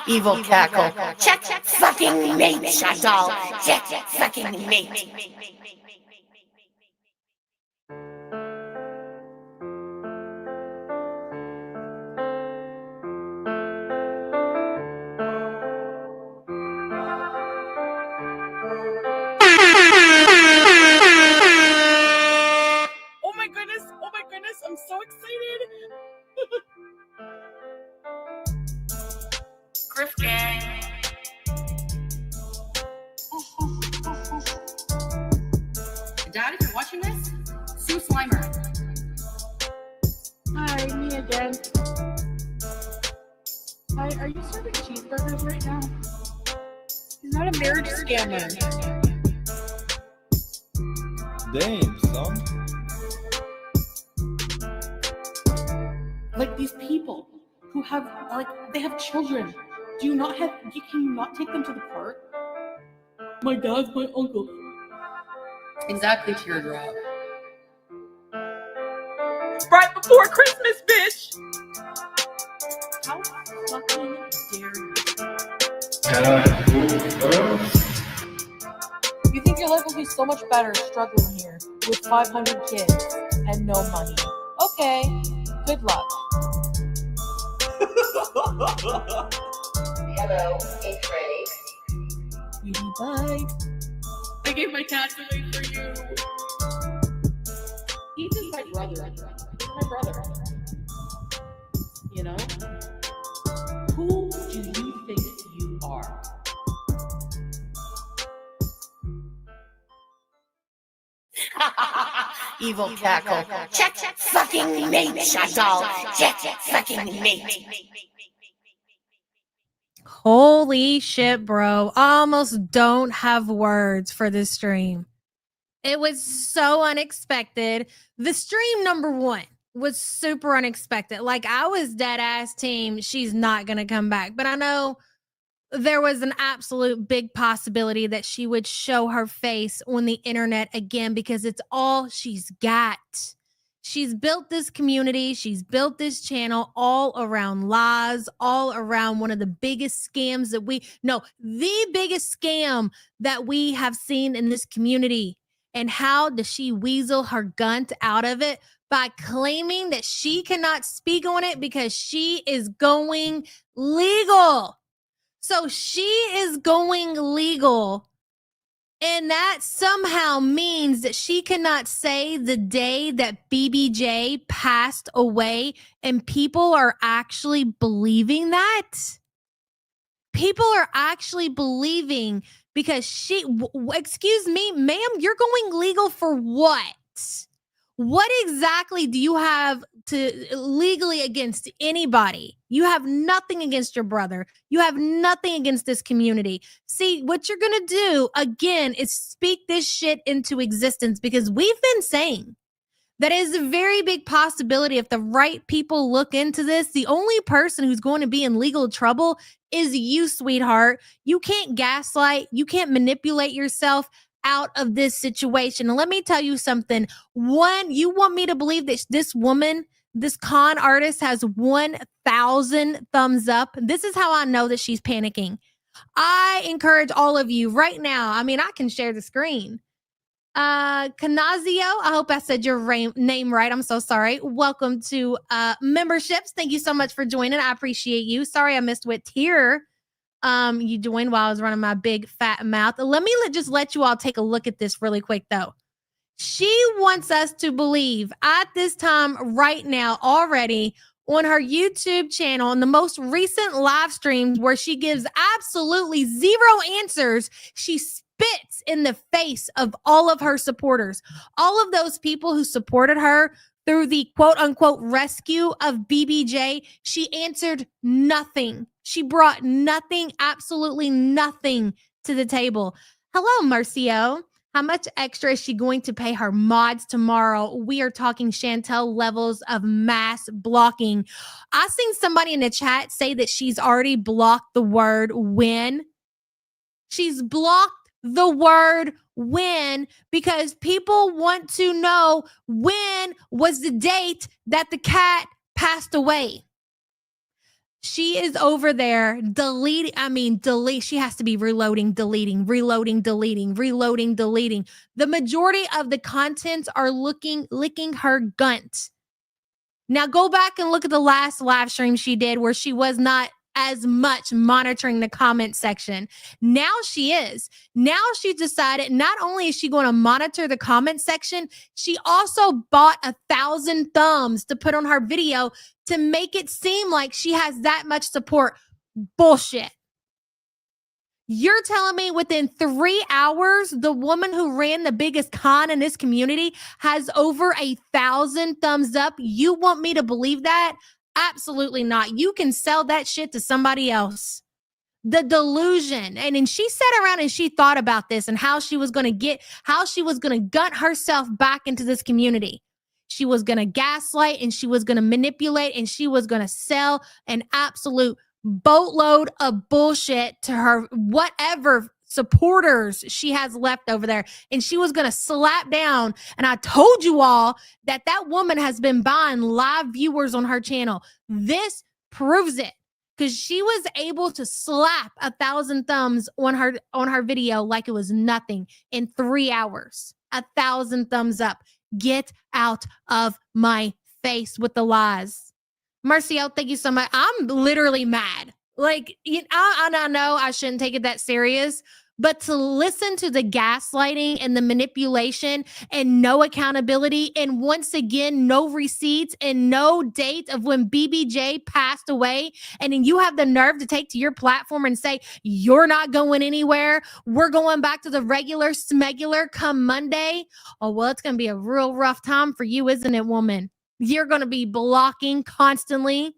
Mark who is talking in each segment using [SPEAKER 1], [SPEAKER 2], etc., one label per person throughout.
[SPEAKER 1] Evil cackle. Check fucking mate, Chantal. Check fucking mate.
[SPEAKER 2] Oh my goodness, I'm so excited.
[SPEAKER 1] Griff gang.
[SPEAKER 2] Dad, if you're watching this, Sue Slimer. Hi, me again. Hi, are you serving cheeseburgers right now? He's not a marriage scammer.
[SPEAKER 3] Damn, son.
[SPEAKER 2] Like these people who have, they have children. Can you not take them to the park? My dad's my uncle. Exactly, teardrop. Right before Christmas, bitch! How fucking dare you? You think your life will be so much better struggling here with 500 kids and no money? Okay, good luck.
[SPEAKER 1] Hello, it's ready.
[SPEAKER 2] Bye. I gave my cats away for you. Ethan's my brother. He's my brother. You know? Who do you think you are?
[SPEAKER 1] Evil cackle. Check fucking mate, Chantal. Check fucking mate.
[SPEAKER 4] Holy shit, bro. I almost don't have words for this stream. It was so unexpected. The stream number one was super unexpected. Like, I was dead ass team, she's not going to come back. But I know there was an absolute big possibility that she would show her face on the internet again because it's all she's got. She's built this community. She's built this channel all around lies, all around one of the biggest scams that the biggest scam that we have seen in this community. And how does she weasel her gunt out of it? By claiming that she cannot speak on it because she is going legal. So she is going legal. And that somehow means that she cannot say the day that BBJ passed away, and people are actually believing that. People are actually believing because excuse me, ma'am, you're going legal for what? What exactly do you have to legally against anybody? You have nothing against your brother. You have nothing against this community. See, what you're going to do, again, is speak this shit into existence because we've been saying that is a very big possibility if the right people look into this. The only person who's going to be in legal trouble is you, sweetheart. You can't gaslight. You can't manipulate yourself out of this situation. And let me tell you something. One, you want me to believe that this woman, this con artist, has 1,000 thumbs up. This is how I know that she's panicking. I encourage all of you right now. I mean, I can share the screen. Canazio, I hope I said your name right. I'm so sorry. Welcome to memberships. Thank you so much for joining. I appreciate you. Sorry I missed what tier you joined while I was running my big fat mouth. Let me just let you all take a look at this really quick though. She wants us to believe at this time right now already on her YouTube channel in the most recent live streams where she gives absolutely zero answers. She spits in the face of all of her supporters, all of those people who supported her through the quote unquote rescue of BBJ. She answered nothing. She brought nothing, absolutely nothing to the table. Hello, Marcio. How much extra is she going to pay her mods tomorrow? We are talking Chantel levels of mass blocking. I seen somebody in the chat say that she's already blocked the word when. She's blocked the word when because people want to know when was the date that the cat passed away. She is over there delete. She has to be reloading, deleting. The majority of the contents are licking her gunt. Now go back and look at the last live stream she did where she was not as much monitoring the comment section. Now she is. Now she decided not only is she going to monitor the comment section, she also bought 1,000 thumbs to put on her video to make it seem like she has that much support. Bullshit. You're telling me within 3 hours, the woman who ran the biggest con in this community has over 1,000 thumbs up? You want me to believe that? Absolutely not. You can sell that shit to somebody else. The delusion. And then she sat around and she thought about this and how she was going to gut herself back into this community. She was going to gaslight and she was going to manipulate and she was going to sell an absolute boatload of bullshit to her whatever supporters she has left over there, and she was going to slap down. And I told you all that woman has been buying live viewers on her channel. This proves it, because she was able to slap 1,000 thumbs on her video like it was nothing in 3 hours. 1,000 thumbs up. Get out of my face with the lies. Marciel, thank you so much. I'm literally mad. Like, I know I shouldn't take it that serious, but to listen to the gaslighting and the manipulation and no accountability, and once again, no receipts and no date of when BBJ passed away, and then you have the nerve to take to your platform and say, you're not going anywhere. We're going back to the regular smegular come Monday. Oh, well, it's going to be a real rough time for you, isn't it, woman? You're going to be blocking constantly.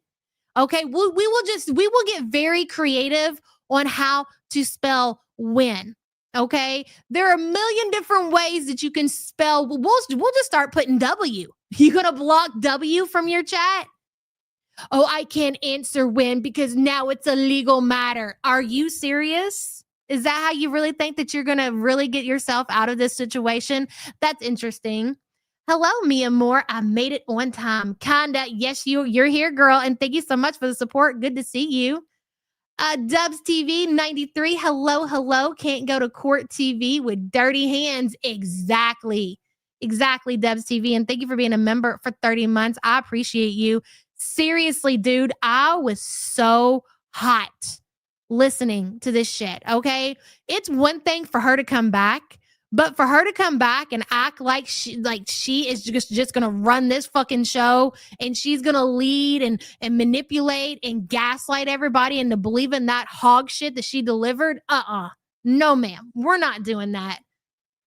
[SPEAKER 4] Okay, we will get very creative on how to spell win. Okay, there are a million different ways that you can spell. We'll just start putting W. You gonna block W from your chat? Oh, I can't answer win because now it's a legal matter. Are you serious? Is that how you really think that you're gonna really get yourself out of this situation? That's interesting. Hello, Mia Moore. I made it on time. Kinda. Yes, you're here, girl. And thank you so much for the support. Good to see you. Dubs TV 93. Hello. Can't go to court TV with dirty hands. Exactly, Dubs TV. And thank you for being a member for 30 months. I appreciate you. Seriously, dude, I was so hot listening to this shit. Okay. It's one thing for her to come back. But for her to come back and act like she is just going to run this fucking show, and she's going to lead and manipulate and gaslight everybody into believing that hog shit that she delivered. No, ma'am. We're not doing that.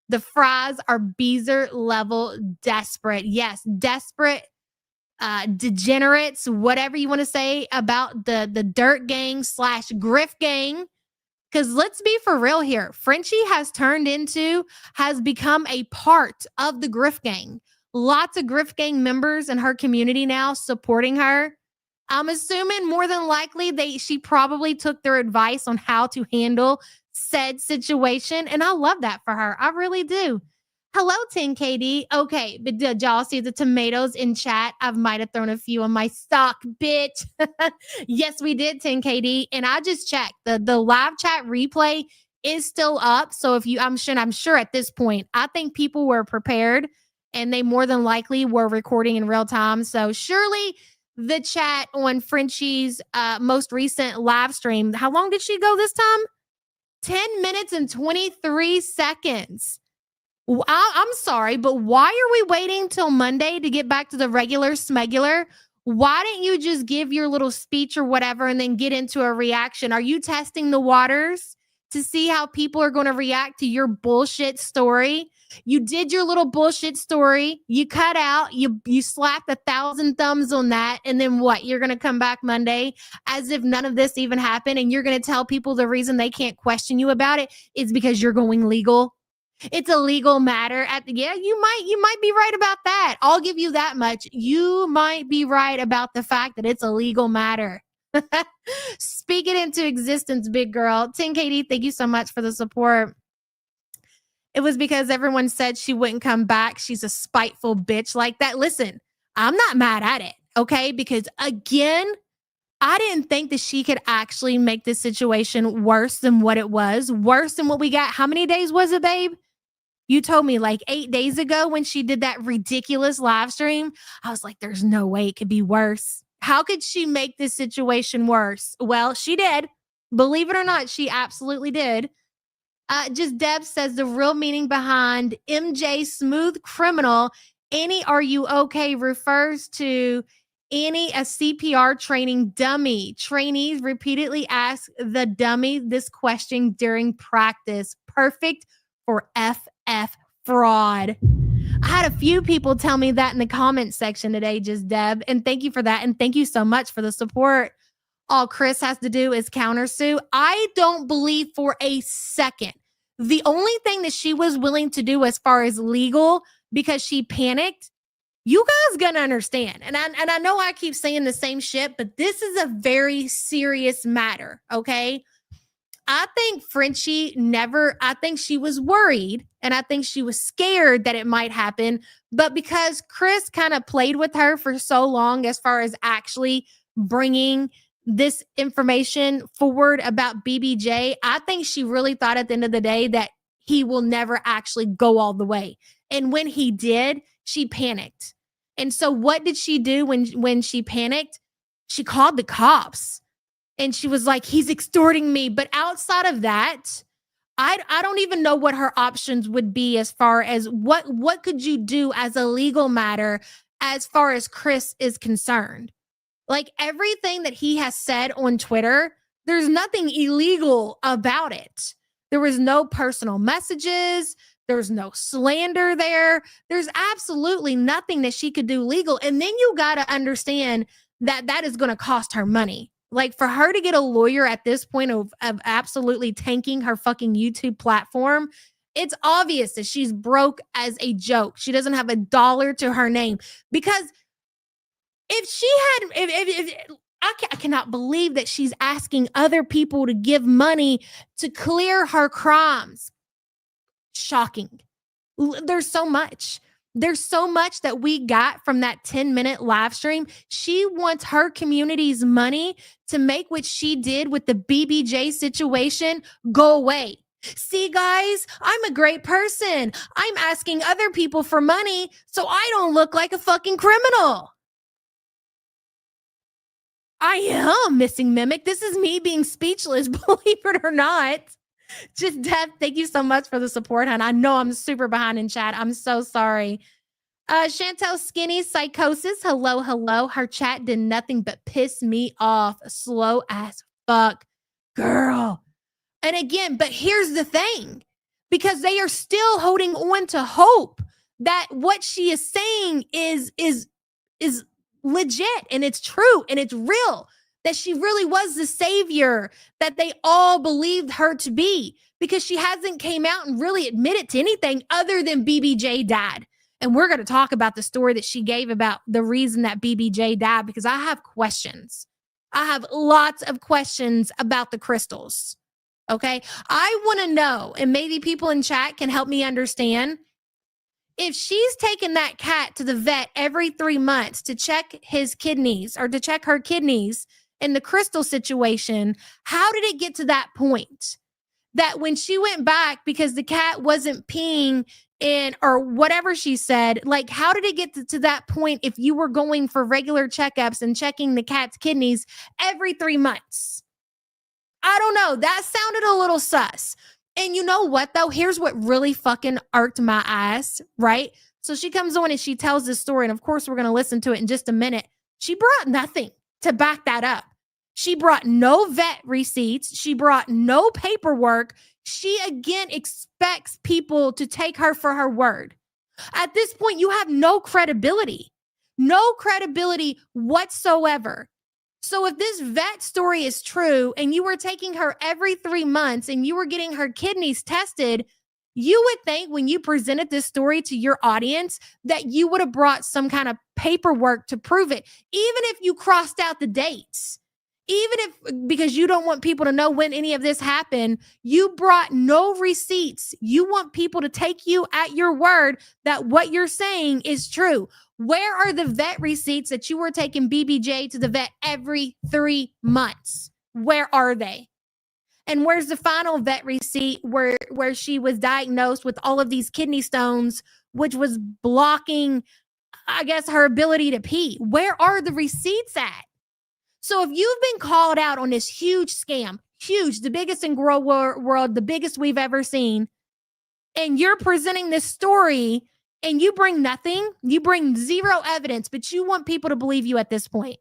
[SPEAKER 4] The fries are Beezer level desperate. Yes, desperate, degenerates, whatever you want to say about the dirt gang / grift gang. Because let's be for real here. Frenchie has become a part of the Griff Gang. Lots of Griff Gang members in her community now supporting her. I'm assuming more than likely she probably took their advice on how to handle said situation. And I love that for her. I really do. Hello, 10KD. Okay, but did y'all see the tomatoes in chat? I might have thrown a few on my stock, bitch. Yes, we did, 10KD. And I just checked. The live chat replay is still up. So if you, I'm sure at this point, I think people were prepared and they more than likely were recording in real time. So surely the chat on Frenchie's most recent live stream, how long did she go this time? 10 minutes and 23 seconds. I'm sorry, but why are we waiting till Monday to get back to the regular smegular? Why didn't you just give your little speech or whatever and then get into a reaction? Are you testing the waters to see how people are going to react to your bullshit story? You did your little bullshit story. You cut out. You slapped 1,000 thumbs on that. And then what? You're going to come back Monday as if none of this even happened. And you're going to tell people the reason they can't question you about it is because you're going legal. It's a legal matter. You might be right about that. I'll give you that much. You might be right about the fact that it's a legal matter. Speak it into existence, big girl. 10KD, thank you so much for the support. It was because everyone said she wouldn't come back. She's a spiteful bitch like that. Listen, I'm not mad at it, okay? Because again, I didn't think that she could actually make this situation worse than what it was, worse than what we got. How many days was it, babe? You told me like 8 days ago when she did that ridiculous live stream. I was like, there's no way it could be worse. How could she make this situation worse? Well, she did. Believe it or not, she absolutely did. Just Deb says the real meaning behind MJ Smooth Criminal, Annie, are you okay? Refers to Annie, a CPR training dummy. Trainees repeatedly ask the dummy this question during practice. Perfect for FF fraud. I had a few people tell me that in the comment section today, just Deb. And thank you for that. And thank you so much for the support. All Chris has to do is countersue. I don't believe for a second. The only thing that she was willing to do as far as legal, because she panicked, you guys gonna understand. And I know I keep saying the same shit, but this is a very serious matter, okay? I think Frenchie I think she was worried and I think she was scared that it might happen. But because Chris kind of played with her for so long as far as actually bringing this information forward about BBJ, I think she really thought at the end of the day that he will never actually go all the way. And when he did, she panicked. And so what did she do when she panicked? She called the cops. And she was like, he's extorting me. But outside of that, I don't even know what her options would be as far as what could you do as a legal matter as far as Chris is concerned. Like everything that he has said on Twitter, there's nothing illegal about it. There was no personal messages. There's no slander there. There's absolutely nothing that she could do legal. And then you got to understand that is going to cost her money. Like for her to get a lawyer at this point of absolutely tanking her fucking YouTube platform, it's obvious that she's broke as a joke. She doesn't have a dollar to her name because if she had, I cannot believe that she's asking other people to give money to clear her crimes. Shocking. There's so much. There's so much that we got from that 10-minute live stream. She wants her community's money to make what she did with the BBJ situation go away. See, guys, I'm a great person. I'm asking other people for money so I don't look like a fucking criminal. I am missing Mimic. This is me being speechless, believe it or not. Just Deb, thank you so much for the support, hon. I know I'm super behind in chat. I'm so sorry. Chantel Skinny Psychosis. Hello, hello. Her chat did nothing but piss me off. Slow as fuck. Girl. And again, but here's the thing. Because they are still holding on to hope that what she is saying is legit and it's true and it's real. That she really was the savior that they all believed her to be, because she hasn't came out and really admitted to anything other than BBJ died. And we're going to talk about the story that she gave about the reason that BBJ died, because I have questions. I have lots of questions about the crystals. Okay. I want to know, and maybe people in chat can help me understand, if she's taking that cat to the vet every 3 months to check his kidneys or to check her kidneys in the crystal situation, how did it get to that point? That when she went back because the cat wasn't peeing in or whatever she said, like how did it get to that point if you were going for regular checkups and checking the cat's kidneys every 3 months? I don't know. That sounded a little sus. And you know what, though? Here's what really fucking irked my ass, right? So she comes on and she tells this story. And of course, we're going to listen to it in just a minute. She brought nothing to back that up. She brought no vet receipts. She brought no paperwork. She again expects people to take her for her word. At this point, you have no credibility whatsoever. So if this vet story is true and you were taking her every 3 months and you were getting her kidneys tested, you would think when you presented this story to your audience that you would have brought some kind of paperwork to prove it, even if you crossed out the dates. even if, because you don't want people to know when any of this happened, you brought no receipts. You want people to take you at your word that what you're saying is true. Where are the vet receipts that you were taking BBJ to the vet every 3 months? Where are they? And where's the final vet receipt where she was diagnosed with all of these kidney stones, which was blocking, I guess, her ability to pee? Where are the receipts at? So if you've been called out on this huge scam, huge, the biggest in Gorl world, the biggest we've ever seen, and you're presenting this story and you bring nothing, you bring zero evidence, but you want people to believe you at this point.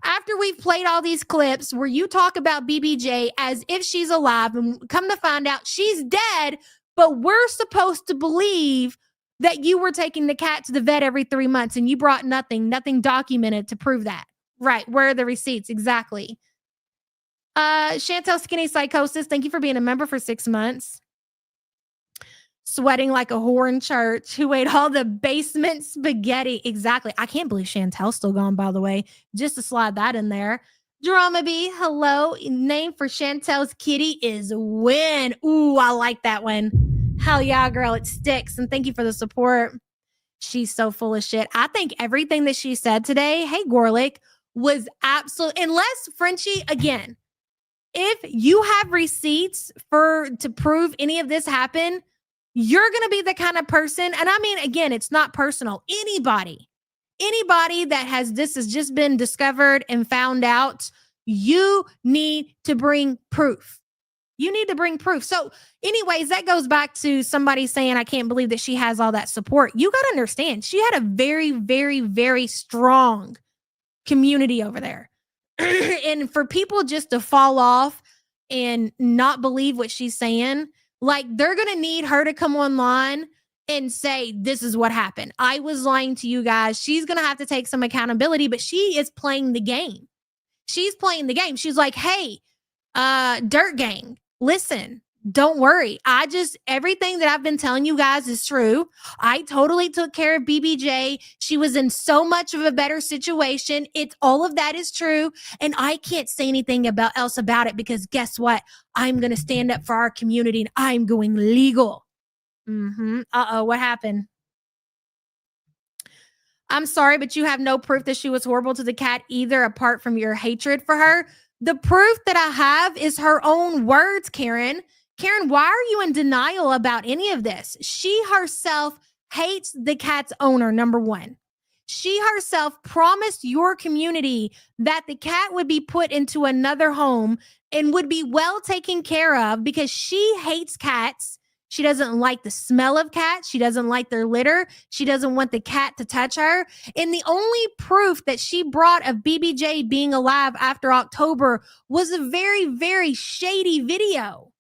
[SPEAKER 4] After we've played all these clips where you talk about BBJ as if she's alive and come to find out she's dead, but we're supposed to believe that you were taking the cat to the vet every 3 months and you brought nothing documented to prove that. Right. Where are the receipts? Exactly. Chantel Skinny Psychosis, thank you for being a member for 6 months. Sweating like a whore in church who ate all the basement spaghetti. Exactly. I can't believe Chantel's still gone, by the way, just to slide that in there. Drama B, hello. Name for Chantel's kitty is Win. Ooh, I like that one. Hell yeah, girl. It sticks. And thank you for the support. She's so full of shit. I think everything that she said today, hey, Gorlick, was absolute, unless Frenchie, again, if you have receipts to prove any of this happened, you're going to be the kind of person, and I mean, again, it's not personal. Anybody that has just been discovered and found out, you need to bring proof. You need to bring proof. So anyways, that goes back to somebody saying, I can't believe that she has all that support. You got to understand, she had a very, very, very strong community over there. And for people just to fall off and not believe what she's saying, like, they're going to need her to come online and say, this is what happened. I was lying to you guys. She's going to have to take some accountability, but she is playing the game. She's playing the game. She's like, hey, Dirt Gang, listen, don't worry. Everything that I've been telling you guys is true. I totally took care of BBJ. She was in so much of a better situation. All of that is true. And I can't say anything else about it because guess what? I'm going to stand up for our community and I'm going legal. Uh-oh, what happened? I'm sorry, but you have no proof that she was horrible to the cat either, apart from your hatred for her. The proof that I have is her own words, Karen. Karen, why are you in denial about any of this? She herself hates the cat's owner, number one. She herself promised your community that the cat would be put into another home and would be well taken care of because she hates cats. She doesn't like the smell of cats. She doesn't like their litter. She doesn't want the cat to touch her. And the only proof that she brought of BBJ being alive after October was a very, very shady video.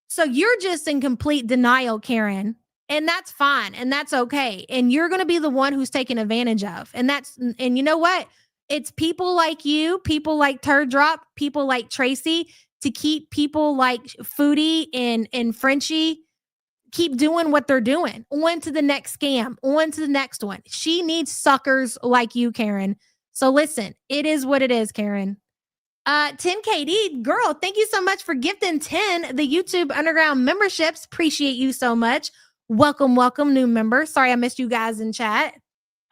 [SPEAKER 4] So you're just in complete denial, Karen, and that's fine. And that's okay. And you're going to be the one who's taken advantage of. And you know what? It's people like you, people like Turd Drop, people like Tracy to keep people like Foodie and Frenchie keep doing what they're doing. On to the next scam, on to the next one. She needs suckers like you, Karen. So listen, it is what it is, Karen. 10KD, girl, thank you so much for gifting 10 the YouTube Underground memberships. Appreciate you so much. Welcome, new member. Sorry I missed you guys in chat.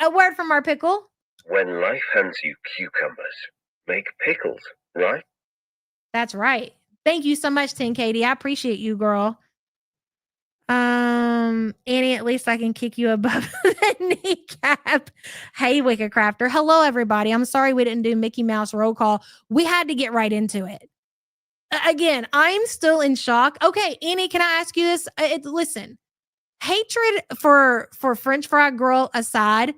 [SPEAKER 4] A word from our pickle.
[SPEAKER 5] When life hands you cucumbers, make pickles, right?
[SPEAKER 4] That's right. Thank you so much, 10KD. I appreciate you, girl. Annie, at least I can kick you above the kneecap. Hey, Wicked Crafter. Hello, everybody. I'm sorry we didn't do Mickey Mouse roll call. We had to get right into it. Again, I'm still in shock. Okay, Annie, can I ask you this? Listen, hatred for French Fry Girl aside,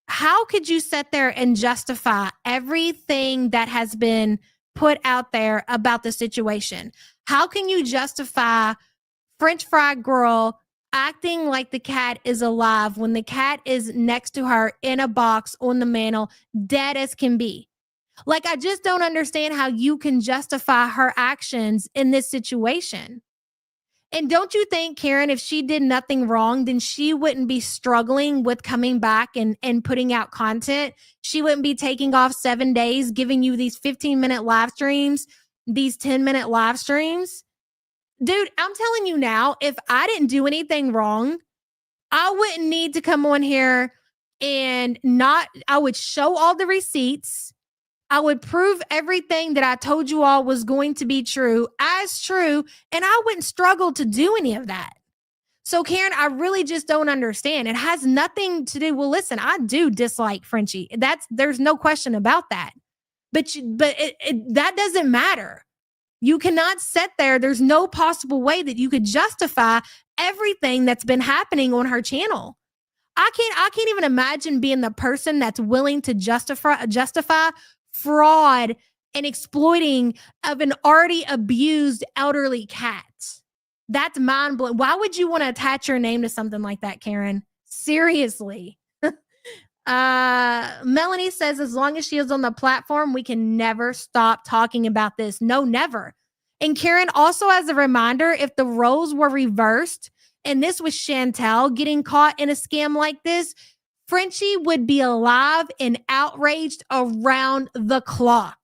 [SPEAKER 4] how could you sit there and justify everything that has been put out there about the situation? How can you justify French Fry Girl acting like the cat is alive when the cat is next to her in a box on the mantle, dead as can be? Like, I just don't understand how you can justify her actions in this situation. And don't you think, Karen, if she did nothing wrong, then she wouldn't be struggling with coming back and putting out content. She wouldn't be taking off 7 days, giving you these 15-minute live streams, these 10-minute live streams. Dude, I'm telling you now, if I didn't do anything wrong, I wouldn't need to come on here and I would show all the receipts. I would prove everything that I told you all was going to be true as true, and I wouldn't struggle to do any of that. So, Karen, I really just don't understand. It has nothing to do. Well, listen, I do dislike Frenchie. There's no question about that. But that doesn't matter. You cannot sit there. There's no possible way that you could justify everything that's been happening on her channel. I can't even imagine being the person that's willing to justify fraud and exploiting of an already abused elderly cat. That's mind-blowing. Why would you want to attach your name to something like that, Karen? Seriously. Melanie says, as long as she is on the platform, we can never stop talking about this. No, never. And Karen, also as a reminder, if the roles were reversed and this was Chantel getting caught in a scam like this, Frenchie would be alive and outraged around the clock.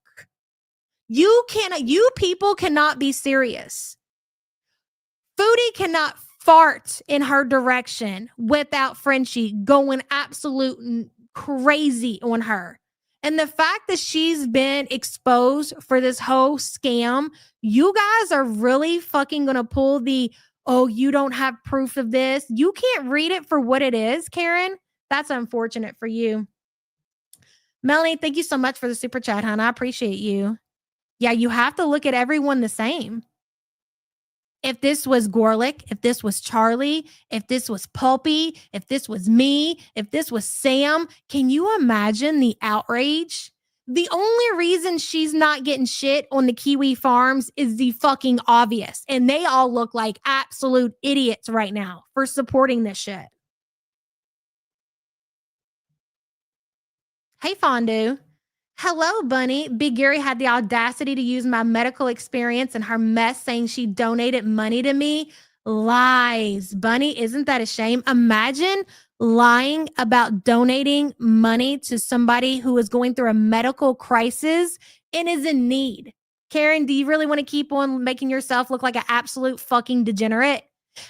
[SPEAKER 4] You people cannot be serious. Foodie cannot fart in her direction without Frenchie going absolute crazy on her. And the fact that she's been exposed for this whole scam, you guys are really fucking going to pull the, oh, you don't have proof of this. You can't read it for what it is, Karen. That's unfortunate for you. Melanie, thank you so much for the super chat, hon. I appreciate you. Yeah, you have to look at everyone the same. If this was Gorlick, if this was Charlie, if this was Pulpy, if this was me, if this was Sam, can you imagine the outrage? The only reason she's not getting shit on the Kiwi farms is the fucking obvious. And they all look like absolute idiots right now for supporting this shit. Hey, Fondue. Hello, Bunny. Big Gary had the audacity to use my medical experience and her mess saying she donated money to me. Lies. Bunny, isn't that a shame? Imagine lying about donating money to somebody who is going through a medical crisis and is in need. Karen, do you really want to keep on making yourself look like an absolute fucking degenerate?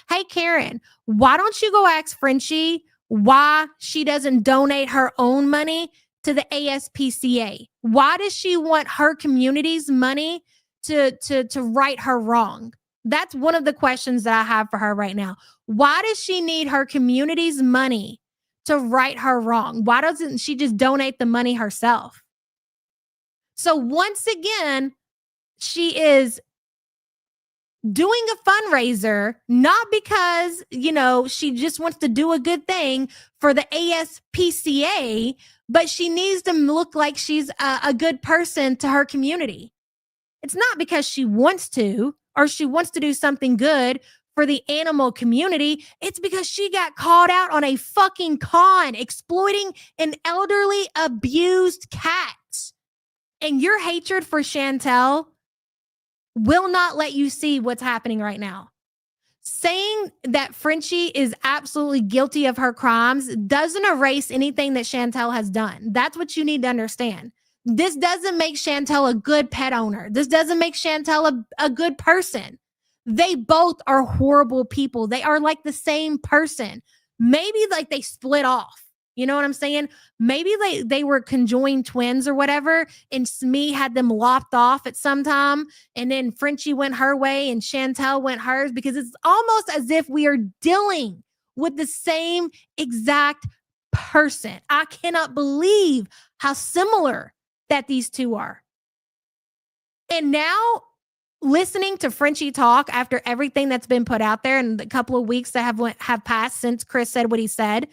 [SPEAKER 4] Hey, Karen, why don't you go ask Frenchie why she doesn't donate her own money to the ASPCA? Why does she want her community's money to right her wrong? That's one of the questions that I have for her right now. Why does she need her community's money to right her wrong? Why doesn't she just donate the money herself? So once again, she is doing a fundraiser, not because, she just wants to do a good thing for the ASPCA, but she needs to look like she's a good person to her community. It's not because she wants to, or she wants to do something good for the animal community. It's because she got called out on a fucking con exploiting an elderly abused cat. And your hatred for Chantel will not let you see what's happening right now. Saying that Frenchie is absolutely guilty of her crimes doesn't erase anything that Chantel has done. That's what you need to understand. This doesn't make Chantel a good pet owner. This doesn't make Chantel a good person. They both are horrible people. They are like the same person. Maybe like they split off. You know what I'm saying? Maybe they were conjoined twins or whatever, and Smee had them lopped off at some time, and then Frenchie went her way and Chantel went hers, because it's almost as if we are dealing with the same exact person. I cannot believe how similar that these two are. And now, listening to Frenchie talk after everything that's been put out there and the couple of weeks that have passed since Chris said what he said,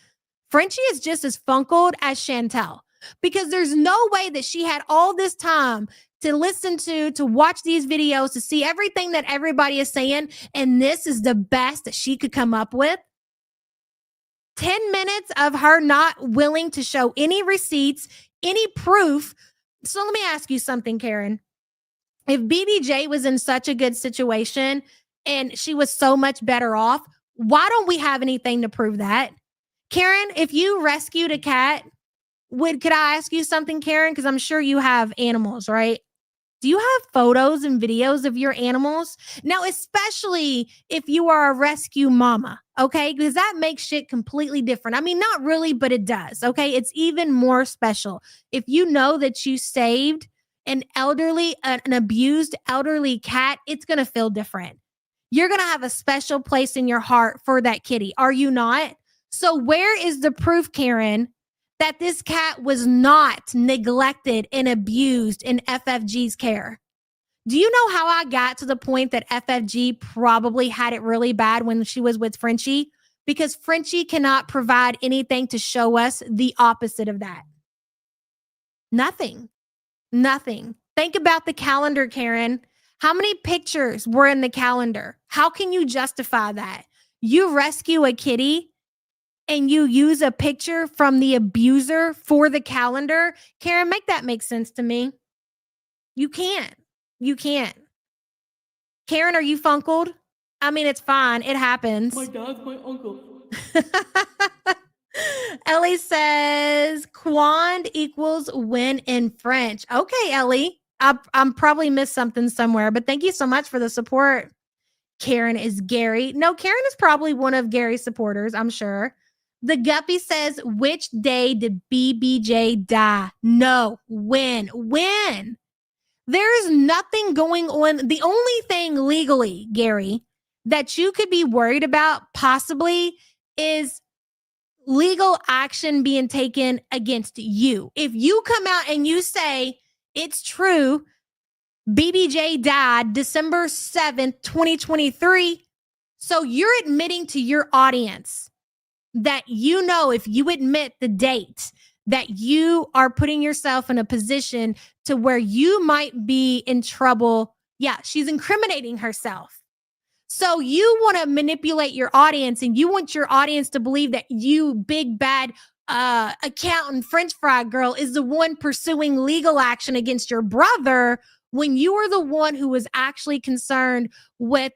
[SPEAKER 4] Frenchie is just as funkled as Chantel, because there's no way that she had all this time to listen to watch these videos, to see everything that everybody is saying, and this is the best that she could come up with. 10 minutes of her not willing to show any receipts, any proof. So let me ask you something, Karen. If BBJ was in such a good situation and she was so much better off. Why don't we have anything to prove that? Karen, if you rescued a cat, could I ask you something, Karen? Because I'm sure you have animals, right? Do you have photos and videos of your animals? Now, especially if you are a rescue mama, okay? Because that makes shit completely different. I mean, not really, but it does, okay? It's even more special. If you know that you saved an abused elderly cat, it's going to feel different. You're going to have a special place in your heart for that kitty, are you not? So where is the proof, Karen, that this cat was not neglected and abused in FFG's care? Do you know how I got to the point that FFG probably had it really bad when she was with Frenchie? Because Frenchie cannot provide anything to show us the opposite of that. Nothing. Think about the calendar, Karen. How many pictures were in the calendar? How can you justify that? You rescue a kitty and you use a picture from the abuser for the calendar. Karen, make that make sense to me. You can't. Karen, are you funkled? I mean, it's fine. It happens.
[SPEAKER 2] My dad's my uncle.
[SPEAKER 4] Ellie says quand equals win in French. Okay, Ellie. I'm probably missed something somewhere, but thank you so much for the support. Karen is Gary. No, Karen is probably one of Gary's supporters, I'm sure. The Guppy says, which day did BBJ die? No, when? There's nothing going on. The only thing legally, Gary, that you could be worried about possibly is legal action being taken against you. If you come out and you say it's true, BBJ died December 7th, 2023. So you're admitting to your audience that you know if you admit the date that you are putting yourself in a position to where you might be in trouble. Yeah, she's incriminating herself. So you want to manipulate your audience and you want your audience to believe that you, big bad accountant French fry girl, is the one pursuing legal action against your brother when you are the one who was actually concerned with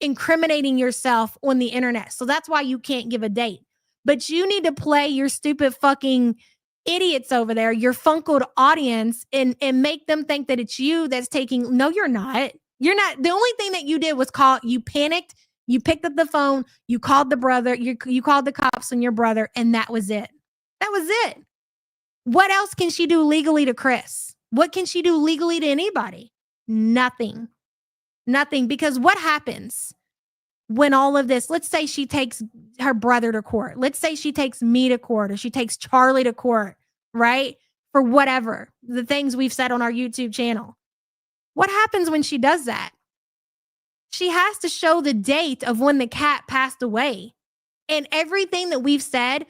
[SPEAKER 4] incriminating yourself on the internet. So that's why you can't give a date. But you need to play your stupid fucking idiots over there, your funkled audience, and make them think that it's you that's taking. No, you're not. You're not. The only thing that you did was you panicked, you picked up the phone, you called the brother, you called the cops on your brother, and that was it. That was it. What else can she do legally to Chris? What can she do legally to anybody? Nothing. Because what happens when all of this, let's say she takes her brother to court. Let's say she takes me to court, or she takes Charlie to court, right? For whatever, the things we've said on our YouTube channel. What happens when she does that? She has to show the date of when the cat passed away. And everything that we've said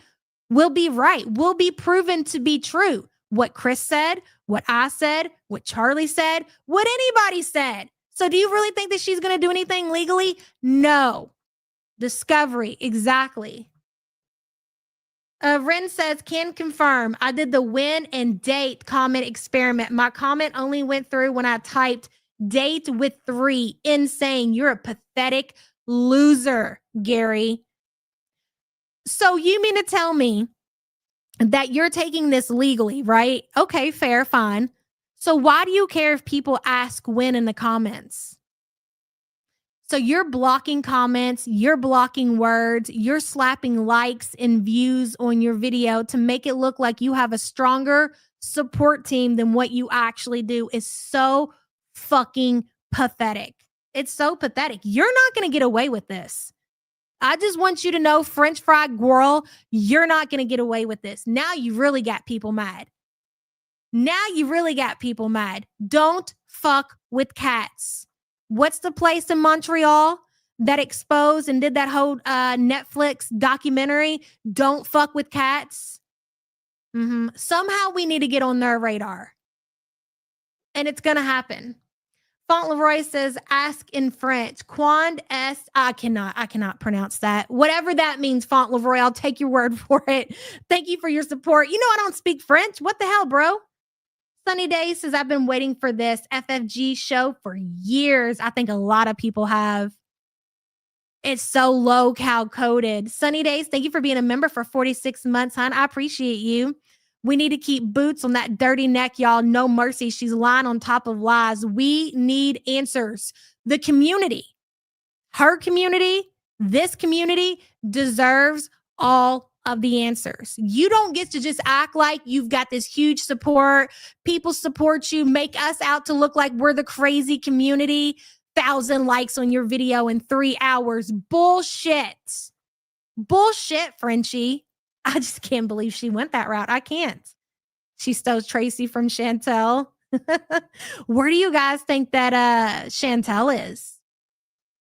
[SPEAKER 4] will be right, will be proven to be true. What Chris said, what I said, what Charlie said, what anybody said. So do you really think that she's going to do anything legally? No. Discovery, exactly. Ren says, can confirm, I did the when and date comment experiment. My comment only went through when I typed date with 3. Insane. You're a pathetic loser, Gary. So you mean to tell me that you're taking this legally, right? Okay, fair, fine. So why do you care if people ask when in the comments? So you're blocking comments, you're blocking words, you're slapping likes and views on your video to make it look like you have a stronger support team than what you actually do. Is so fucking pathetic. It's so pathetic. You're not going to get away with this. I just want you to know, French fry Gorl, you're not going to get away with this. Now you really got people mad. Don't fuck with cats. What's the place in Montreal that exposed and did that whole Netflix documentary? Don't fuck with cats. Somehow we need to get on their radar. And it's going to happen. Fauntleroy says, ask in French. Quand est. I cannot pronounce that. Whatever that means, Fauntleroy, I'll take your word for it. Thank you for your support. You know I don't speak French. What the hell, bro? Sunny Day says, I've been waiting for this FFG show for years. I think a lot of people have. It's so low cal coded. Sunny Days, thank you for being a member for 46 months, hon. I appreciate you. We need to keep boots on that dirty neck, y'all. No mercy. She's lying on top of lies. We need answers. The community, her community, this community deserves all of the answers. You don't get to just act like you've got this huge support. People support you, make us out to look like we're the crazy community. 1,000 likes on your video in 3 hours. Bullshit. Bullshit, Frenchie. I just can't believe she went that route. I can't. She stole Tracy from Chantel. Where do you guys think that Chantel is?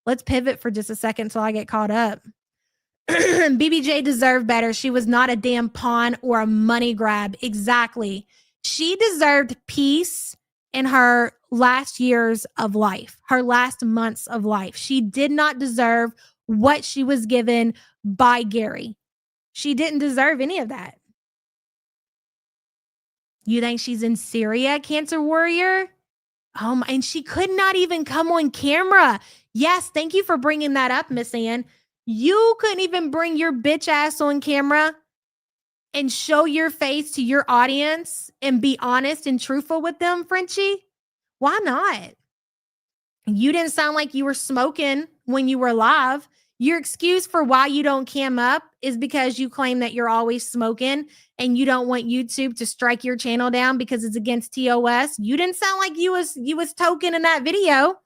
[SPEAKER 4] Let's pivot for just a second till I get caught up. BBJ deserved better. She was not a damn pawn or a money grab. Exactly. She deserved peace in her last years of life, her last months of life. She did not deserve what she was given by Gary. She didn't deserve any of that. You think she's in Syria, Cancer Warrior? And she could not even come on camera. Yes, thank you for bringing that up, Miss Ann. You couldn't even bring your bitch ass on camera and show your face to your audience and be honest and truthful with them, Frenchie? Why not? You didn't sound like you were smoking when you were live. Your excuse for why you don't cam up is because you claim that you're always smoking and you don't want YouTube to strike your channel down because it's against TOS. You didn't sound like you was token in that video.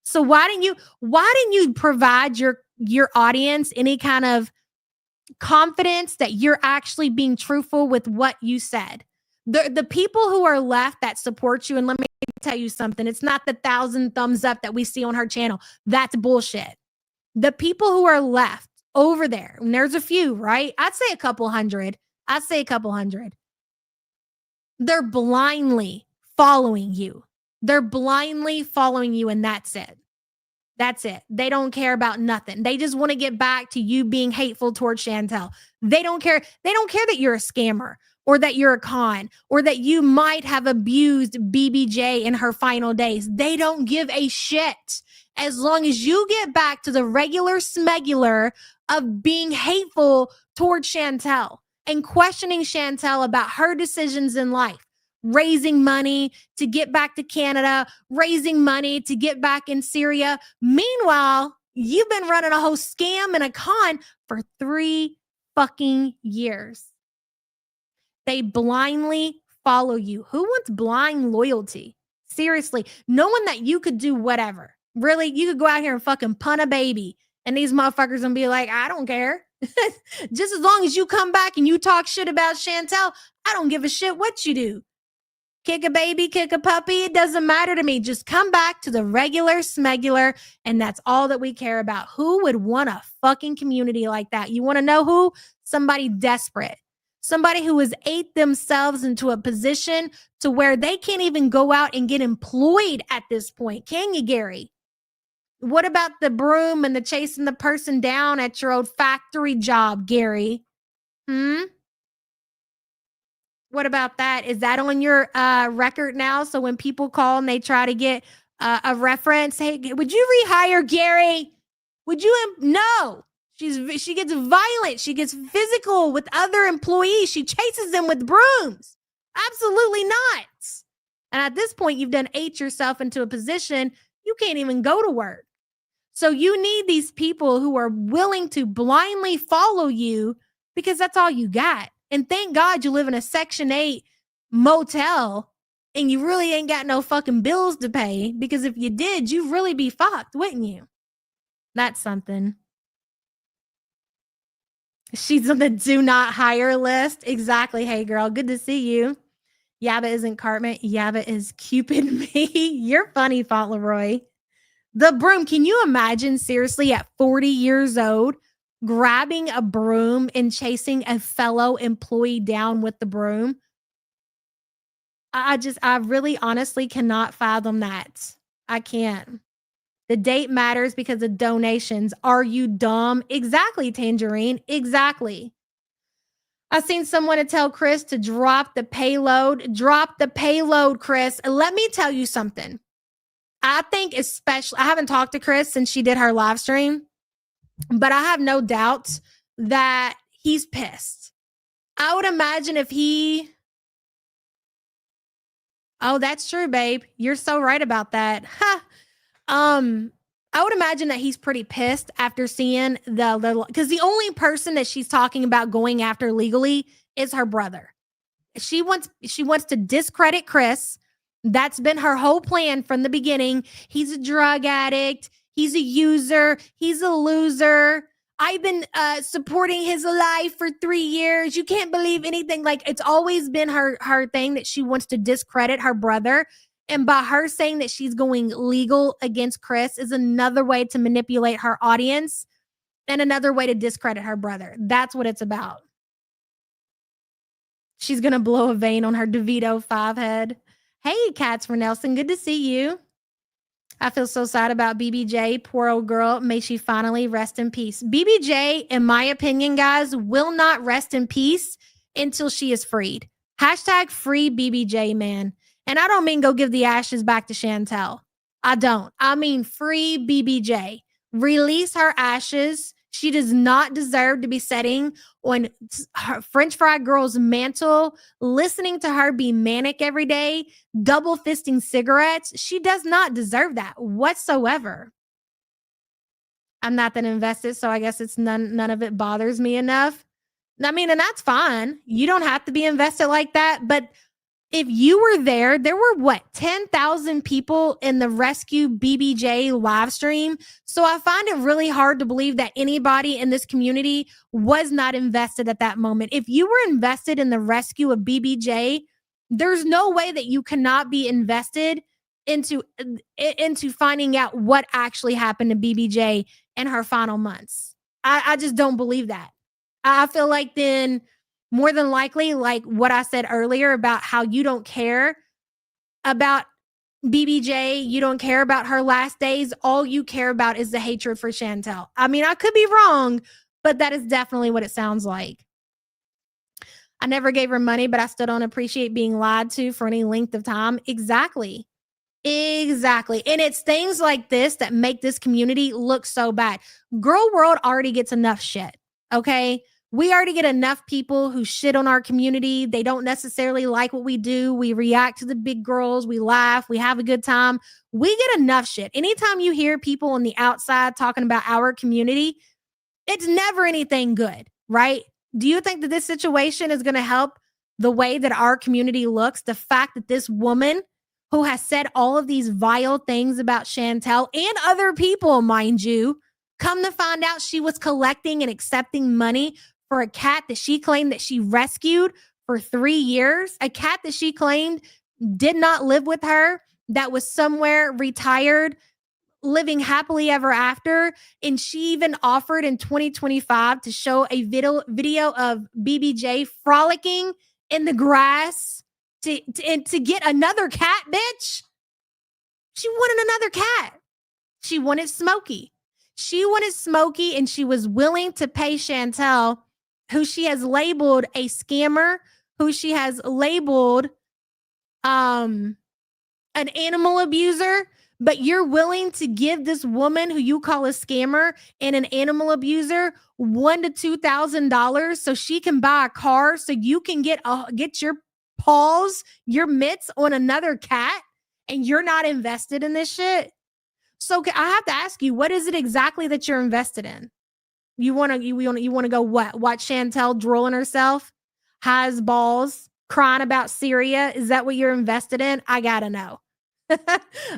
[SPEAKER 4] So why didn't you provide your audience any kind of confidence that you're actually being truthful with what you said? The people who are left that support you, and let me tell you something, it's not the 1,000 thumbs up that we see on her channel. That's bullshit. The people who are left over there, and there's a few, right? I'd say a couple hundred. They're blindly following you. And that's it. That's it. They don't care about nothing. They just want to get back to you being hateful towards Chantel. They don't care. They don't care that you're a scammer or that you're a con or that you might have abused BBJ in her final days. They don't give a shit. As long as you get back to the regular smegular of being hateful towards Chantel and questioning Chantel about her decisions in life, raising money to get back to Canada, raising money to get back in Syria. Meanwhile, you've been running a whole scam and a con for 3 fucking years. They blindly follow you. Who wants blind loyalty? Seriously, knowing that you could do whatever. Really, you could go out here and fucking punt a baby and these motherfuckers gonna be like, I don't care. Just as long as you come back and you talk shit about Chantel, I don't give a shit what you do. Kick a baby, kick a puppy, it doesn't matter to me. Just come back to the regular smegular, and that's all that we care about. Who would want a fucking community like that? You want to know who? Somebody desperate. Somebody who has ate themselves into a position to where they can't even go out and get employed at this point. Can you, Gary? What about the broom and the chasing the person down at your old factory job, Gary? What about that? Is that on your record now? So when people call and they try to get a reference, hey, would you rehire Gary? Would you? No. She gets violent. She gets physical with other employees. She chases them with brooms. Absolutely not. And at this point, you've done ate yourself into a position you can't even go to work. So you need these people who are willing to blindly follow you because that's all you got. And thank God you live in a Section 8 motel and you really ain't got no fucking bills to pay, because if you did, you'd really be fucked, wouldn't you? That's something. She's on the do not hire list. Exactly. Hey, girl, good to see you. Yaba isn't Cartman. Yaba is Cupid me. You're funny, Fauntleroy. The broom. Can you imagine, seriously, at 40 years old, grabbing a broom and chasing a fellow employee down with the broom? I really honestly cannot fathom that. I can't. The date matters because of donations. Are you dumb? Exactly, Tangerine. Exactly. I've seen someone to tell Chris to drop the payload. Drop the payload, Chris. And let me tell you something. I think especially, I haven't talked to Chris since she did her live stream. but I have no doubt that he's pissed. I would imagine if he. Oh, that's true, babe. You're so right about that. Ha. I would imagine that he's pretty pissed after seeing the little, because the only person that she's talking about going after legally is her brother. She wants to discredit Chris. That's been her whole plan from the beginning. He's a drug addict. He's a user. He's a loser. I've been supporting his life for 3 years. You can't believe anything. Like, it's always been her thing that she wants to discredit her brother. And by her saying that she's going legal against Chris is another way to manipulate her audience and another way to discredit her brother. That's what it's about. She's going to blow a vein on her DeVito 5 head. Hey, Cats for Nelson. Good to see you. I feel so sad about BBJ. Poor old girl. May she finally rest in peace. BBJ, in my opinion, guys, will not rest in peace until she is freed. Hashtag free BBJ, man. And I don't mean go give the ashes back to Chantel. I don't. I mean free BBJ. Release her ashes. She does not deserve to be sitting on her French Fry Girl's mantle, listening to her be manic every day, double fisting cigarettes. She does not deserve that whatsoever. I'm not that invested, so I guess it's none of it bothers me enough. I mean, and that's fine. You don't have to be invested like that, but if you were there were 10,000 people in the Rescue BBJ live stream. So I find it really hard to believe that anybody in this community was not invested at that moment. If you were invested in the rescue of BBJ, there's no way that you cannot be invested into finding out what actually happened to BBJ in her final months. I just don't believe that. I feel like then more than likely, like what I said earlier about how you don't care about BBJ, you don't care about her last days. All you care about is the hatred for Chantel. I mean, I could be wrong, but that is definitely what it sounds like. I never gave her money, but I still don't appreciate being lied to for any length of time. Exactly. And it's things like this that make this community look so bad. Girl World already gets enough shit. Okay. We already get enough people who shit on our community. They don't necessarily like what we do. We react to the big girls. We laugh. We have a good time. We get enough shit. Anytime you hear people on the outside talking about our community, it's never anything good, right? Do you think that this situation is going to help the way that our community looks? The fact that this woman who has said all of these vile things about Chantel and other people, mind you, come to find out she was collecting and accepting money for a cat that she claimed that she rescued for 3 years, a cat that she claimed did not live with her, that was somewhere retired, living happily ever after. And she even offered in 2025 to show a video of BBJ frolicking in the grass to get another cat, bitch. She wanted another cat. She wanted Smokey. And she was willing to pay Chantel, who she has labeled a scammer, who she has labeled an animal abuser, but you're willing to give this woman who you call a scammer and an animal abuser $1,000 to $2,000 so she can buy a car, so you can get your paws, your mitts on another cat, and you're not invested in this shit. So I have to ask you, what is it exactly that you're invested in? You want to go what? Watch Chantel drooling herself, has balls, crying about Syria? Is that what you're invested in? I gotta know.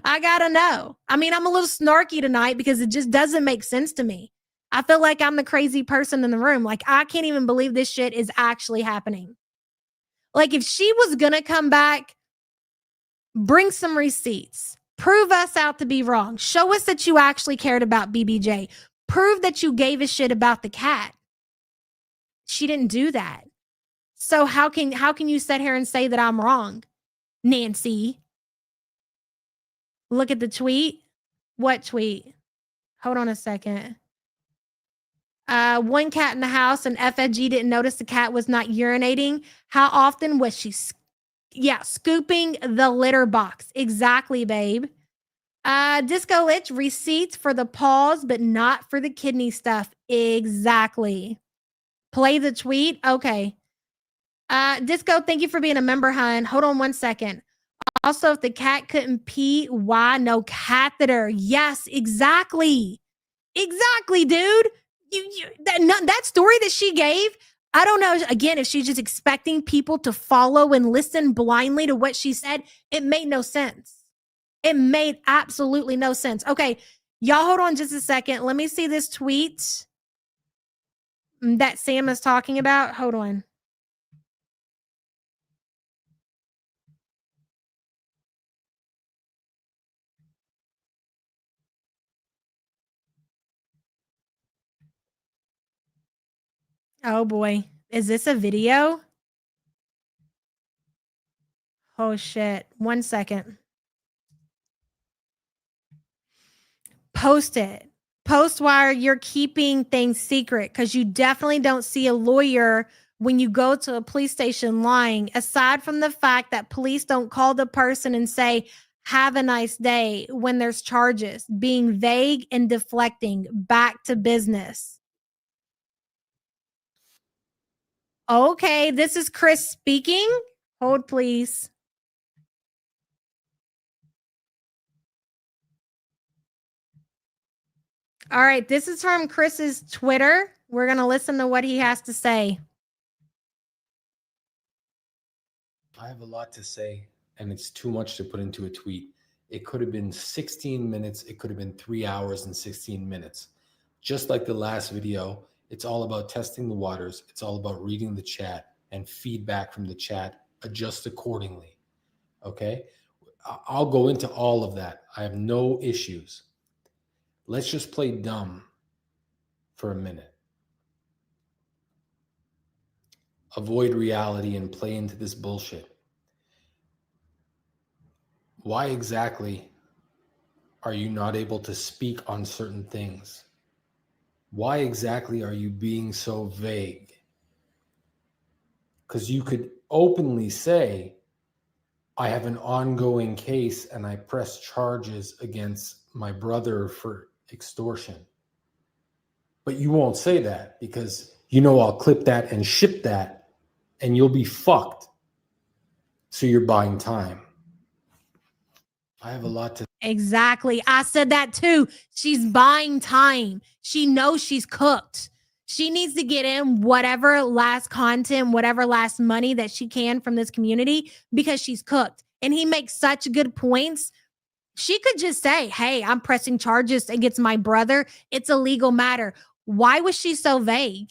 [SPEAKER 4] I gotta know. I mean, I'm a little snarky tonight because it just doesn't make sense to me. I feel like I'm the crazy person in the room. Like, I can't even believe this shit is actually happening. Like, if she was gonna come back, bring some receipts. Prove us out to be wrong. Show us that you actually cared about BBJ. Prove that you gave a shit about the cat. She didn't do that. So how can you sit here and say that I'm wrong, Nancy? Look at the tweet. What tweet? Hold on a second. One cat in the house, and FFG didn't notice the cat was not urinating. How often was she? Scooping the litter box. Exactly, babe. Disco Lich, receipts for the paws, but not for the kidney stuff. Exactly. Play the tweet. Okay. Disco, thank you for being a member, hun. Hold on 1 second. Also, if the cat couldn't pee, why no catheter? Yes, exactly. Exactly, dude. That story that she gave, I don't know, again, if she's just expecting people to follow and listen blindly to what she said, it made no sense. It made absolutely no sense. Okay, y'all hold on just a second. Let me see this tweet that Sam is talking about. Hold on. Oh boy. Is this a video? Oh shit. 1 second. Post it. Post why you're keeping things secret, because you definitely don't see a lawyer when you go to a police station lying, aside from the fact that police don't call the person and say, have a nice day when there's charges, being vague and deflecting. Back to business. Okay, this is Chris speaking. Hold, please. All right, this is from Chris's Twitter. We're going to listen to what he has to say.
[SPEAKER 6] I have a lot to say, and it's too much to put into a tweet. It could have been 16 minutes. It could have been 3 hours and 16 minutes. Just like the last video, it's all about testing the waters. It's all about reading the chat and feedback from the chat. Adjust accordingly. Okay? I'll go into all of that. I have no issues. Let's just play dumb for a minute. Avoid reality and play into this bullshit. Why exactly are you not able to speak on certain things? Why exactly are you being so vague? Because you could openly say, I have an ongoing case and I press charges against my brother for extortion. But you won't say that because you know I'll clip that and ship that and you'll be fucked. So you're buying time. I have a lot to.
[SPEAKER 4] Exactly. I said that too. She's buying time. She knows she's cooked. She needs to get in whatever last content, whatever last money that she can from this community because she's cooked. And he makes such good points. She could just say, hey, I'm pressing charges against my brother. It's a legal matter. Why was she so vague?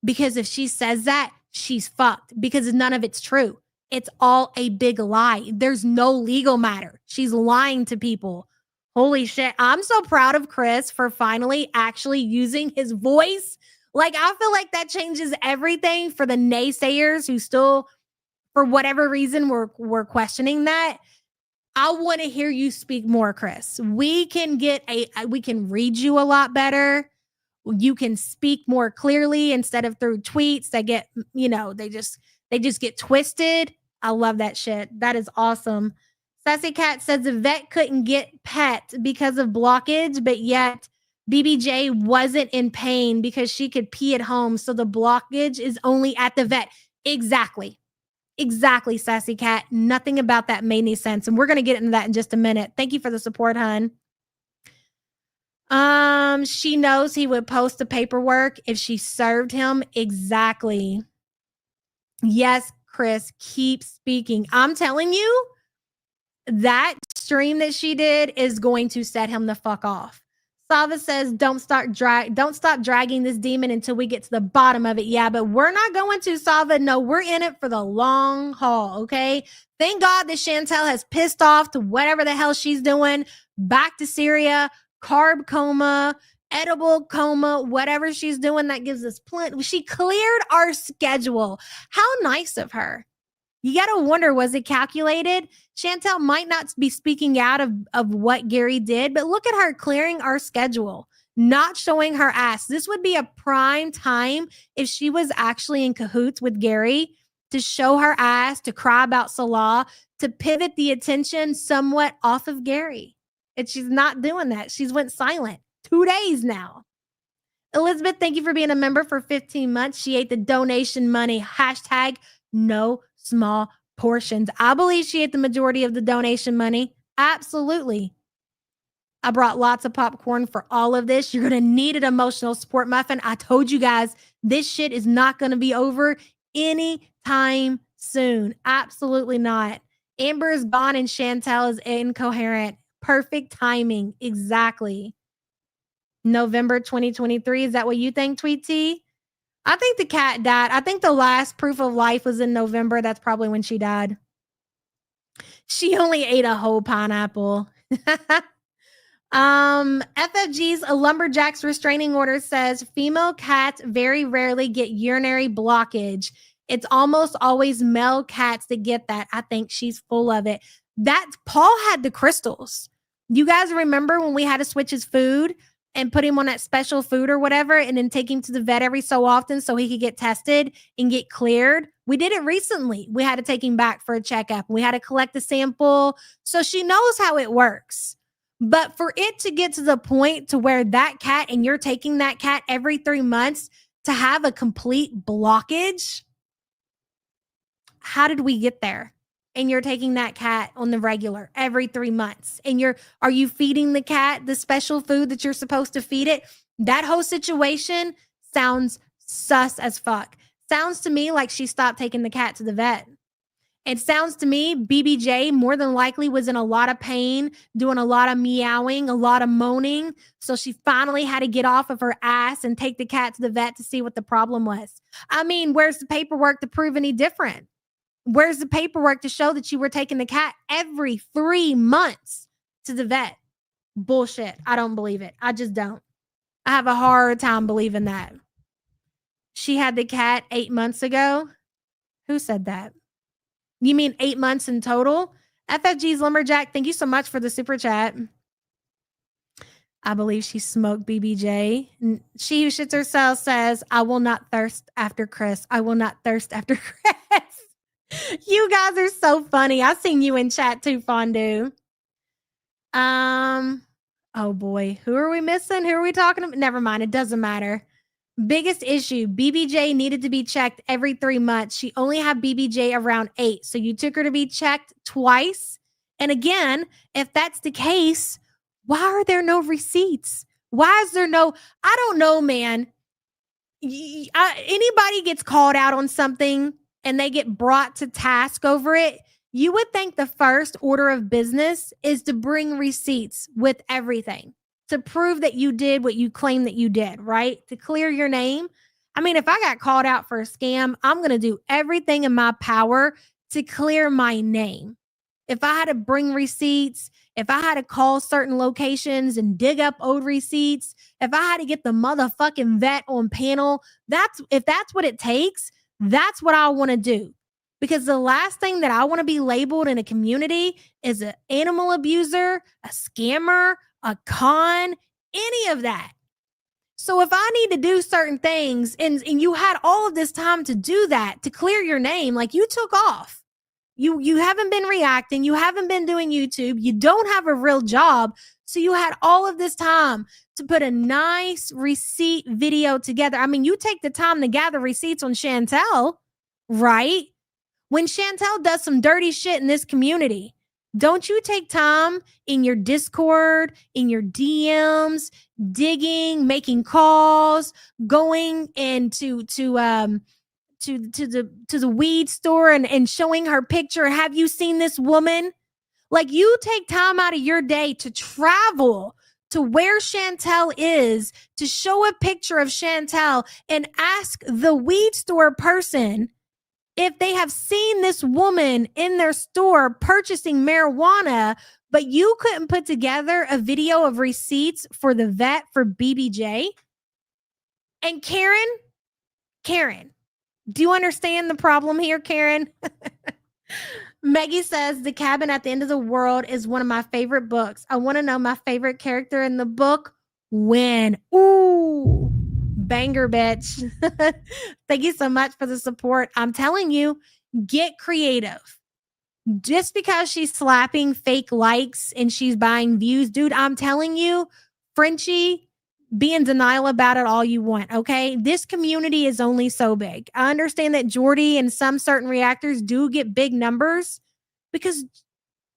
[SPEAKER 4] Because if she says that, she's fucked because none of it's true. It's all a big lie. There's no legal matter. She's lying to people. Holy shit. I'm so proud of Chris for finally actually using his voice. Like, I feel like that changes everything for the naysayers who still, for whatever reason, were questioning that. I want to hear you speak more, Chris. We can read you a lot better. You can speak more clearly instead of through tweets that get, they just get twisted. I love that shit. That is awesome. Sassy Cat says the vet couldn't get pet because of blockage, but yet BBJ wasn't in pain because she could pee at home. So the blockage is only at the vet. Exactly. Exactly, Sassy Cat. Nothing about that made any sense. And we're going to get into that in just a minute. Thank you for the support, hun. She knows he would post the paperwork if she served him. Exactly. Yes, Chris, keep speaking. I'm telling you, that stream that she did is going to set him the fuck off. Sava says, don't stop dragging this demon until we get to the bottom of it. Yeah, but we're not going to, Sava. No, we're in it for the long haul, okay? Thank God that Chantel has pissed off to whatever the hell she's doing. Back to Syria, carb coma, edible coma, whatever she's doing that gives us plenty. She cleared our schedule. How nice of her. You got to wonder, was it calculated? Chantel might not be speaking out of what Gary did, but look at her clearing our schedule, not showing her ass. This would be a prime time if she was actually in cahoots with Gary to show her ass, to cry about Salah, to pivot the attention somewhat off of Gary. And she's not doing that. She's went silent 2 days now. Elizabeth, thank you for being a member for 15 months. She ate the donation money. Hashtag no small portions. I believe she ate the majority of the donation money. Absolutely. I brought lots of popcorn for all of this. You're going to need an emotional support muffin. I told you guys, this shit is not going to be over anytime soon. Absolutely not. Amber is gone and Chantel is incoherent. Perfect timing. Exactly. November 2023. Is that what you think, Tweet T? I think the cat died. I think the last proof of life was in November. That's probably when she died. She only ate a whole pineapple. FFG's a lumberjack's restraining order says female cats very rarely get urinary blockage. It's almost always male cats that get that. I think she's full of it. That Paul had the crystals. You guys remember when we had to switch his food and put him on that special food or whatever, and then take him to the vet every so often so he could get tested and get cleared? We did it recently. We had to take him back for a checkup. We had to collect the sample. So she knows how it works. But for it to get to the point to where that cat, and you're taking that cat every 3 months to have a complete blockage, how did we get there? And you're taking that cat on the regular every 3 months. And are you feeding the cat the special food that you're supposed to feed it? That whole situation sounds sus as fuck. Sounds to me like she stopped taking the cat to the vet. It sounds to me BBJ more than likely was in a lot of pain, doing a lot of meowing, a lot of moaning. So she finally had to get off of her ass and take the cat to the vet to see what the problem was. I mean, where's the paperwork to prove any different? Where's the paperwork to show that you were taking the cat every 3 months to the vet? Bullshit. I don't believe it. I just don't. I have a hard time believing that. She had the cat 8 months ago. Who said that? You mean 8 months in total? FFG's Lumberjack, thank you so much for the super chat. I believe she smoked BBJ. She who shits herself says, I will not thirst after Chris. I will not thirst after Chris. You guys are so funny. I've seen you in chat too, Fondue. Oh boy. Who are we missing? Who are we talking about? Never mind. It doesn't matter. Biggest issue, BBJ needed to be checked every 3 months. She only had BBJ around 8. So you took her to be checked twice. And again, if that's the case, why are there no receipts? Why is there no, I don't know, man. Anybody gets called out on something and they get brought to task over it, you would think the first order of business is to bring receipts with everything, to prove that you did what you claim that you did, right? To clear your name. I mean, if I got called out for a scam, I'm going to do everything in my power to clear my name. If I had to bring receipts, if I had to call certain locations and dig up old receipts, if I had to get the motherfucking vet on panel, if that's what it takes, that's what I want to do. Because the last thing that I want to be labeled in a community is an animal abuser, a scammer, a con, any of that. So if I need to do certain things and you had all of this time to do that, to clear your name, like you took off. You haven't been reacting. You haven't been doing YouTube. You don't have a real job. So you had all of this time to put a nice receipt video together. I mean, you take the time to gather receipts on Chantel, right? When Chantel does some dirty shit in this community, don't you take time in your Discord, in your DMs, digging, making calls, going into to the weed store and showing her picture? Have you seen this woman? Like, you take time out of your day to travel to where Chantel is, to show a picture of Chantel and ask the weed store person if they have seen this woman in their store purchasing marijuana, but you couldn't put together a video of receipts for the vet for BBJ. And Karen, do you understand the problem here, Karen? Maggie says, The Cabin at the End of the World is one of my favorite books. I want to know my favorite character in the book. When? Ooh, banger, bitch. Thank you so much for the support. I'm telling you, get creative. Just because she's slapping fake likes and she's buying views, dude, I'm telling you, Frenchie, be in denial about it all you want, okay? This community is only so big. I understand that Jordy and some certain reactors do get big numbers because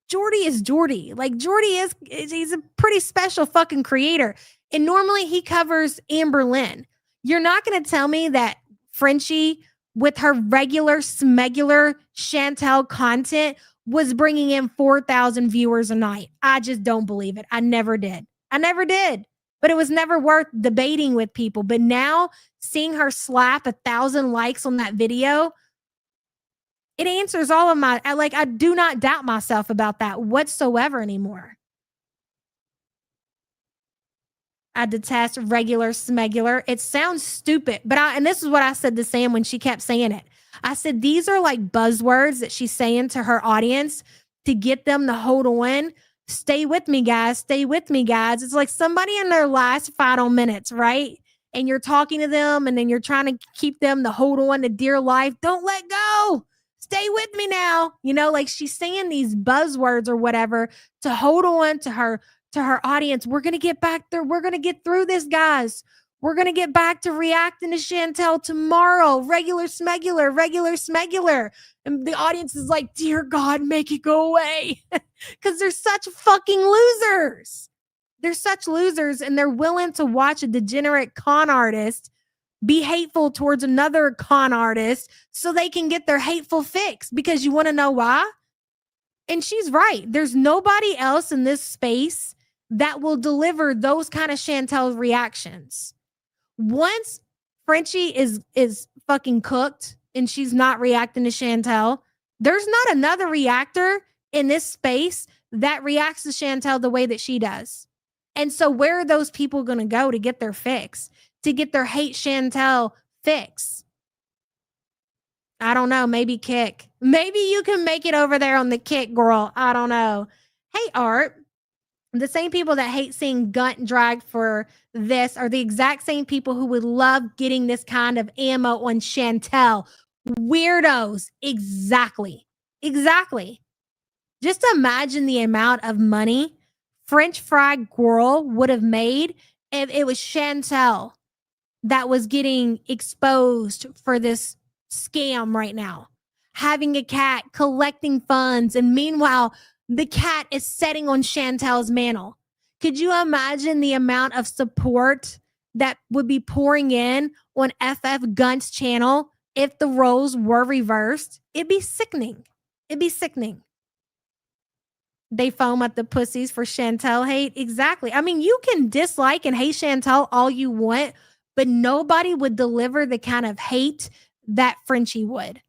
[SPEAKER 4] Jordy is Jordy. Like, Jordy he's a pretty special fucking creator. And normally he covers Amber Lynn. You're not going to tell me that Frenchie, with her regular smegular Chantel content, was bringing in 4,000 viewers a night. I just don't believe it. I never did. But it was never worth debating with people. But now seeing her slap 1,000 likes on that video, it answers all of my, I do not doubt myself about that whatsoever anymore. I detest regular smegular. It sounds stupid, but and this is what I said to Sam when she kept saying it. I said, these are like buzzwords that she's saying to her audience to get them to hold on. Stay with me, guys. Stay with me, guys. It's like somebody in their last final minutes, right? And you're talking to them and then you're trying to keep them to hold on to dear life. Don't let go. Stay with me now. You know, like she's saying these buzzwords or whatever to hold on to her audience. We're going to get back there. We're going to get through this, guys. We're going to get back to reacting to Chantel tomorrow. Regular smegular. And the audience is like, dear God, make it go away. Because they're such fucking losers. They're such losers, and they're willing to watch a degenerate con artist be hateful towards another con artist so they can get their hateful fix. Because you want to know why? And she's right. There's nobody else in this space that will deliver those kind of Chantel reactions. Once Frenchie is fucking cooked and she's not reacting to Chantel, there's not another reactor in this space that reacts to Chantel the way that she does. And so where are those people going to go to get their fix, to get their hate Chantel fix? I don't know. Maybe Kick. Maybe you can make it over there on the Kick, girl. I don't know. Hey, Art. The same people that hate seeing Gunt dragged for this are the exact same people who would love getting this kind of ammo on Chantel. Weirdos. Exactly. Just imagine the amount of money French Fry Gorl would have made if it was Chantel that was getting exposed for this scam right now. Having a cat, collecting funds, and meanwhile, the cat is setting on Chantel's mantle. Could you imagine the amount of support that would be pouring in on FF Gunt's channel if the roles were reversed? It'd be sickening. They foam at the pussies for Chantel hate. Exactly. I mean, you can dislike and hate Chantel all you want, but nobody would deliver the kind of hate that Frenchie would,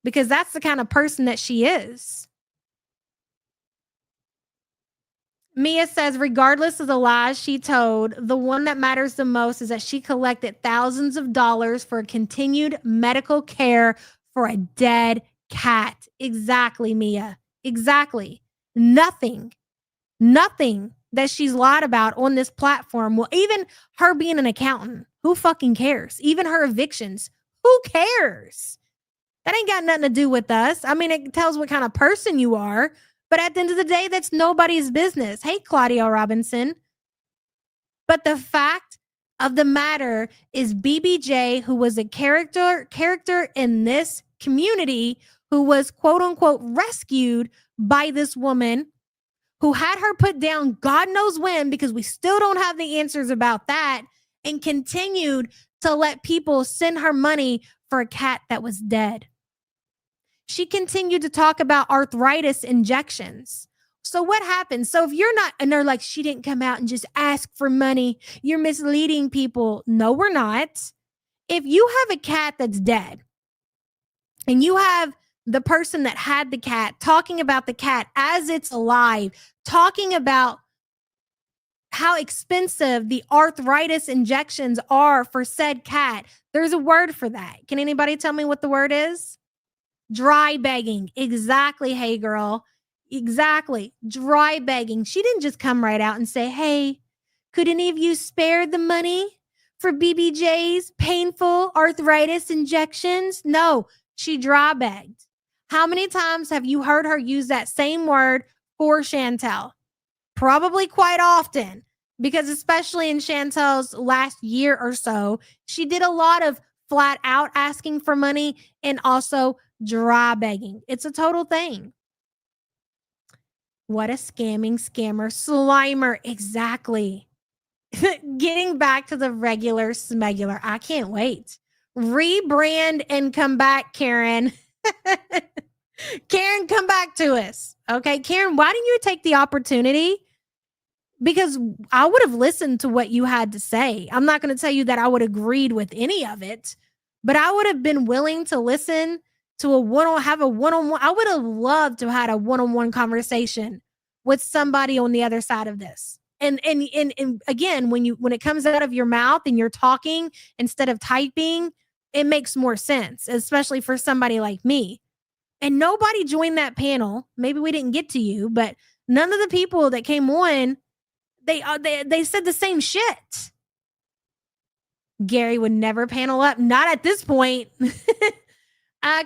[SPEAKER 4] because that's the kind of person that she is. Mia says, regardless of the lies she told, the one that matters the most is that she collected thousands of dollars for continued medical care for a dead cat. Exactly, Mia. Exactly. Nothing that she's lied about on this platform will, even her being an accountant, who fucking cares? Even her evictions, who cares? That ain't got nothing to do with us. I mean, it tells what kind of person you are. But at the end of the day, that's nobody's business. Hey, Claudia Robinson. But the fact of the matter is BBJ, who was a character in this community, who was quote unquote rescued by this woman who had her put down God knows when, because we still don't have the answers about that, and continued to let people send her money for a cat that was dead. She continued to talk about arthritis injections. So what happened? So if you're not, and they're like, she didn't come out and just ask for money, you're misleading people. No, we're not. If you have a cat that's dead and you have the person that had the cat talking about the cat as it's alive, talking about how expensive the arthritis injections are for said cat, there's a word for that. Can anybody tell me what the word is? Dry begging. Exactly. Hey, girl. Exactly. Dry begging. She didn't just come right out and say, hey, could any of you spare the money for BBJ's painful arthritis injections? No, she dry begged. How many times have you heard her use that same word for Chantel? Probably quite often, because especially in Chantel's last year or so, she did a lot of flat out asking for money and also dry begging. It's a total thing. What a scamming scammer slimer. Exactly. Getting back to the regular smegular. I can't wait. Rebrand and come back, Karen. Karen, come back to us. Okay, Karen, why didn't you take the opportunity? Because I would have listened to what you had to say. I'm not going to tell you that I would have agreed with any of it, but I would have been willing to listen to have a one-on-one. I would have loved to have had a one-on-one conversation with somebody on the other side of this. And again, when it comes out of your mouth and you're talking instead of typing, it makes more sense, especially for somebody like me. And nobody joined that panel. Maybe we didn't get to you, but none of the people that came on, they said the same shit. Gary would never panel up. Not at this point.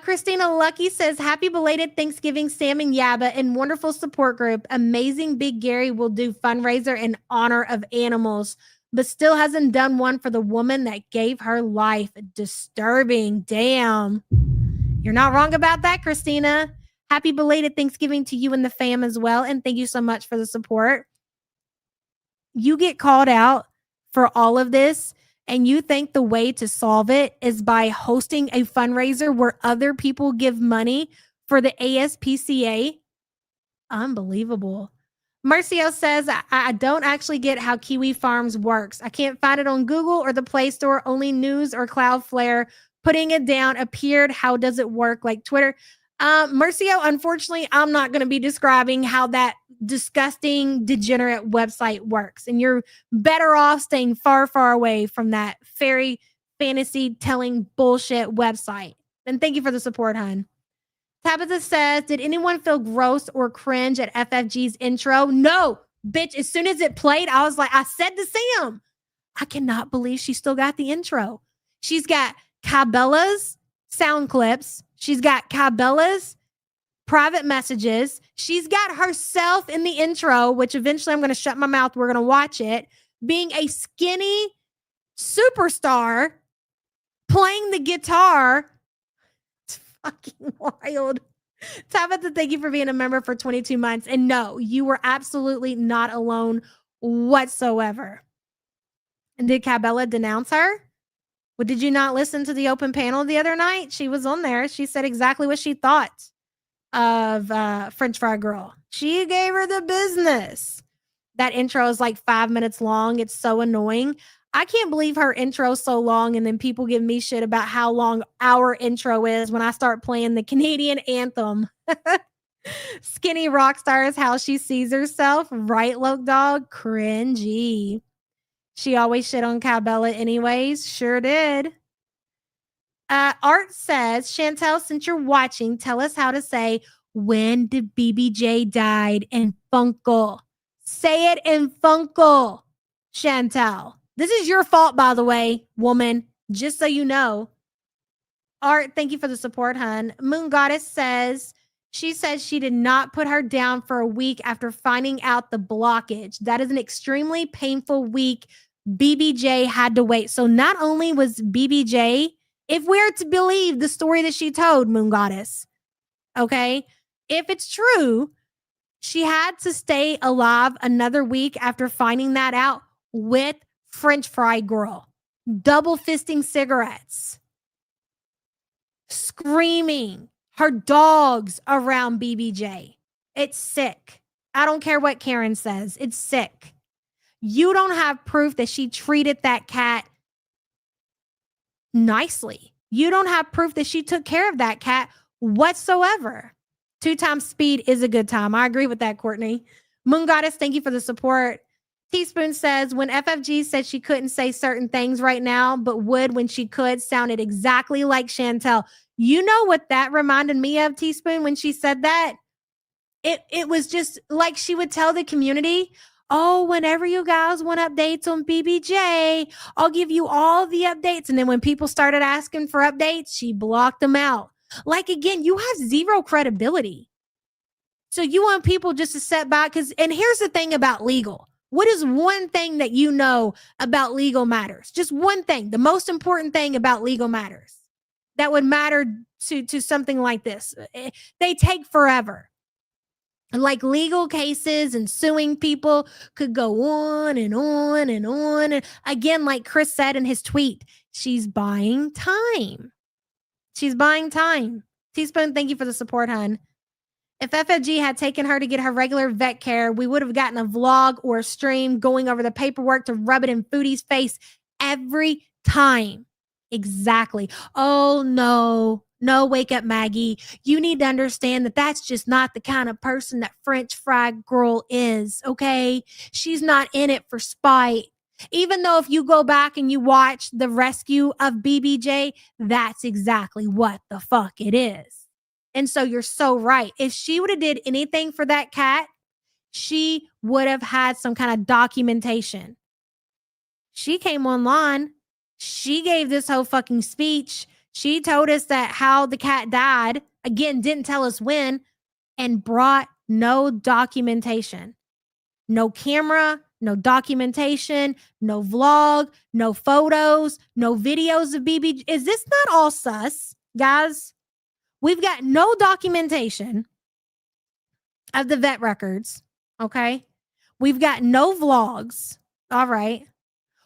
[SPEAKER 4] Christina Lucky says, happy belated Thanksgiving, Sam and Yaba, and wonderful support group. Amazing Big Gary will do fundraiser in honor of animals, but still hasn't done one for the woman that gave her life. Disturbing. Damn. You're not wrong about that, Christina. Happy belated Thanksgiving to you and the fam as well. And thank you so much for the support. You get called out for all of this, and you think the way to solve it is by hosting a fundraiser where other people give money for the ASPCA? Unbelievable. Marcio says, I don't actually get how Kiwi Farms works. I can't find it on Google or the Play Store, only news or Cloudflare. Putting it down appeared. How does it work? Like Twitter? Marcio, unfortunately, I'm not going to be describing how that disgusting, degenerate website works. And you're better off staying far, far away from that fairy fantasy telling bullshit website. And thank you for the support, hon. Tabitha says, did anyone feel gross or cringe at FFG's intro? No, bitch. As soon as it played, I was like, I said to Sam, I cannot believe she still got the intro. She's got Cabela's sound clips. She's got Cabela's private messages. She's got herself in the intro, which eventually I'm going to shut my mouth. We're going to watch it. Being a skinny superstar, playing the guitar. It's fucking wild. Tabitha, thank you for being a member for 22 months. And no, you were absolutely not alone whatsoever. And did Cabela denounce her? Well, did you not listen to the open panel the other night? She was on there. She said exactly what she thought of French Fry Girl. She gave her the business. That intro is like 5 minutes long. It's so annoying. I can't believe her intro so long, and then people give me shit about how long our intro is when I start playing the Canadian anthem. Skinny rock star is how she sees herself. Right, Loke Dog? Cringy. She always shit on Cabela anyways. Sure did. Art says, Chantel, since you're watching, tell us how to say, when did BBJ died in Funkle? Say it in Funkle, Chantel. This is your fault, by the way, woman, just so you know. Art, thank you for the support, hun. Moon Goddess says, she says she did not put her down for a week after finding out the blockage. That is an extremely painful week. BBJ had to wait. So not only was BBJ, if we're to believe the story that she told, Moon Goddess, okay, if it's true, she had to stay alive another week after finding that out with French Fry Girl, double fisting cigarettes, screaming her dogs around BBJ. It's sick. I don't care what Karen says. It's sick. You don't have proof that she treated that cat nicely. You don't have proof that she took care of that cat whatsoever. 2 times speed is a good time. I agree with that, Courtney. Moon Goddess, thank you for the support. Teaspoon says, when FFG said she couldn't say certain things right now, but would when she could, sounded exactly like Chantel. You know what that reminded me of, Teaspoon, when she said that? It was just like she would tell the community, oh, whenever you guys want updates on BBJ, I'll give you all the updates. And then when people started asking for updates, she blocked them out. Like, again, you have zero credibility. So you want people just to set back? And here's the thing about legal. What is one thing that you know about legal matters? Just one thing, the most important thing about legal matters that would matter to something like this. They take forever. Like, legal cases and suing people could go on and on and on. And again, like Chris said in his tweet, she's buying time. She's buying time. Teaspoon, thank you for the support, hun. If FFG had taken her to get her regular vet care, we would have gotten a vlog or a stream going over the paperwork to rub it in Foodie's face every time. Exactly. Oh, no. No, wake up, Maggie. You need to understand that that's just not the kind of person that French Fry Girl is, okay? She's not in it for spite. Even though if you go back and you watch the rescue of BBJ, that's exactly what the fuck it is. And so you're so right. If she would have did anything for that cat, she would have had some kind of documentation. She came online. She gave this whole fucking speech. She told us that how the cat died. Again, didn't tell us when, and brought no documentation. No camera, no documentation, no vlog, no photos, no videos of BBJ. Is this not all sus, guys? We've got no documentation of the vet records, okay? We've got no vlogs, all right?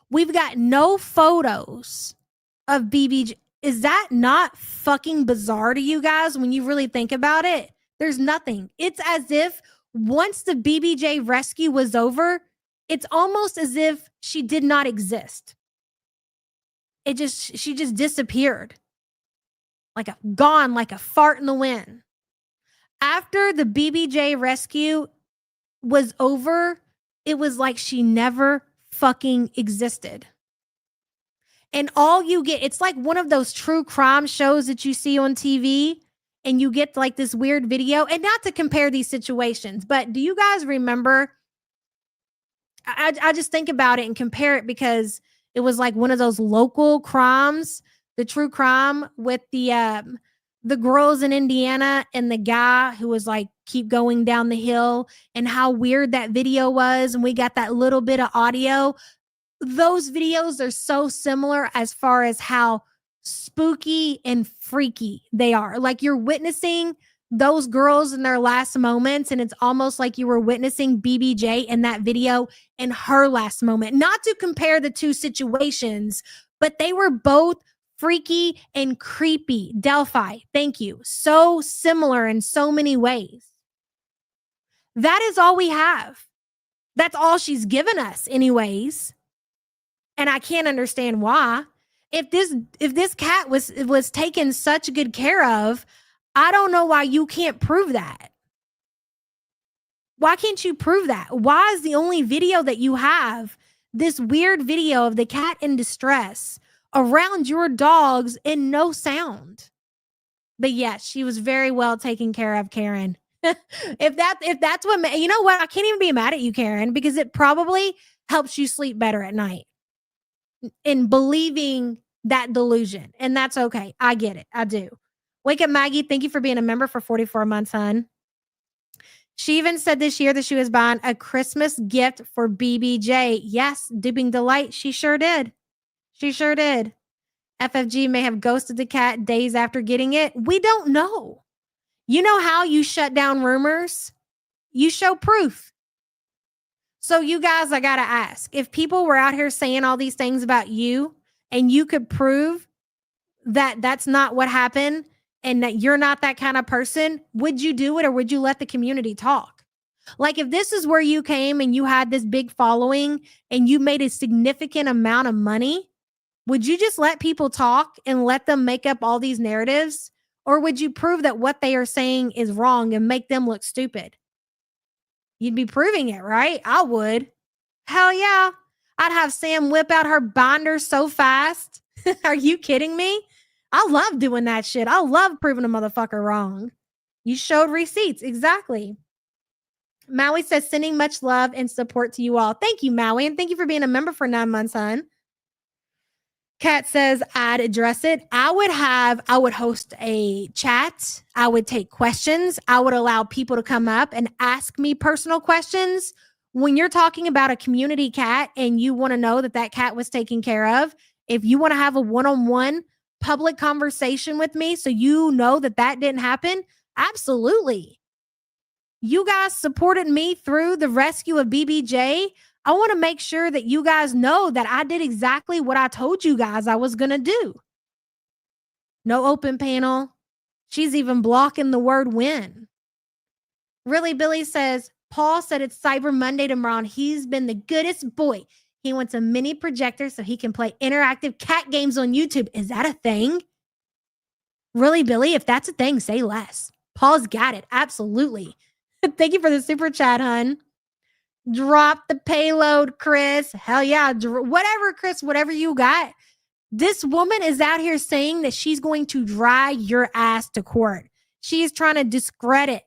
[SPEAKER 4] We've got no photos of BBJ. Is that not fucking bizarre to you guys when you really think about it? There's nothing. It's as if once the BBJ rescue was over, it's almost as if she did not exist. She just disappeared. Gone like a fart in the wind. After the BBJ rescue was over, it was like she never fucking existed. And all you get, it's like one of those true crime shows that you see on TV, and you get like this weird video. And not to compare these situations, but do you guys remember? I just think about it and compare it because it was like one of those local crimes, the true crime with the girls in Indiana and the guy who was like, keep going down the hill, and how weird that video was. And we got that little bit of audio. Those videos are so similar as far as how spooky and freaky they are. Like, you're witnessing those girls in their last moments, and it's almost like you were witnessing BBJ in that video in her last moment. Not to compare the two situations, but they were both freaky and creepy. Delphi, thank you. So similar in so many ways. That is all we have. That's all she's given us anyways. And I can't understand why. If this cat was taken such good care of, I don't know why you can't prove that. Why can't you prove that? Why is the only video that you have this weird video of the cat in distress around your dogs and no sound? But yes, she was very well taken care of, Karen. if that's what, you know what? I can't even be mad at you, Karen, because it probably helps you sleep better at night in believing that delusion. And that's okay. I get it. I do. Wake Up Maggie, thank you for being a member for 44 months, hon. She even said this year that she was buying a Christmas gift for BBJ. Yes, Dipping Delight. She sure did. She sure did. FFG may have ghosted the cat days after getting it. We don't know. You know how you shut down rumors? You show proof. So you guys, I got to ask, if people were out here saying all these things about you and you could prove that that's not what happened and that you're not that kind of person, would you do it, or would you let the community talk? Like, if this is where you came and you had this big following and you made a significant amount of money, would you just let people talk and let them make up all these narratives? Or would you prove that what they are saying is wrong and make them look stupid? You'd be proving it, right? I would. Hell yeah. I'd have Sam whip out her binder so fast. Are you kidding me? I love doing that shit. I love proving a motherfucker wrong. You showed receipts. Exactly. Maui says, sending much love and support to you all. Thank you, Maui. And thank you for being a member for 9 months, hon. Kat says, I'd address it. I would host a chat. I would take questions. I would allow people to come up and ask me personal questions. When you're talking about a community cat and you want to know that that cat was taken care of, if you want to have a one-on-one public conversation with me so you know that that didn't happen, absolutely. You guys supported me through the rescue of BBJ. I want to make sure that you guys know that I did exactly what I told you guys I was going to do. No open panel. She's even blocking the word win. Really, Billy says, Paul said it's Cyber Monday tomorrow and he's been the goodest boy. He wants a mini projector so he can play interactive cat games on YouTube. Is that a thing? Really, Billy? If that's a thing, say less. Paul's got it. Absolutely. Thank you for the super chat, hun. Drop the payload, Chris. Hell yeah. Whatever, Chris, whatever you got. This woman is out here saying that she's going to drag your ass to court. She is trying to discredit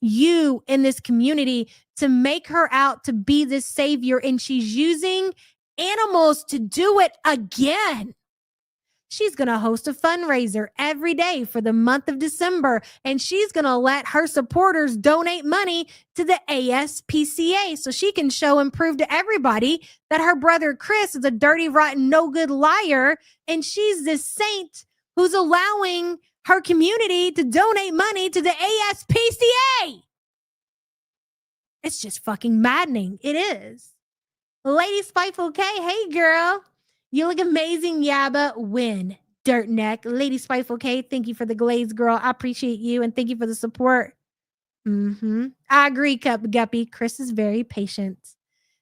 [SPEAKER 4] you in this community to make her out to be this savior, and she's using animals to do it again. She's going to host a fundraiser every day for the month of December, and she's going to let her supporters donate money to the ASPCA so she can show and prove to everybody that her brother Chris is a dirty, rotten, no good liar, and she's this saint who's allowing her community to donate money to the ASPCA. It's just fucking maddening. It is. Lady Spiteful K, hey girl. You look amazing, Yaba. Win. Dirt neck. Lady Spiteful K, thank you for the glaze, girl. I appreciate you and thank you for the support. I agree, Guppy. Chris is very patient.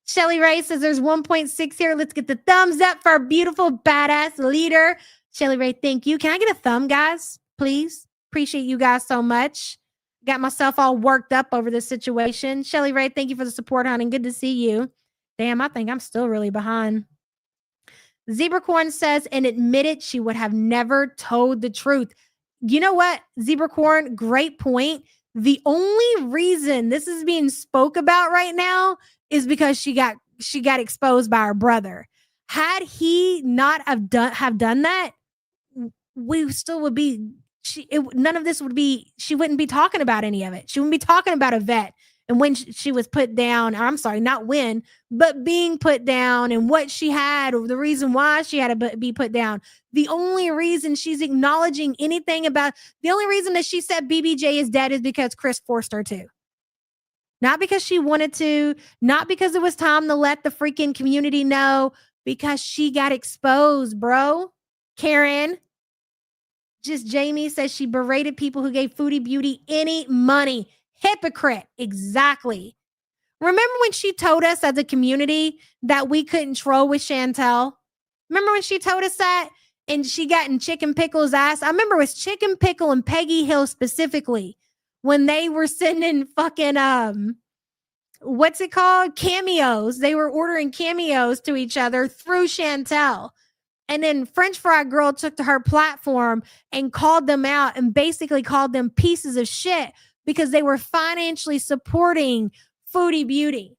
[SPEAKER 4] Shelly Ray says there's 1.6 here. Let's get the thumbs up for our beautiful, badass leader. Shelly Ray, thank you. Can I get a thumb, guys? Please. Appreciate you guys so much. Got myself all worked up over this situation. Shelly Ray, thank you for the support, honey. Good to see you. Damn, I think I'm still really behind. Zebracorn says, and admitted she would have never told the truth. You know what, Zebracorn? Great point. The only reason this is being spoke about right now is because she got exposed by her brother. Had he not have done that, we still would be. None of this would be. She wouldn't be talking about any of it. She wouldn't be talking about a vet and when she was put down. Or I'm sorry, not when, but being put down and what she had, or the reason why she had to be put down. The only reason she's acknowledging anything about, the only reason that she said BBJ is dead is because Chris forced her to. Not because she wanted to, not because it was time to let the freaking community know, because she got exposed, bro. Karen. Just Jamie says she berated people who gave Foodie Beauty any money. Hypocrite. Exactly. Remember when she told us as a community that we couldn't troll with Chantel? Remember when she told us that? And she got in Chicken Pickle's ass? I remember it was Chicken Pickle and Peggy Hill specifically when they were sending fucking, what's it called? Cameos. They were ordering cameos to each other through Chantel. And then French Fry Girl took to her platform and called them out and basically called them pieces of shit because they were financially supporting Foodie Beauty.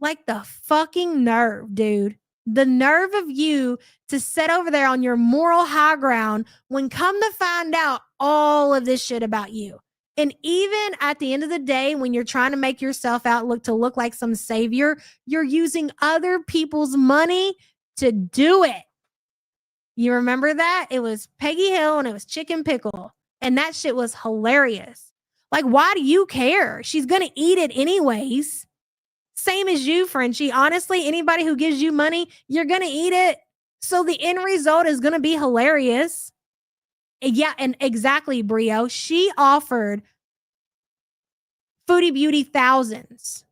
[SPEAKER 4] Like the fucking nerve, dude. The nerve of you to sit over there on your moral high ground when come to find out all of this shit about you. And even at the end of the day, when you're trying to make yourself out look like some savior, you're using other people's money to do it. You remember that? It was Peggy Hill and it was Chicken Pickle. And that shit was hilarious. Like, why do you care? She's going to eat it anyways. Same as you, Frenchie. Honestly, anybody who gives you money, you're going to eat it. So the end result is going to be hilarious. Yeah, and exactly, Brio. She offered Foodie Beauty thousands.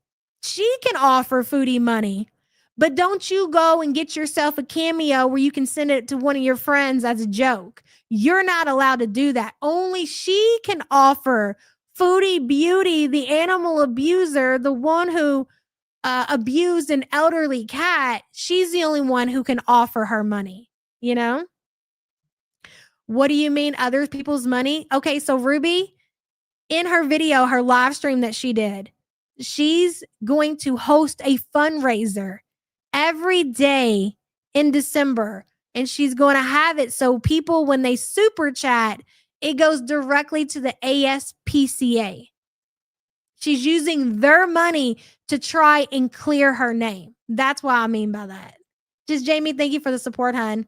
[SPEAKER 4] She can offer Foodie money. But don't you go and get yourself a cameo where you can send it to one of your friends as a joke. You're not allowed to do that. Only she can offer Foodie Beauty, the animal abuser, the one who abused an elderly cat. She's the only one who can offer her money, you know? What do you mean other people's money? Okay, so Ruby, in her video, her live stream that she did, she's going to host a fundraiser every day in December. And she's going to have it so people, when they super chat, it goes directly to the ASPCA. She's using their money to try and clear her name. That's what I mean by that. Just Jamie, thank you for the support, hun.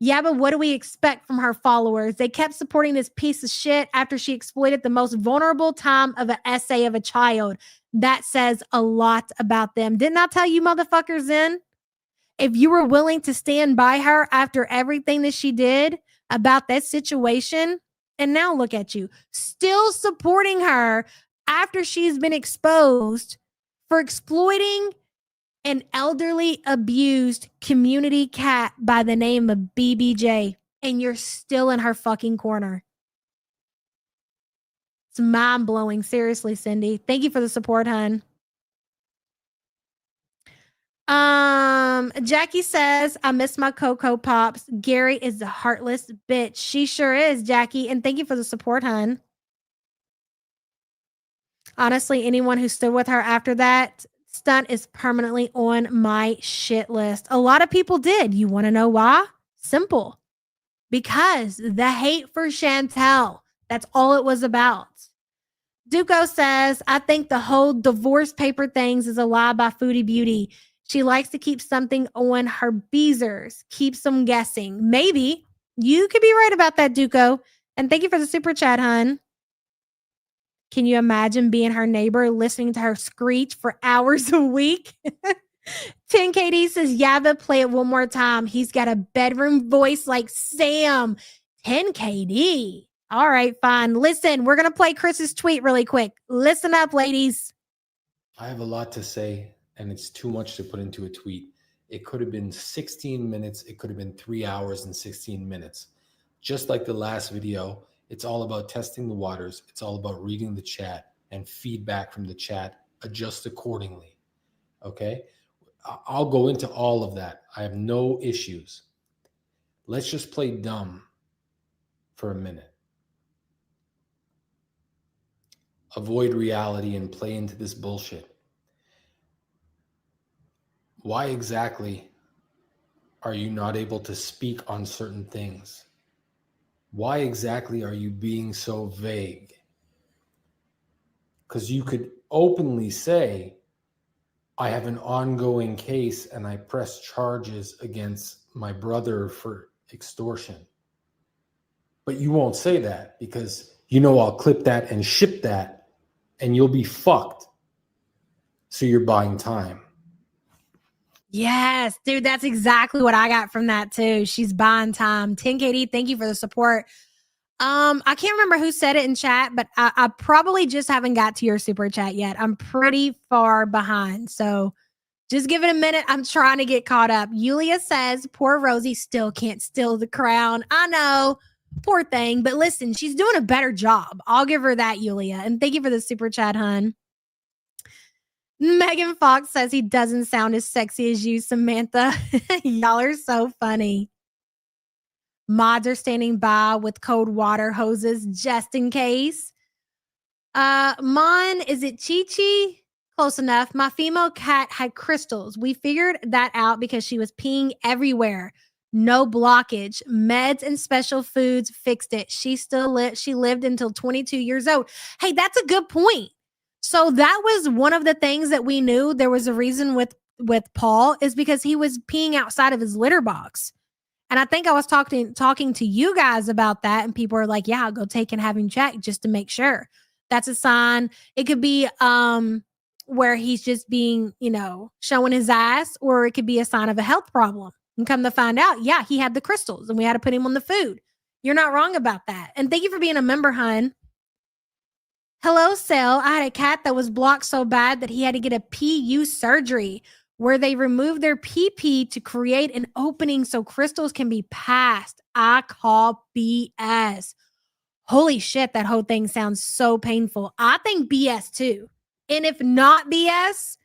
[SPEAKER 4] Yeah, but what do we expect from her followers? They kept supporting this piece of shit after she exploited the most vulnerable time of an essay of a child. That says a lot about them. Didn't I tell you motherfuckers then? If you were willing to stand by her after everything that she did about that situation, and now look at you, still supporting her after she's been exposed for exploiting an elderly abused community cat by the name of BBJ, and you're still in her fucking corner. It's mind-blowing. Seriously, Cindy. Thank you for the support, hun. Jackie says, I miss my Cocoa Pops. Gary is a heartless bitch. She sure is, Jackie. And thank you for the support, hun. Honestly, anyone who stood with her after that stunt is permanently on my shit list. A lot of people did. You want to know why? Simple. Because the hate for Chantel. That's all it was about. Duco says, I think the whole divorce paper things is a lie by Foodie Beauty. She likes to keep something on her beezers, keeps them guessing. Maybe. You could be right about that, Duco. And thank you for the super chat, hun. Can you imagine being her neighbor, listening to her screech for hours a week? 10KD says, Yaba, play it one more time. He's got a bedroom voice like Sam. 10KD. All right, fine. Listen, we're going to play Chris's tweet really quick. Listen up, ladies.
[SPEAKER 6] I have a lot to say, and it's too much to put into a tweet. It could have been 16 minutes. It could have been 3 hours and 16 minutes. Just like the last video, it's all about testing the waters. It's all about reading the chat and feedback from the chat. Adjust accordingly. Okay? I'll go into all of that. I have no issues. Let's just play dumb for a minute. Avoid reality and play into this bullshit. Why exactly are you not able to speak on certain things? Why exactly are you being so vague? Because you could openly say, I have an ongoing case and I press charges against my brother for extortion. But you won't say that because you know I'll clip that and ship that and you'll be fucked. So you're buying time.
[SPEAKER 4] Yes, dude, that's exactly what I got from that too. She's buying time. 10KD, thank you for the support. I can't remember who said it in chat, but I probably just haven't got to your super chat yet. I'm pretty far behind. So just give it a minute. I'm trying to get caught up. Yulia says, poor Rosie still can't steal the crown. I know. Poor thing. But listen, she's doing a better job. I'll give her that, Yulia. And thank you for the super chat, hun. Megan Fox says he doesn't sound as sexy as you, Samantha. Y'all are so funny. Mods are standing by with cold water hoses just in case. Mon, is it Chi-Chi? Close enough. My female cat had crystals. We figured that out because she was peeing everywhere. No blockage. Meds and special foods fixed it. She lived until 22 years old. Hey, that's a good point. So that was one of the things that we knew there was a reason with Paul is because he was peeing outside of his litter box. And I think I was talking to you guys about that, and people are like, yeah, I'll go take and have him checked just to make sure. That's a sign. It could be where he's just being, showing his ass, or it could be a sign of a health problem. And come to find out, yeah, he had the crystals and we had to put him on the food. You're not wrong about that. And thank you for being a member, hun. Hello, Sel. I had a cat that was blocked so bad that he had to get a PU surgery where they remove their PP to create an opening so crystals can be passed. I call BS. Holy shit, that whole thing sounds so painful. I think BS too. And if not BS,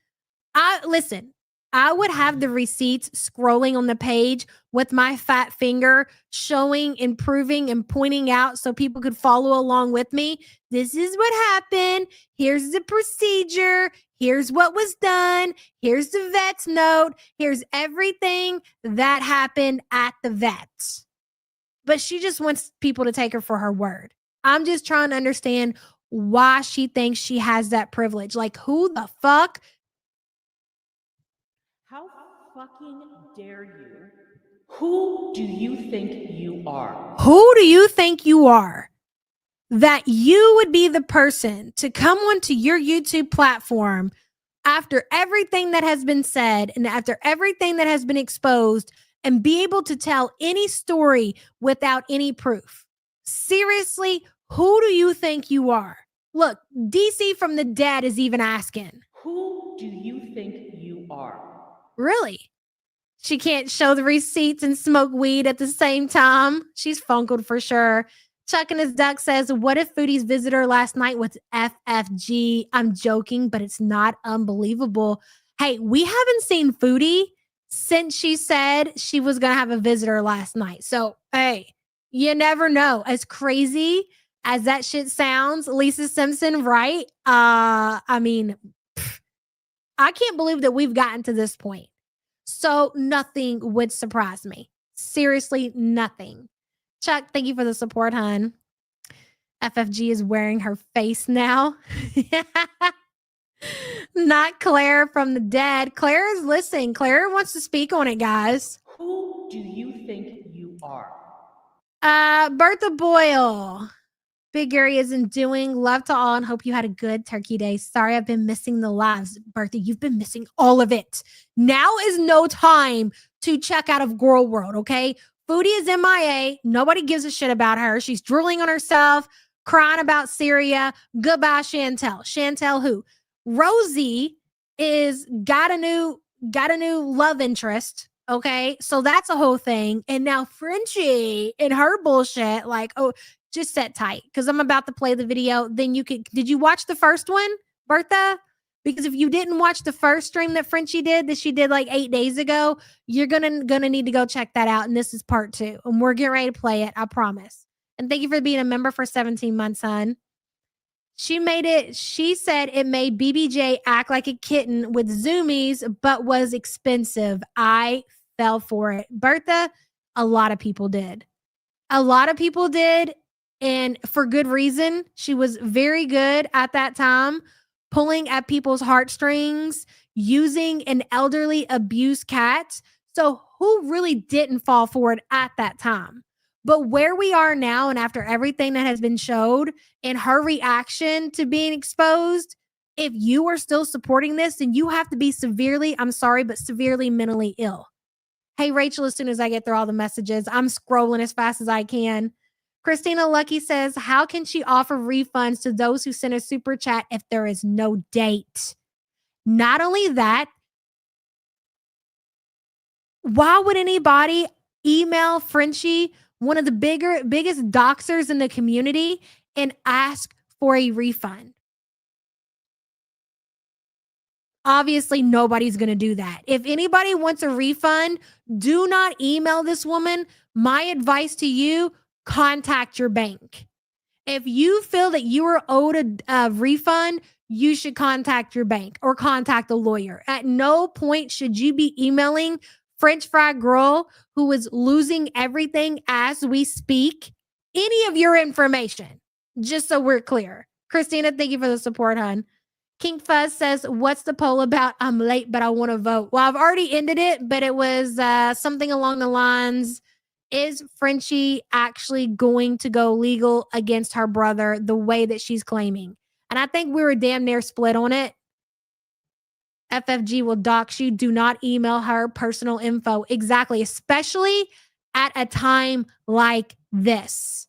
[SPEAKER 4] listen, I would have the receipts scrolling on the page with my fat finger showing, improving, and pointing out so people could follow along with me. This is what happened. Here's the procedure. Here's what was done. Here's the vet's note. Here's everything that happened at the vet. But she just wants people to take her for her word. I'm just trying to understand why she thinks she has that privilege. Like, who the fuck?
[SPEAKER 2] How fucking dare you? Who do you think you are?
[SPEAKER 4] Who do you think you are? That you would be the person to come onto your YouTube platform after everything that has been said and after everything that has been exposed and be able to tell any story without any proof. Seriously, who do you think you are? Look, DC from the dead is even asking.
[SPEAKER 2] Who do you think you are?
[SPEAKER 4] Really? She can't show the receipts and smoke weed at the same time. She's funkled for sure. Chuck and his duck says, what if Foodie's visitor last night was FFG? I'm joking, but it's not unbelievable. Hey, we haven't seen Foodie since she said she was going to have a visitor last night. So, hey, you never know. As crazy as that shit sounds, Lisa Simpson, right? I mean, I can't believe that we've gotten to this point. So nothing would surprise me. Seriously, nothing. Chuck, thank you for the support, hon. FFG is wearing her face now. Not Claire from the dead. Claire is listening. Claire wants to speak on it, guys.
[SPEAKER 2] Who do you think you are?
[SPEAKER 4] Bertha Boyle. Big Gary isn't doing. Love to all and hope you had a good turkey day. Sorry I've been missing the lives. Bertha, you've been missing all of it. Now is no time to check out of Gorl World, okay? Foodie is MIA. Nobody gives a shit about her. She's drooling on herself, crying about Syria. Goodbye, Chantel. Chantel who? Rosie is got a new love interest. Okay, so that's a whole thing. And now Frenchie and her bullshit, like, oh, just sit tight because I'm about to play the video. Then you could, did you watch the first one, Bertha? Because if you didn't watch the first stream that Frenchie did, that she did like 8 days ago, you're gonna need to go check that out. And this is part 2. And we're getting ready to play it, I promise. And thank you for being a member for 17 months, hon. She said it made BBJ act like a kitten with zoomies, but was expensive. I fell for it. Bertha, a lot of people did. A lot of people did. And for good reason. She was very good at that time, pulling at people's heartstrings, using an elderly abused cat. So who really didn't fall for it at that time? But where we are now, and after everything that has been showed and her reaction to being exposed, if you are still supporting this, then you have to be severely, I'm sorry, but severely mentally ill. Hey, Rachel, as soon as I get through all the messages, I'm scrolling as fast as I can. Christina Lucky says, how can she offer refunds to those who send a super chat if there is no date? Not only that, why would anybody email Frenchie, one of the biggest doxers in the community, and ask for a refund? Obviously, nobody's going to do that. If anybody wants a refund, do not email this woman. My advice to you, contact your bank. If you feel that you are owed a refund, you should contact your bank or contact a lawyer. At no point should you be emailing French Fry Girl, who is losing everything as we speak, any of your information, just so we're clear. Christina, thank you for the support, hon. King Fuzz says, what's the poll about? I'm late, but I want to vote. Well, I've already ended it, but it was something along the lines, is Frenchie actually going to go legal against her brother the way that she's claiming? And I think we were damn near split on it. FFG will dox you. Do not email her personal info. Exactly. Especially at a time like this.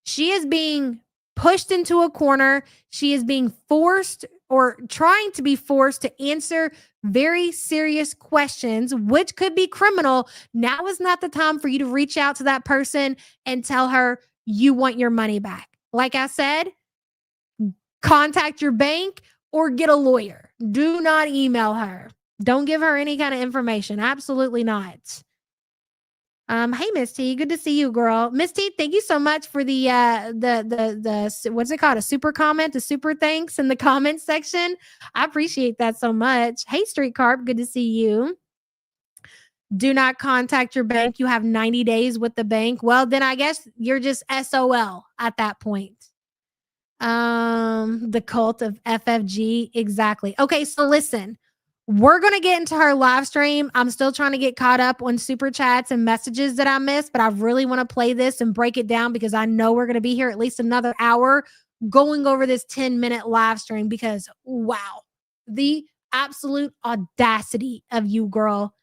[SPEAKER 4] She is being pushed into a corner. She is being forced or trying to be forced to answer very serious questions, which could be criminal. Now is not the time for you to reach out to that person and tell her you want your money back. Like I said, contact your bank or get a lawyer. Do not email her. Don't give her any kind of information. Absolutely not. Hey Miss T, good to see you, girl. Miss T, thank you so much for the what's it called? A super comment, a super thanks in the comment section. I appreciate that so much. Hey Street Carp, good to see you. Do not contact your bank. You have 90 days with the bank. Well, then I guess you're just SOL at that point. The cult of FFG. Exactly. Okay, so listen. We're going to get into her live stream. I'm still trying to get caught up on super chats and messages that I missed, but I really want to play this and break it down because I know we're going to be here at least another hour going over this 10-minute live stream because, wow, the absolute audacity of you, girl.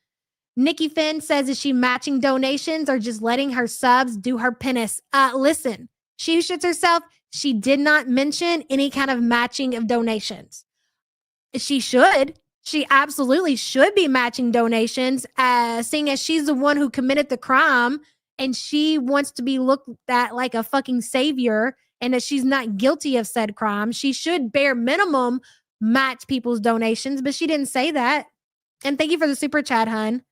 [SPEAKER 4] Nikki Finn says, is she matching donations or just letting her subs do her penis? Listen, she shits herself. She did not mention any kind of matching of donations. She should. She absolutely should be matching donations, seeing as she's the one who committed the crime and she wants to be looked at like a fucking savior and that she's not guilty of said crime. She should bare minimum match people's donations, but she didn't say that. And thank you for the super chat, hun.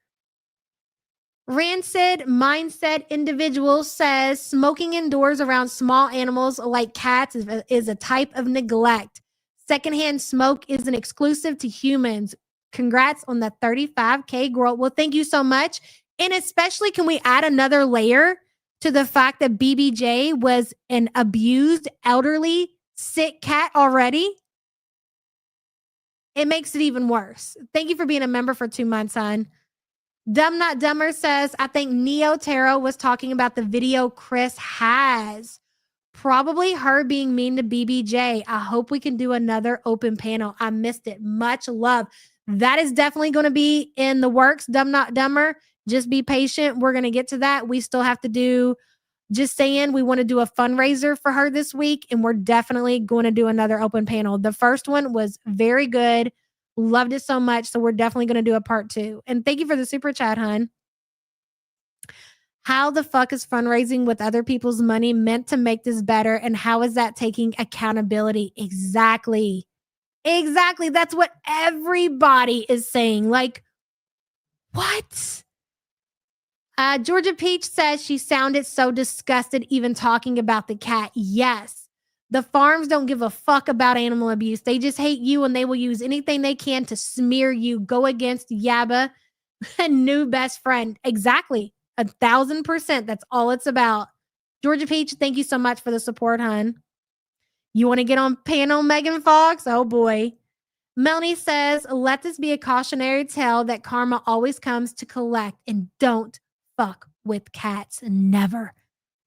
[SPEAKER 4] Rancid Mindset Individual says smoking indoors around small animals like cats is a type of neglect. Secondhand smoke isn't exclusive to humans. Congrats on the 35K girl. Well, thank you so much. And especially, can we add another layer to the fact that BBJ was an abused, elderly, sick cat already? It makes it even worse. Thank you for being a member for 2 months, hon. Dumb Not Dumber says, I think Neo Tarot was talking about the video Chris has. Probably her being mean to BBJ. I hope we can do another open panel. I missed it. Much love. That is definitely going to be in the works. Dumb Not Dumber. Just be patient. We're going to get to that. We still have to do, just saying, we want to do a fundraiser for her this week. And we're definitely going to do another open panel. The first one was very good. Loved it so much. So we're definitely going to do a part 2. And thank you for the super chat, hun. How the fuck is fundraising with other people's money meant to make this better? And how is that taking accountability? Exactly. Exactly. That's what everybody is saying. Like, what? Georgia Peach says she sounded so disgusted even talking about the cat. Yes. The farms don't give a fuck about animal abuse. They just hate you and they will use anything they can to smear you. Go against Yaba, a new best friend. Exactly. 1,000%. That's all it's about. Georgia Peach, thank you so much for the support, hun. You want to get on panel, Megan Fox? Oh boy. Melanie says, let this be a cautionary tale that karma always comes to collect, and don't fuck with cats. Never,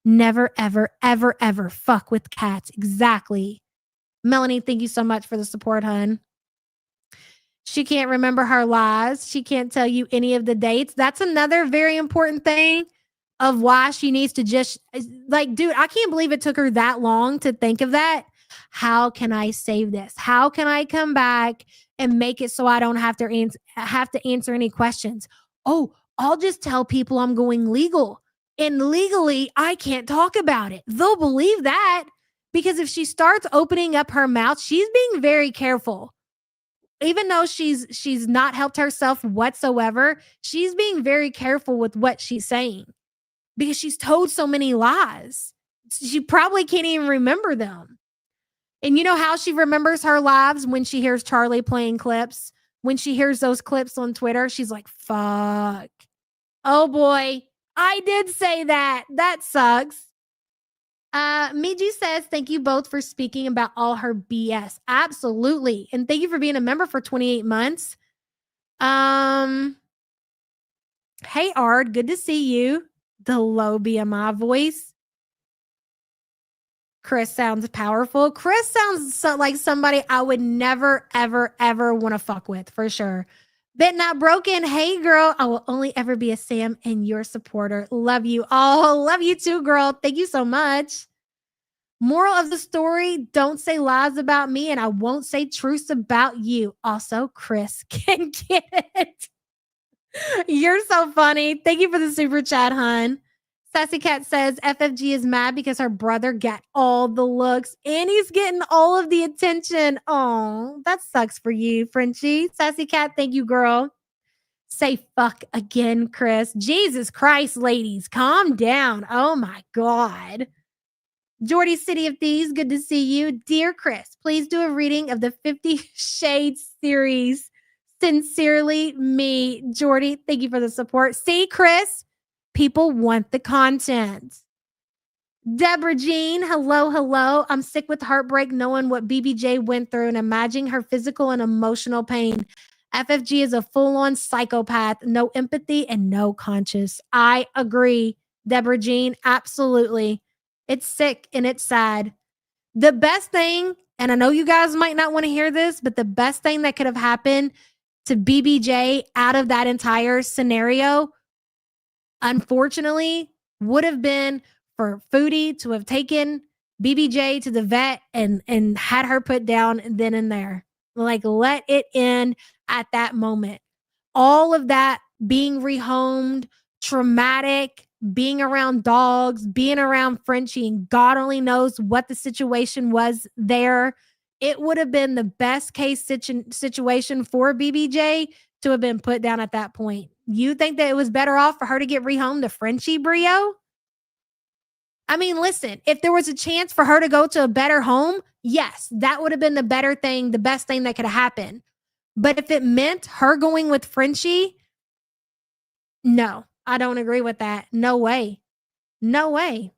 [SPEAKER 4] never, ever, ever, ever fuck with cats. Exactly. Melanie, thank you so much for the support, hun. She can't remember her lies. She can't tell you any of the dates. That's another very important thing of why she needs to just, like, dude, I can't believe it took her that long to think of that. How can I save this? How can I come back and make it so I don't have to answer any questions? Oh, I'll just tell people I'm going legal. And legally, I can't talk about it. They'll believe that because if she starts opening up her mouth, she's being very careful. Even though she's not helped herself whatsoever, she's being very careful with what she's saying because she's told so many lies. She probably can't even remember them. And you know how she remembers her lives? When she hears Charlie playing clips, when she hears those clips on Twitter, she's like, fuck. Oh boy, I did say that. That sucks. Miji says, thank you both for speaking about all her BS. Absolutely. And thank you for being a member for 28 months. Hey, Ard, good to see you. The low BMI voice. Chris sounds powerful. Chris sounds like somebody I would never, ever, ever want to fuck with, for sure. Bit Not Broken. Hey, girl. I will only ever be a Sam and your supporter. Love you. Oh, love you too, girl. Thank you so much. Moral of the story, don't say lies about me and I won't say truths about you. Also, Chris can get it. You're so funny. Thank you for the super chat, hun. Sassy Cat says FFG is mad because her brother got all the looks and he's getting all of the attention. Oh, that sucks for you, Frenchie. Sassy Cat, thank you, girl. Say fuck again, Chris. Jesus Christ, ladies, calm down. Oh my God. Jordy City of Thieves, good to see you. Dear Chris, please do a reading of the 50 Shades series. Sincerely, me, Jordy. Thank you for the support. See, Chris, people want the content. Deborah Jean, hello, hello. I'm sick with heartbreak knowing what BBJ went through and imagining her physical and emotional pain. FFG is a full-on psychopath, no empathy and no conscience. I agree, Deborah Jean, absolutely. It's sick and it's sad. The best thing, and I know you guys might not want to hear this, but the best thing that could have happened to BBJ out of that entire scenario, unfortunately, would have been for Foodie to have taken BBJ to the vet and had her put down then and there. Like, let it end at that moment. All of that being rehomed, traumatic, being around dogs, being around Frenchie, and God only knows what the situation was there. It would have been the best case situation for BBJ to have been put down at that point. You think that it was better off for her to get rehomed to Frenchie, Brio? I mean, listen, if there was a chance for her to go to a better home, yes, that would have been the better thing, the best thing that could have happened. But if it meant her going with Frenchie, no, I don't agree with that. No way. No way.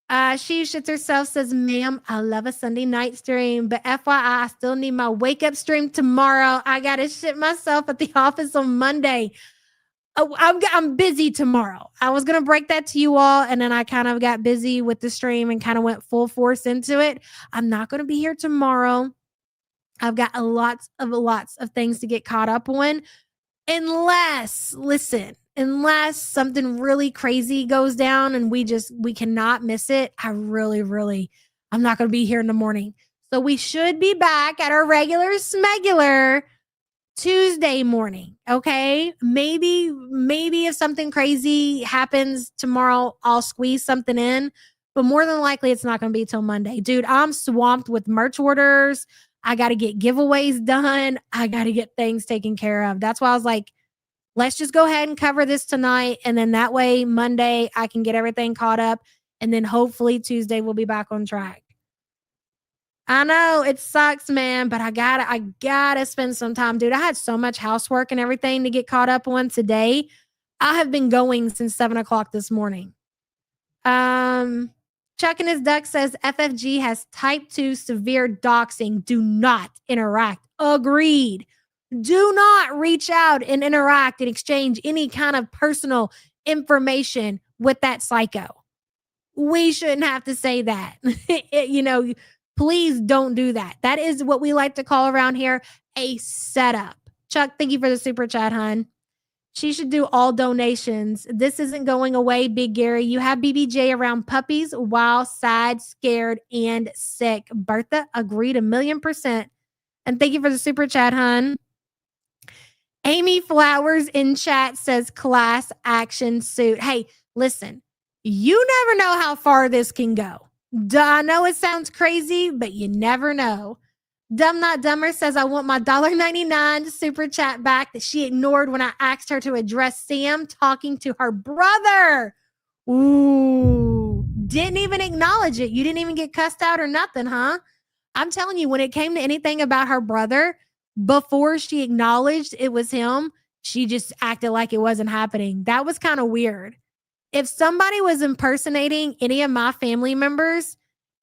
[SPEAKER 4] She shits herself, says, ma'am, I love a Sunday night stream, but FYI, I still need my wake up stream tomorrow. I got to shit myself at the office on Monday. Oh, I'm busy tomorrow. I was going to break that to you all, and then I kind of got busy with the stream and kind of went full force into it. I'm not going to be here tomorrow. I've got lots of things to get caught up on. Unless something really crazy goes down and we cannot miss it. I'm not going to be here in the morning. So we should be back at our regular smegular Tuesday morning. Okay. Maybe if something crazy happens tomorrow, I'll squeeze something in, but more than likely it's not going to be till Monday. Dude, I'm swamped with merch orders. I got to get giveaways done. I got to get things taken care of. That's why I was like, let's just go ahead and cover this tonight. And then that way, Monday, I can get everything caught up. And then hopefully Tuesday we'll be back on track. I know it sucks, man, but I gotta spend some time. Dude, I had so much housework and everything to get caught up on today. I have been going since 7:00 this morning. Chuck and his duck says FFG has type 2 severe doxing. Do not interact. Agreed. Do not reach out and interact and exchange any kind of personal information with that psycho. We shouldn't have to say that. Please don't do that. That is what we like to call around here a setup. Chuck, thank you for the super chat, hon. She should do all donations. This isn't going away, Big Gary. You have BBJ around puppies while sad, scared, and sick. Bertha agreed 1,000,000%. And thank you for the super chat, hon. Amy Flowers in chat says class action suit. Hey, listen, you never know how far this can go. I know it sounds crazy, but you never know. Dumb Not Dumber says, I want my $1.99 super chat back that she ignored when I asked her to address Sam talking to her brother. Ooh, didn't even acknowledge it. You didn't even get cussed out or nothing, huh? I'm telling you, when it came to anything about her brother, before she acknowledged it was him, she just acted like it wasn't happening. That was kind of weird. If somebody was impersonating any of my family members,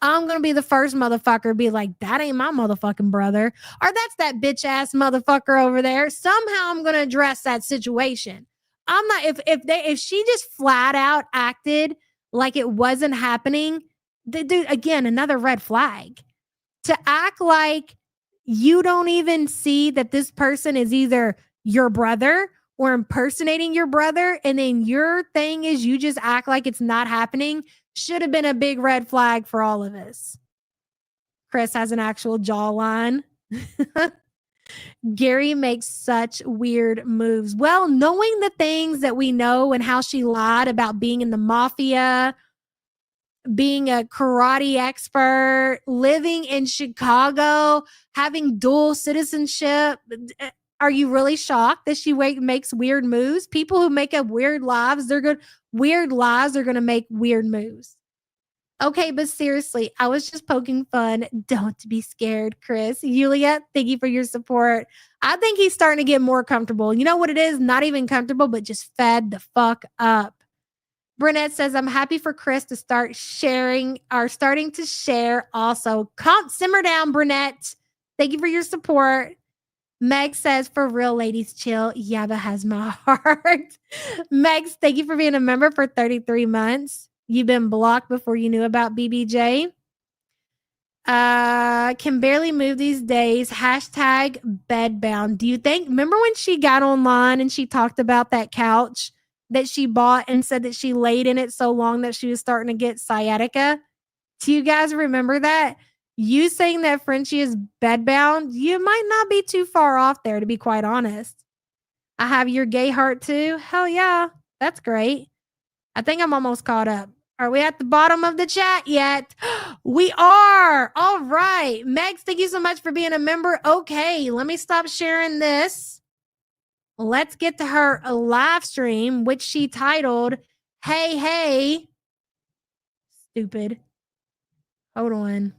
[SPEAKER 4] I'm going to be the first motherfucker to be like, that ain't my motherfucking brother. Or that's that bitch ass motherfucker over there. Somehow I'm going to address that situation. I'm not, if she just flat out acted like it wasn't happening, dude, again, another red flag. To act like you don't even see that this person is either your brother or impersonating your brother, and then your thing is you just act like it's not happening, should have been a big red flag for all of us. Chris has an actual jawline. Gary makes such weird moves. Well, knowing the things that we know and how she lied about being in the mafia, being a karate expert, living in Chicago, having dual citizenship. Are you really shocked that she makes weird moves? People who make up weird lies, they're going to make weird moves. Okay, but seriously, I was just poking fun. Don't be scared, Chris. Yulia, thank you for your support. I think he's starting to get more comfortable. You know what it is? Not even comfortable, but just fed the fuck up. Brunette says, I'm happy for Chris to start sharing or starting to share also. Simmer down, Brunette. Thank you for your support. Meg says, for real, ladies, chill. Yaba has my heart. Megs, thank you for being a member for 33 months. You've been blocked before you knew about BBJ. Can barely move these days. Hashtag bedbound. Do you think, remember when she got online and she talked about that couch that she bought and said that she laid in it so long that she was starting to get sciatica? Do you guys remember that? You saying that Frenchie is bedbound, you might not be too far off there, to be quite honest. I have your gay heart too. Hell yeah. That's great. I think I'm almost caught up. Are we at the bottom of the chat yet? We are. All right. Megs, thank you so much for being a member. Okay, let me stop sharing this. Let's get to her live stream, which she titled, Hey, Hey. Stupid. Hold on.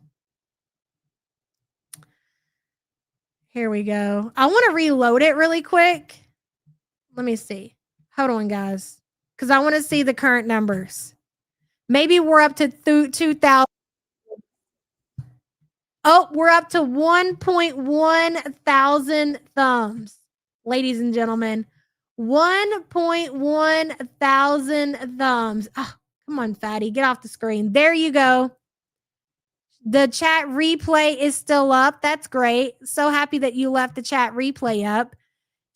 [SPEAKER 4] Here we go. I want to reload it really quick. Let me see. Hold on, guys. Because I want to see the current numbers. Maybe we're up to 2,000. Oh, we're up to 1.1 thousand thumbs. Ladies and gentlemen, 1.1 thousand thumbs. Oh, come on, fatty. Get off the screen. There you go. The chat replay is still up. That's great. So happy that you left the chat replay up.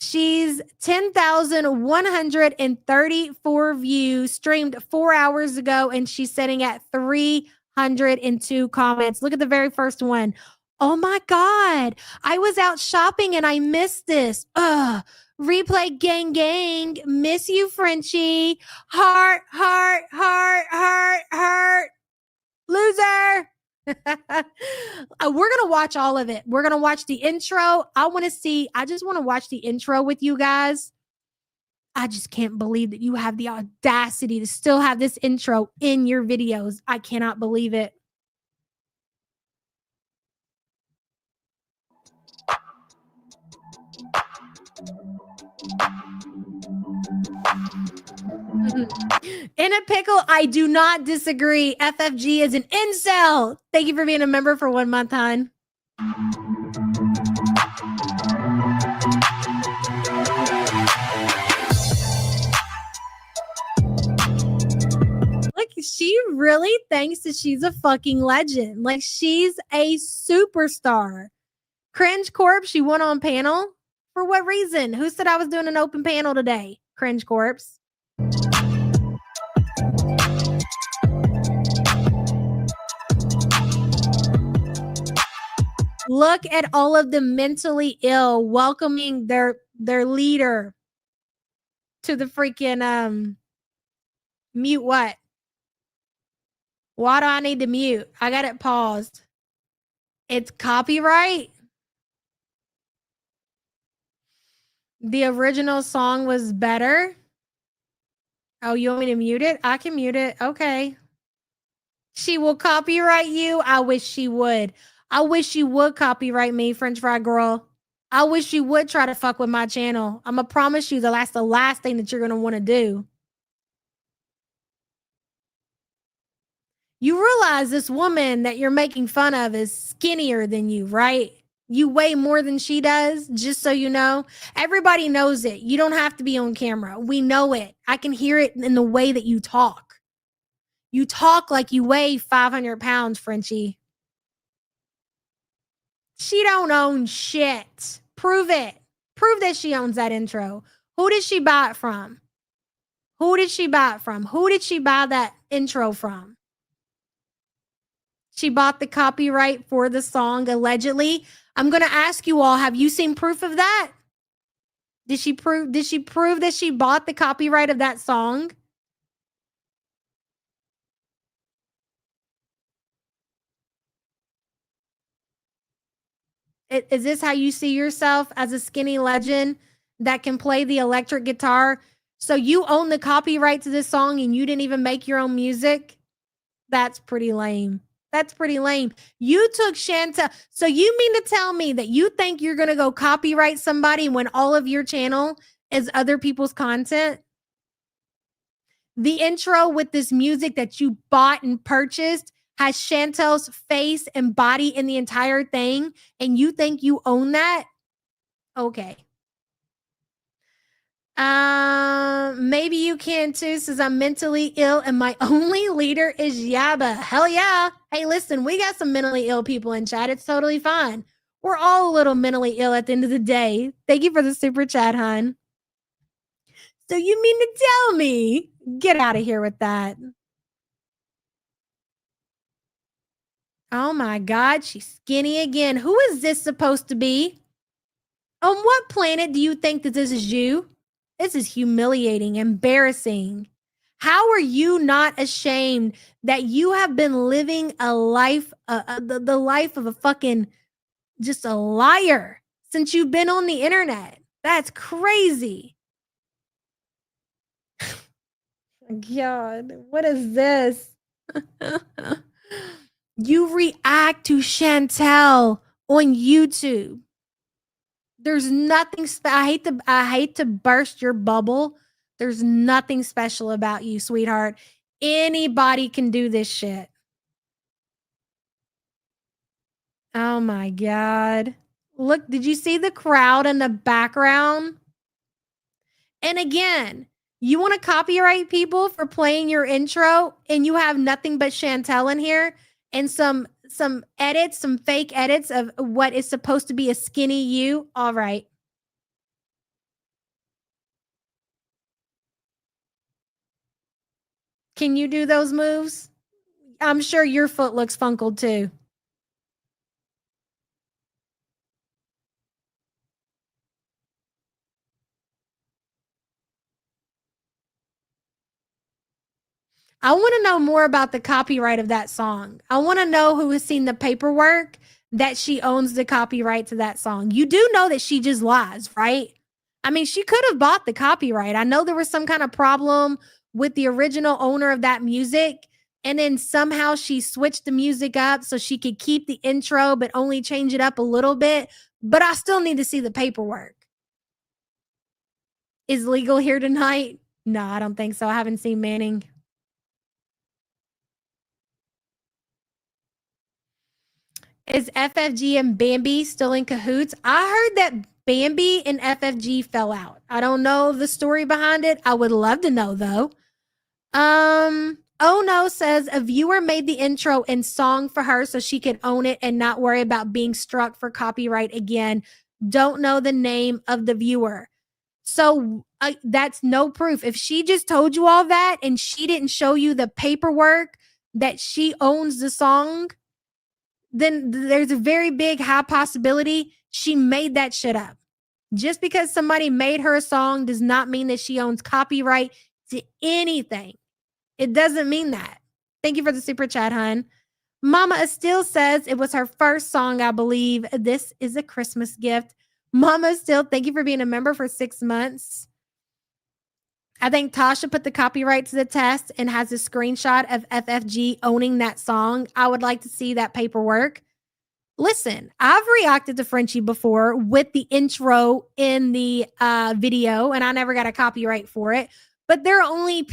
[SPEAKER 4] She's 10,134 views, streamed 4 hours ago, and she's sitting at 302 comments. Look at the very first one. Oh my God. I was out shopping and I missed this. Replay gang gang. Miss you, Frenchie. Heart, heart, heart, heart, heart. Loser. We're going to watch all of it. We're going to watch the intro. I just want to watch the intro with you guys. I just can't believe that you have the audacity to still have this intro in your videos. I cannot believe it. In a pickle, I do not disagree. FFG is an incel. Thank you for being a member for 1 month, hon. Look, she really thinks that she's a fucking legend. Like, she's a superstar. Cringe Corp, she went on panel. For what reason? Who said I was doing an open panel today? Cringe Corpse. Look at all of the mentally ill welcoming their leader to the freaking mute what? Why do I need to mute? I got it paused. It's copyright. The original song was better. Oh, you want me to mute it? I can mute it. Okay. She will copyright you. I wish she would. I wish you would copyright me, French fry girl. I wish you would try to fuck with my channel. I'm going to promise you that's the last thing that you're going to want to do. You realize this woman that you're making fun of is skinnier than you, right? You weigh more than she does, just so you know. Everybody knows it. You don't have to be on camera. We know it. I can hear it in the way that you talk. You talk like you weigh 500 pounds, Frenchie. She don't own shit. Prove it. Prove that she owns that intro. Who did she buy it from? Who did she buy it from? Who did she buy that intro from? She bought the copyright for the song, allegedly. I'm going to ask you all, have you seen proof of that? Did she prove that she bought the copyright of that song? Is this how you see yourself, as a skinny legend that can play the electric guitar? So you own the copyright to this song and you didn't even make your own music? That's pretty lame. That's pretty lame. You took Chantel. So you mean to tell me that you think you're going to go copyright somebody when all of your channel is other people's content? The intro with this music that you bought and purchased has Chantel's face and body in the entire thing, and you think you own that? Okay. Maybe you can too, says I'm mentally ill and my only leader is Yaba. Hell yeah. Hey, listen, we got some mentally ill people in chat. It's totally fine. We're all a little mentally ill at the end of the day. Thank you for the super chat, hon. So you mean to tell me? Get out of here with that. Oh my God, she's skinny again. Who is this supposed to be? On what planet do you think that this is you? This is humiliating, embarrassing. How are you not ashamed that you have been living a life, the life of a fucking, just a liar since you've been on the internet? That's crazy. God, what is this? You react to Chantel on YouTube. There's nothing I hate to burst your bubble. There's nothing special about you, sweetheart. Anybody can do this shit. Oh my God. Look, did you see the crowd in the background? And again, you want to copyright people for playing your intro and you have nothing but Chantel in here and some edits, some fake edits of what is supposed to be a skinny you. All right. Can you do those moves? I'm sure your foot looks funkled too. I want to know more about the copyright of that song. I want to know who has seen the paperwork that she owns the copyright to that song. You do know that she just lies, right? I mean, she could have bought the copyright. I know there was some kind of problem with the original owner of that music, and then somehow she switched the music up so she could keep the intro but only change it up a little bit. But I still need to see the paperwork. Is legal here tonight? No, I don't think so. I haven't seen Manning. Is FFG and Bambi still in cahoots? I heard that Bambi and FFG fell out. I don't know the story behind it. I would love to know though. Oh no says a viewer made the intro and song for her so she could own it and not worry about being struck for copyright again. Don't know the name of the viewer. So that's no proof. If she just told you all that and she didn't show you the paperwork that she owns the song, then there's a very big high possibility she made that shit up. Just because somebody made her a song does not mean that she owns copyright to anything. It doesn't mean that. Thank you for the super chat, hun. Mama Estelle says it was her first song, I believe. This is a Christmas gift. Mama Estelle, thank you for being a member for 6 months. I think Tasha put the copyright to the test and has a screenshot of FFG owning that song. I would like to see that paperwork. Listen, I've reacted to Frenchie before with the intro in the video, and I never got a copyright for it. But there are only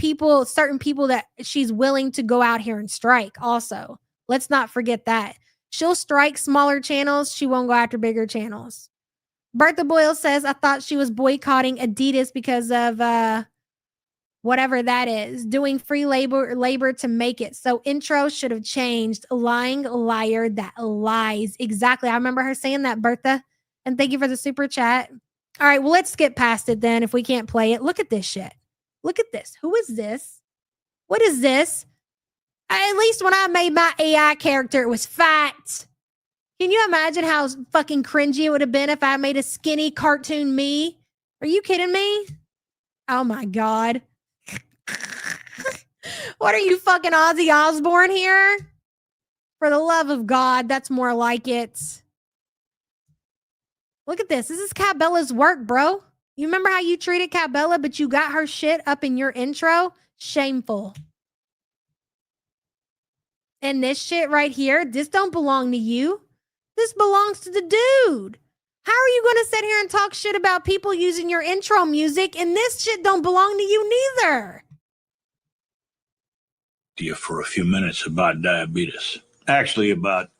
[SPEAKER 4] certain people that she's willing to go out here and strike also. Let's not forget that. She'll strike smaller channels. She won't go after bigger channels. Bertha Boyle says, I thought she was boycotting Adidas because of whatever that is, doing free labor to make it. So intro should have changed. Lying liar that lies. Exactly. I remember her saying that, Bertha. And thank you for the super chat. All right, well, let's skip past it then if we can't play it. Look at this shit. Look at this. Who is this? What is this? At least when I made my AI character, it was fat. Can you imagine how fucking cringy it would have been if I made a skinny cartoon me? Are you kidding me? Oh my God. What are you, fucking Ozzy Osbourne here? For the love of God, that's more like it. Look at this. This is Cat Bella's work, bro. You remember how you treated Cat Bella, but you got her shit up in your intro? Shameful. And this shit right here, this don't belong to you. This belongs to the dude. How are you going to sit here and talk shit about people using your intro music and this shit don't belong to you neither?
[SPEAKER 7] You for a few minutes about diabetes. Actually, about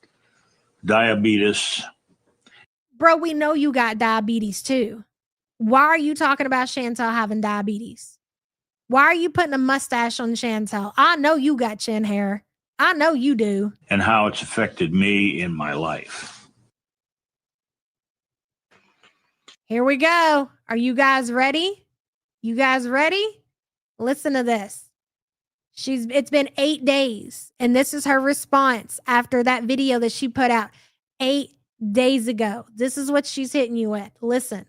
[SPEAKER 7] diabetes.
[SPEAKER 4] Bro, we know you got diabetes too. Why are you talking about Chantel having diabetes? Why are you putting a mustache on Chantel? I know you got chin hair. I know you do.
[SPEAKER 7] And how it's affected me in my life.
[SPEAKER 4] Here we go. Are you guys ready? You guys ready? Listen to this. It's been 8 days, and this is her response after that video that she put out 8 days ago. This is what she's hitting you with. Listen.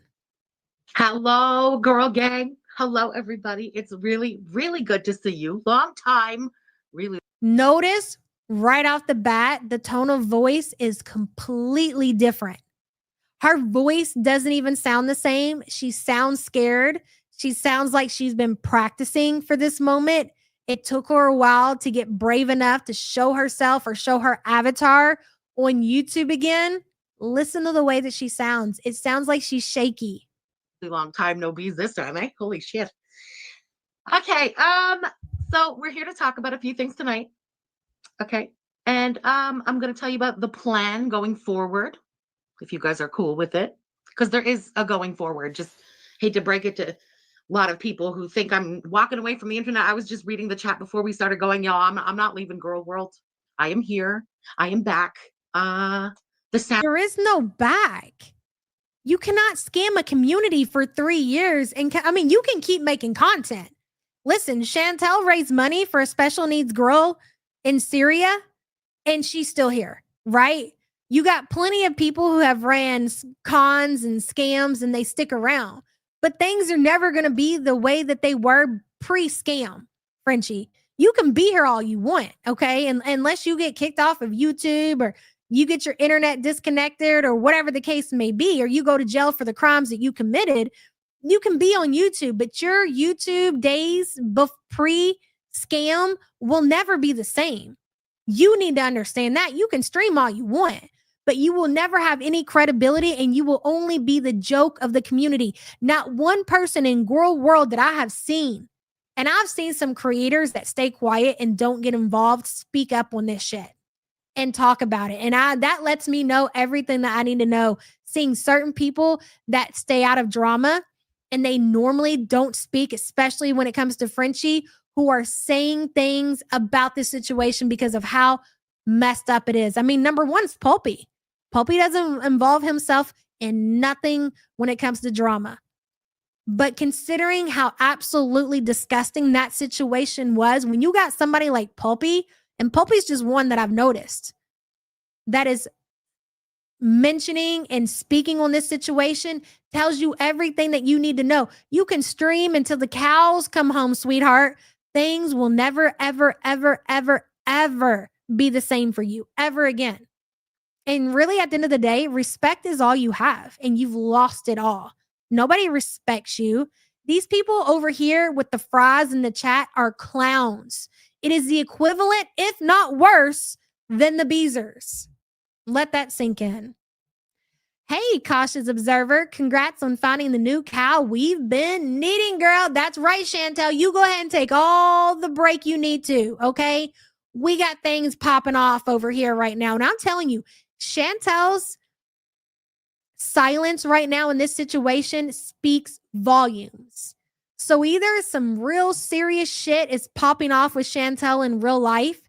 [SPEAKER 8] Hello, girl gang. Hello, everybody. It's really, really good to see you. Long time. Really.
[SPEAKER 4] Notice right off the bat, the tone of voice is completely different. Her voice doesn't even sound the same. She sounds scared. She sounds like she's been practicing for this moment. It took her a while to get brave enough to show herself or show her avatar on YouTube again. Listen to the way that she sounds. It sounds like she's shaky.
[SPEAKER 8] Long time no bees this time, eh? Holy shit. Okay, so we're here to talk about a few things tonight. Okay. And I'm going to tell you about the plan going forward, if you guys are cool with it, because there is a going forward. Just hate to break it to a lot of people who think I'm walking away from the internet. I was just reading the chat before we started going, y'all. I'm not leaving Girl World. I am here. I am back.
[SPEAKER 4] There is no back. You cannot scam a community for 3 years. And you can keep making content. Listen, Chantel raised money for a special needs girl in Syria, and she's still here, right? You got plenty of people who have ran cons and scams, and they stick around. But things are never going to be the way that they were pre-scam, Frenchie. You can be here all you want, okay? And unless you get kicked off of YouTube or you get your internet disconnected or whatever the case may be, or you go to jail for the crimes that you committed, you can be on YouTube, but your YouTube days pre-scam will never be the same. You need to understand that. You can stream all you want, but you will never have any credibility and you will only be the joke of the community. Not one person in Gorl World that I have seen, and I've seen some creators that stay quiet and don't get involved, speak up on this shit and talk about it. And that lets me know everything that I need to know. Seeing certain people that stay out of drama and they normally don't speak, especially when it comes to Frenchie, who are saying things about this situation because of how messed up it is. I mean, number one is Pulpy. Pulpy doesn't involve himself in nothing when it comes to drama. But considering how absolutely disgusting that situation was, when you got somebody like Pulpy, and Pulpy's just one that I've noticed that is mentioning and speaking on this situation, tells you everything that you need to know. You can stream until the cows come home, sweetheart. Things will never, ever, ever, ever, ever be the same for you ever again. And really, at the end of the day, respect is all you have, and you've lost it all. Nobody respects you. These people over here with the fries in the chat are clowns. It is the equivalent, if not worse, than the Beezers. Let that sink in. Hey, cautious observer, congrats on finding the new cow we've been needing, girl. That's right, Chantel. You go ahead and take all the break you need to, okay? We got things popping off over here right now. And I'm telling you, Chantel's silence right now in this situation speaks volumes. So either some real serious shit is popping off with Chantel in real life,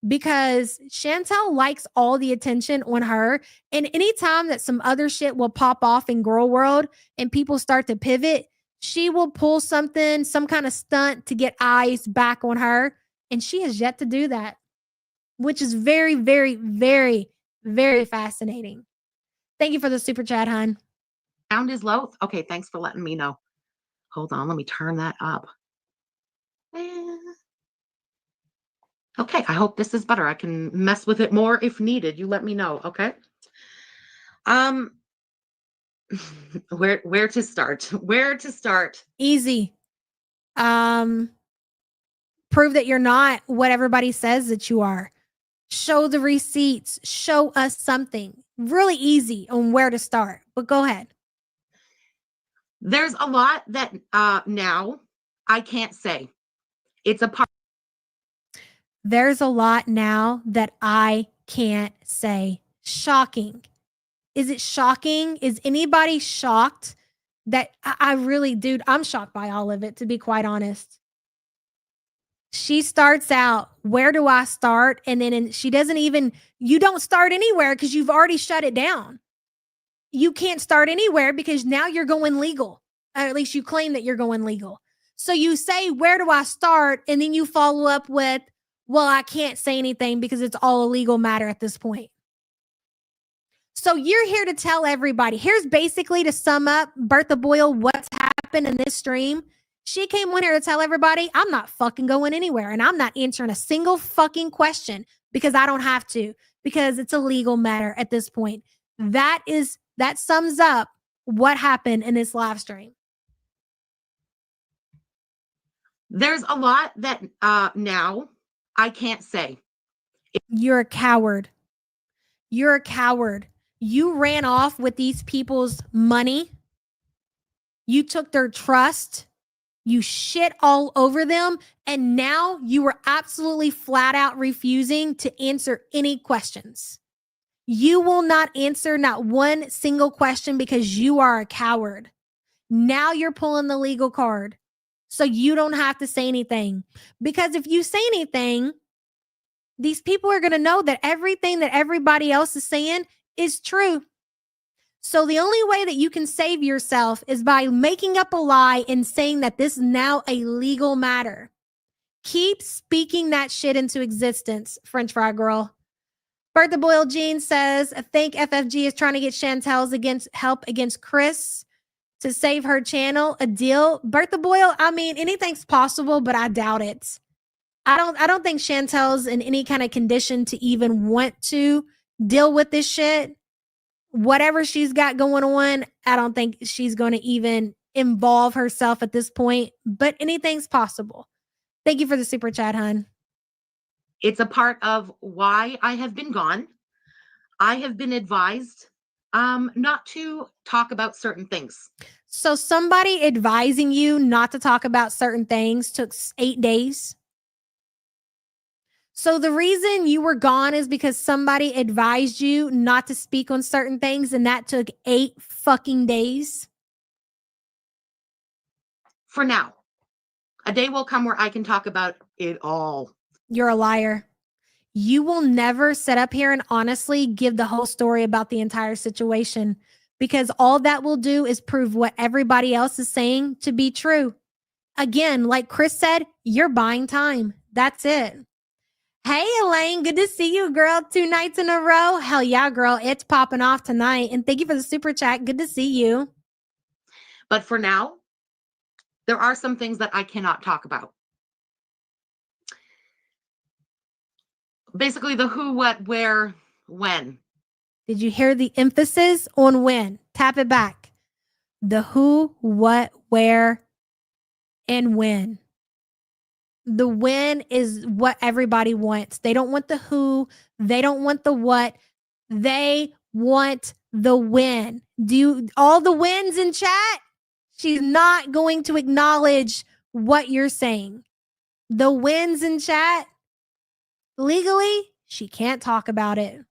[SPEAKER 4] because Chantel likes all the attention on her. And anytime that some other shit will pop off in Girl World and people start to pivot, she will pull something, some kind of stunt to get eyes back on her. And she has yet to do that, which is very, very, very Very fascinating. Thank you for the super chat, hon.
[SPEAKER 8] Sound is low. Okay, thanks for letting me know. Hold on, let me turn that up. Okay, I hope this is better. I can mess with it more if needed. You let me know, okay? Where to start? Where to start?
[SPEAKER 4] Easy. Prove that you're not what everybody says that you are. Show the receipts. Show us something. Really easy on where to start. But go ahead.
[SPEAKER 8] There's a lot that now I can't say. It's a part.
[SPEAKER 4] There's a lot now that I can't say. Shocking. Is it shocking? Is anybody shocked that I really, dude, I'm shocked by all of it, to be quite honest. She starts out, where do I start? And then she doesn't even, you don't start anywhere because you've already shut it down. You can't start anywhere because now you're going legal. Or at least you claim that you're going legal. So you say, where do I start? And then you follow up with, well, I can't say anything because it's all a legal matter at this point. So you're here to tell everybody. Here's basically to sum up, Bertha Boyle, what's happened in this stream. She came on here to tell everybody, I'm not fucking going anywhere. And I'm not answering a single fucking question because I don't have to, because it's a legal matter at this point. That sums up what happened in this live stream.
[SPEAKER 8] There's a lot that now I can't say.
[SPEAKER 4] You're a coward. You're a coward. You ran off with these people's money. You took their trust. You shit all over them. And now you are absolutely flat out refusing to answer any questions. You will not answer not one single question because you are a coward. Now you're pulling the legal card. So you don't have to say anything. Because if you say anything, these people are going to know that everything that everybody else is saying is true. So the only way that you can save yourself is by making up a lie and saying that this is now a legal matter. Keep speaking that shit into existence, French fry girl. Bertha Boyle Jean says, I think FFG is trying to get Chantel's help against Chris to save her channel. A deal. Bertha Boyle, I mean, anything's possible, but I doubt it. I don't think Chantel's in any kind of condition to even want to deal with this shit. Whatever she's got going on, I don't think she's going to even involve herself at this point, but anything's possible. Thank you for the super chat, hun.
[SPEAKER 8] It's a part of why I have been gone. I have been advised not to talk about certain things.
[SPEAKER 4] So somebody advising you not to talk about certain things took 8 days. So the reason you were gone is because somebody advised you not to speak on certain things, and that took 8 fucking days.
[SPEAKER 8] For now, a day will come where I can talk about it all.
[SPEAKER 4] You're a liar. You will never sit up here and honestly give the whole story about the entire situation, because all that will do is prove what everybody else is saying to be true. Again, like Chris said, you're buying time. That's it. Hey, Elaine, good to see you, girl. 2 nights in a row. Hell yeah, girl. It's popping off tonight. And thank you for the super chat. Good to see you.
[SPEAKER 8] But for now, there are some things that I cannot talk about. Basically, the who, what, where, when.
[SPEAKER 4] Did you hear the emphasis on when? Tap it back. The who, what, where, and when. The when is what everybody wants. They don't want the who. They don't want the what. They want the when. Do all the wins in chat? She's not going to acknowledge what you're saying. The wins in chat, legally, she can't talk about it.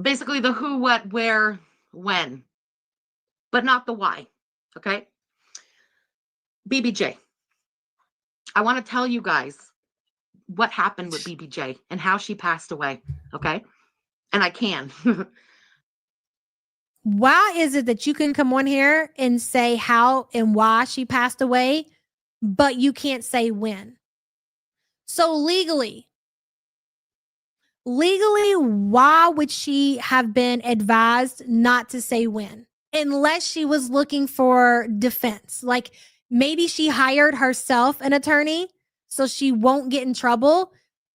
[SPEAKER 8] Basically, the who, what, where, when, but not the why. Okay? BBJ. I want to tell you guys what happened with BBJ and how she passed away. Okay? And I can.
[SPEAKER 4] Why is it that you can come on here and say how and why she passed away, but you can't say when? So legally, Legally, why would she have been advised not to say when? Unless she was looking for defense. Like maybe she hired herself an attorney so she won't get in trouble.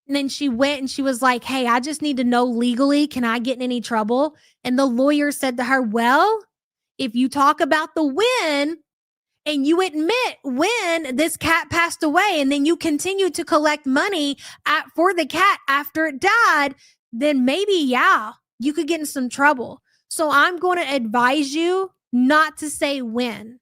[SPEAKER 4] And then she went and she was like, hey, I just need to know legally, can I get in any trouble? And the lawyer said to her, well, if you talk about the when and you admit when this cat passed away and then you continue to collect money for the cat after it died, then maybe, yeah, you could get in some trouble. So I'm going to advise you not to say when.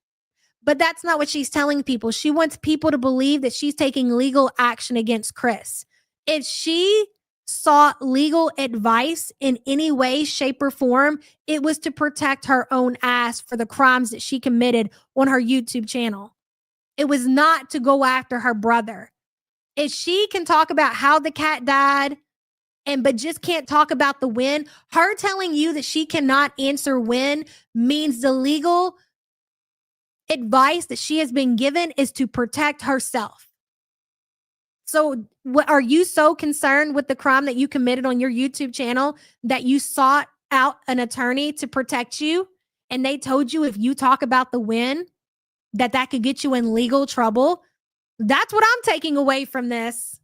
[SPEAKER 4] But that's not what she's telling people. She wants people to believe that she's taking legal action against Chris. If she sought legal advice in any way, shape, or form, it was to protect her own ass for the crimes that she committed on her YouTube channel. It was not to go after her brother. If she can talk about how the cat died, but just can't talk about the when, her telling you that she cannot answer when means the legal advice that she has been given is to protect herself. So are you so concerned with the crime that you committed on your YouTube channel that you sought out an attorney to protect you? And they told you if you talk about the when, that could get you in legal trouble? That's what I'm taking away from this.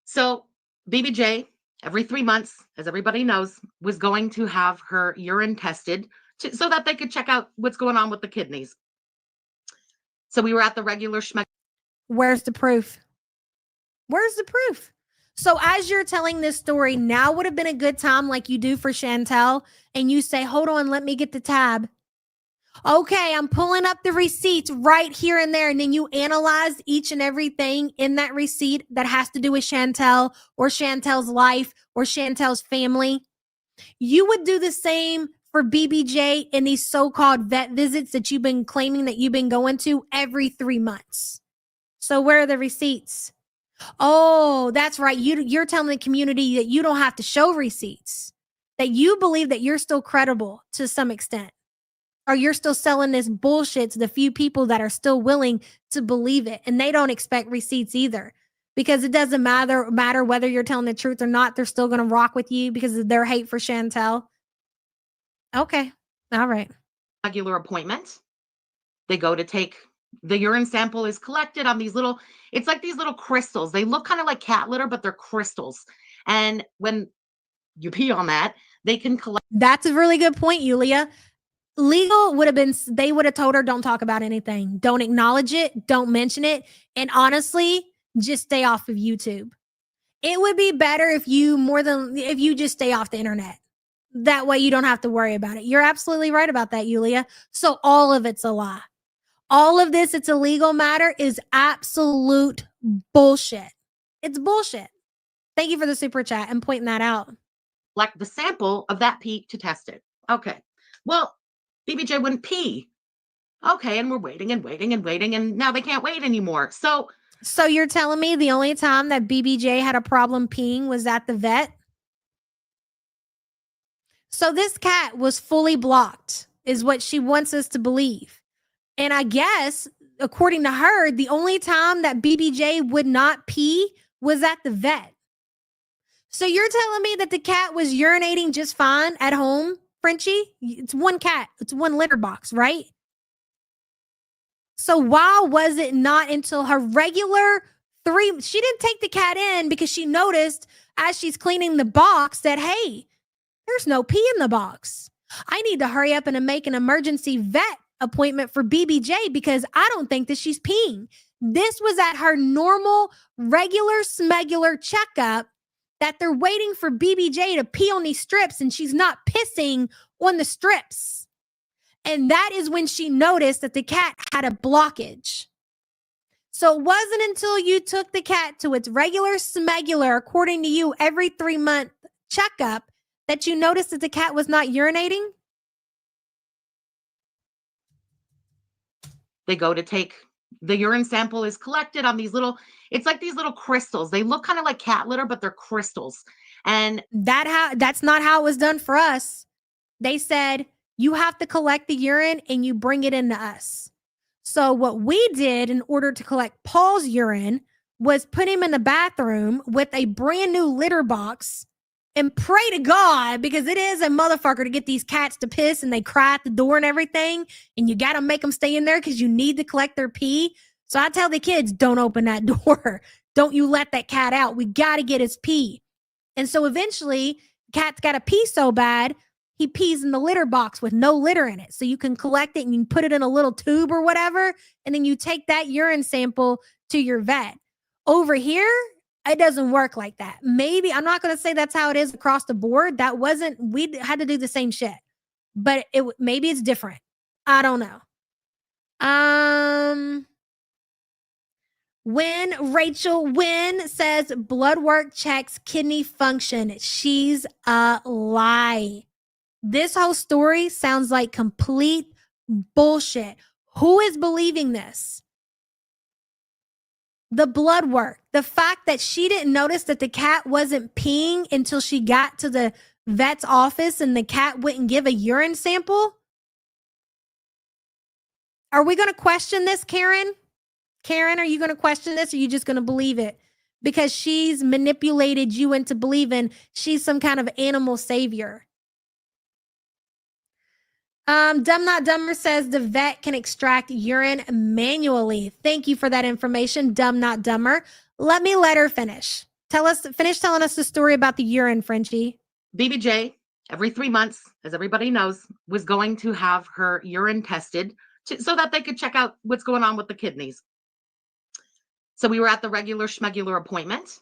[SPEAKER 8] So BBJ, every 3 months, as everybody knows, was going to have her urine tested so that they could check out what's going on with the kidneys. So we were at the regular schmeck.
[SPEAKER 4] Where's the proof? Where's the proof? So as you're telling this story, now would have been a good time like you do for Chantel, and you say, hold on, let me get the tab. Okay, I'm pulling up the receipts right here and there, and then you analyze each and everything in that receipt that has to do with Chantel or Chantel's life or Chantel's family. You would do the same for BBJ in these so-called vet visits that you've been claiming that you've been going to every 3 months. So where are the receipts? Oh, that's right. You're telling the community that you don't have to show receipts, that you believe that you're still credible to some extent, or you're still selling this bullshit to the few people that are still willing to believe it. And they don't expect receipts either, because it doesn't matter whether you're telling the truth or not. They're still going to rock with you because of their hate for Chantel. Okay. All right.
[SPEAKER 8] Regular appointment. They go to take the urine sample is collected on these little, it's like these little crystals. They look kind of like cat litter, but they're crystals. And when you pee on that, they can collect.
[SPEAKER 4] That's a really good point, Yulia. Legal would have been, they would have told her, don't talk about anything. Don't acknowledge it. Don't mention it. And honestly, just stay off of YouTube. It would be better if you just stay off the internet. That way you don't have to worry about it. You're absolutely right about that, Yulia. So all of it's a lie. All of this, it's a legal matter, is absolute bullshit. It's bullshit. Thank you for the super chat and pointing that out.
[SPEAKER 8] Like the sample of that pee to test it. Okay. Well, BBJ wouldn't pee. Okay. And we're waiting and waiting and waiting. And now they can't wait anymore. So
[SPEAKER 4] you're telling me the only time that BBJ had a problem peeing was at the vet? So this cat was fully blocked, is what she wants us to believe. And I guess, according to her, the only time that BBJ would not pee was at the vet. So you're telling me that the cat was urinating just fine at home, Frenchie? It's one cat. It's one litter box, right? So why was it not until her regular she didn't take the cat in because she noticed as she's cleaning the box that, hey, there's no pee in the box. I need to hurry up and make an emergency vet appointment for BBJ because I don't think that she's peeing. This was at her normal, regular, smegular checkup that they're waiting for BBJ to pee on these strips and she's not pissing on the strips. And that is when she noticed that the cat had a blockage. So it wasn't until you took the cat to its regular smegular, according to you, every 3-month checkup that you noticed that the cat was not urinating?
[SPEAKER 8] they go to take the urine sample is collected on these little, it's like these little crystals. They look kind of like cat litter, but they're crystals. And
[SPEAKER 4] that's not how it was done for us. They said, you have to collect the urine and you bring it into us. So what we did in order to collect Paul's urine was put him in the bathroom with a brand new litter box and pray to God, because it is a motherfucker to get these cats to piss and they cry at the door and everything. And you got to make them stay in there because you need to collect their pee. So I tell the kids, don't open that door. Don't you let that cat out. We got to get his pee. And so eventually, cat's got to pee so bad, he pees in the litter box with no litter in it. So you can collect it and you can put it in a little tube or whatever. And then you take that urine sample to your vet. Over here, it doesn't work like that. Maybe, I'm not going to say that's how it is across the board. We had to do the same shit. But maybe it's different. I don't know. When Rachel Wynn says blood work checks kidney function, she's a lie. This whole story sounds like complete bullshit. Who is believing this? The blood work, the fact that she didn't notice that the cat wasn't peeing until she got to the vet's office and the cat wouldn't give a urine sample. Are we going to question this, Karen? Karen, are you going to question this, or are you just going to believe it? Because she's manipulated you into believing she's some kind of animal savior. Dumb Not Dumber says the vet can extract urine manually. Thank you for that information, Dumb Not Dumber. Let her finish. Finish telling us the story about the urine, Frenchie.
[SPEAKER 8] BBJ, every 3 months, as everybody knows, was going to have her urine tested so that they could check out what's going on with the kidneys. So we were at the regular schmegular appointment.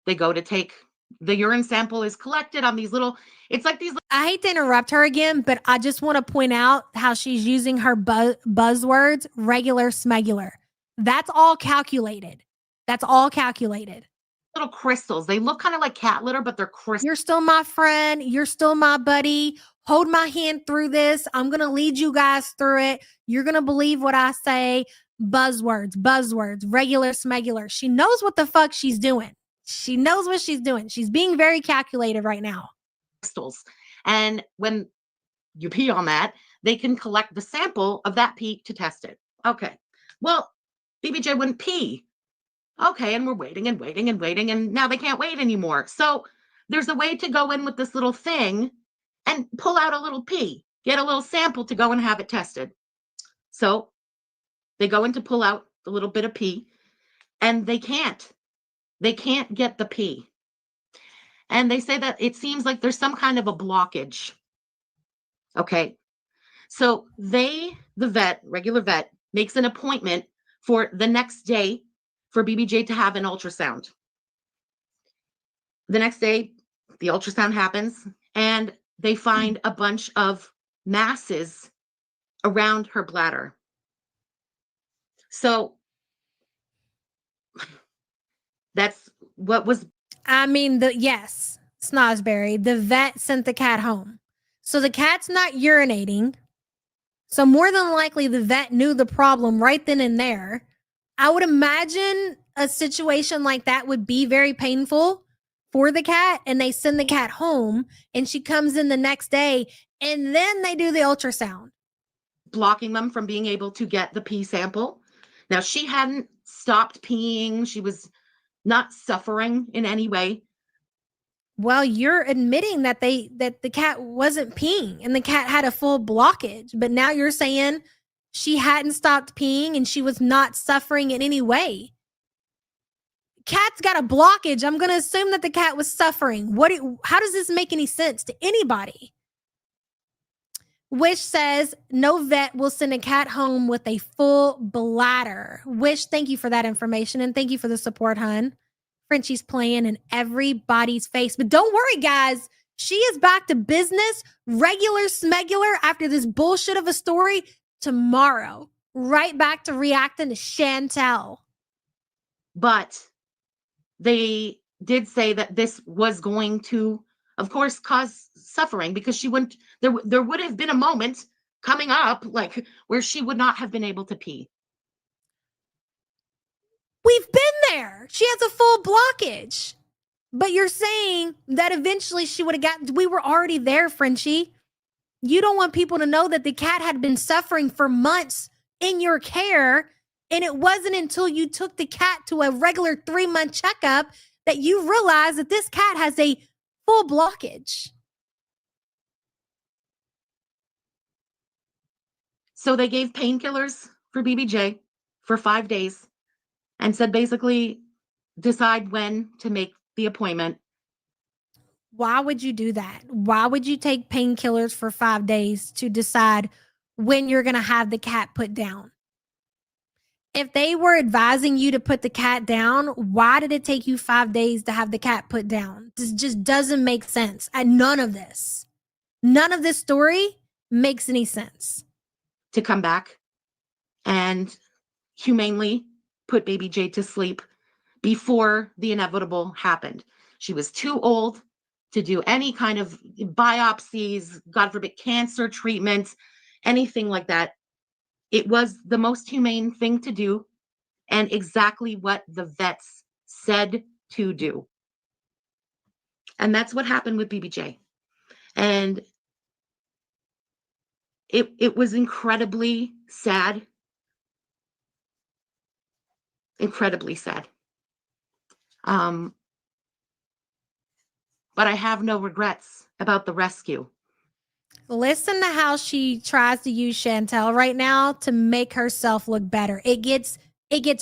[SPEAKER 8] They go to take the urine sample, is collected on these little, it's like these.
[SPEAKER 4] I hate to interrupt her again, but I just want to point out how she's using her buzzwords, regular, schmegular. That's all calculated.
[SPEAKER 8] Little crystals. They look kind of like cat litter, but they're crystals.
[SPEAKER 4] You're still my friend. You're still my buddy. Hold my hand through this. I'm going to lead you guys through it. You're going to believe what I say. Buzzwords, regular, schmegular. She knows what the fuck she's doing. She knows what she's doing. She's being very calculated right now.
[SPEAKER 8] Crystals. And when you pee on that, they can collect the sample of that pee to test it. Okay. Well, BBJ wouldn't pee. Okay. And we're waiting. And now they can't wait anymore. So there's a way to go in with this little thing and pull out a little pee, get a little sample to go and have it tested. So they go in to pull out a little bit of pee, and they can't get the pee. And they say that it seems like there's some kind of a blockage. Okay. So the regular vet, makes an appointment for the next day for BBJ to have an ultrasound. The next day, the ultrasound happens, and they find a bunch of masses around her bladder. So that's what was.
[SPEAKER 4] I mean, yes, Snosberry, the vet sent the cat home. So the cat's not urinating. So more than likely the vet knew the problem right then and there. I would imagine a situation like that would be very painful for the cat, and they send the cat home, and she comes in the next day, and then they do the ultrasound.
[SPEAKER 8] Blocking them from being able to get the pee sample. Now, she hadn't stopped peeing. She was not suffering in any way.
[SPEAKER 4] Well, you're admitting that the cat wasn't peeing and the cat had a full blockage, but now you're saying she hadn't stopped peeing and she was not suffering in any way. Cat's got a blockage. I'm going to assume that the cat was suffering. How does this make any sense to anybody? Wish says no vet will send a cat home with a full bladder. Wish, thank you for that information, and thank you for the support, hun. Frenchie's playing in everybody's face. But don't worry, guys. She is back to business, regular smegular, after this bullshit of a story tomorrow. Right back to reacting to Chantel.
[SPEAKER 8] But they did say that this was going to, of course, cause suffering, because she wouldn't. There would have been a moment coming up, like, where she would not have been able to pee.
[SPEAKER 4] We've been there. She has a full blockage. But you're saying that eventually she would have gotten. We were already there, Frenchie. You don't want people to know that the cat had been suffering for months in your care, And it wasn't until you took the cat to a regular 3-month checkup that you realized that this cat has a full blockage.
[SPEAKER 8] So they gave painkillers for BBJ for 5 days and said basically decide when to make the appointment.
[SPEAKER 4] Why would you do that? Why would you take painkillers for 5 days to decide when you're going to have the cat put down? If they were advising you to put the cat down, why did it take you 5 days to have the cat put down? This just doesn't make sense. And none of this story makes any sense.
[SPEAKER 8] To come back and humanely put baby J to sleep before the inevitable happened. She was too old to do any kind of biopsies, God forbid, cancer treatment, anything like that. It was the most humane thing to do and exactly what the vets said to do. And that's what happened with BBJ. And it was incredibly sad. Incredibly sad. But I have no regrets about the rescue.
[SPEAKER 4] Listen to how she tries to use Chantel right now to make herself look better. It gets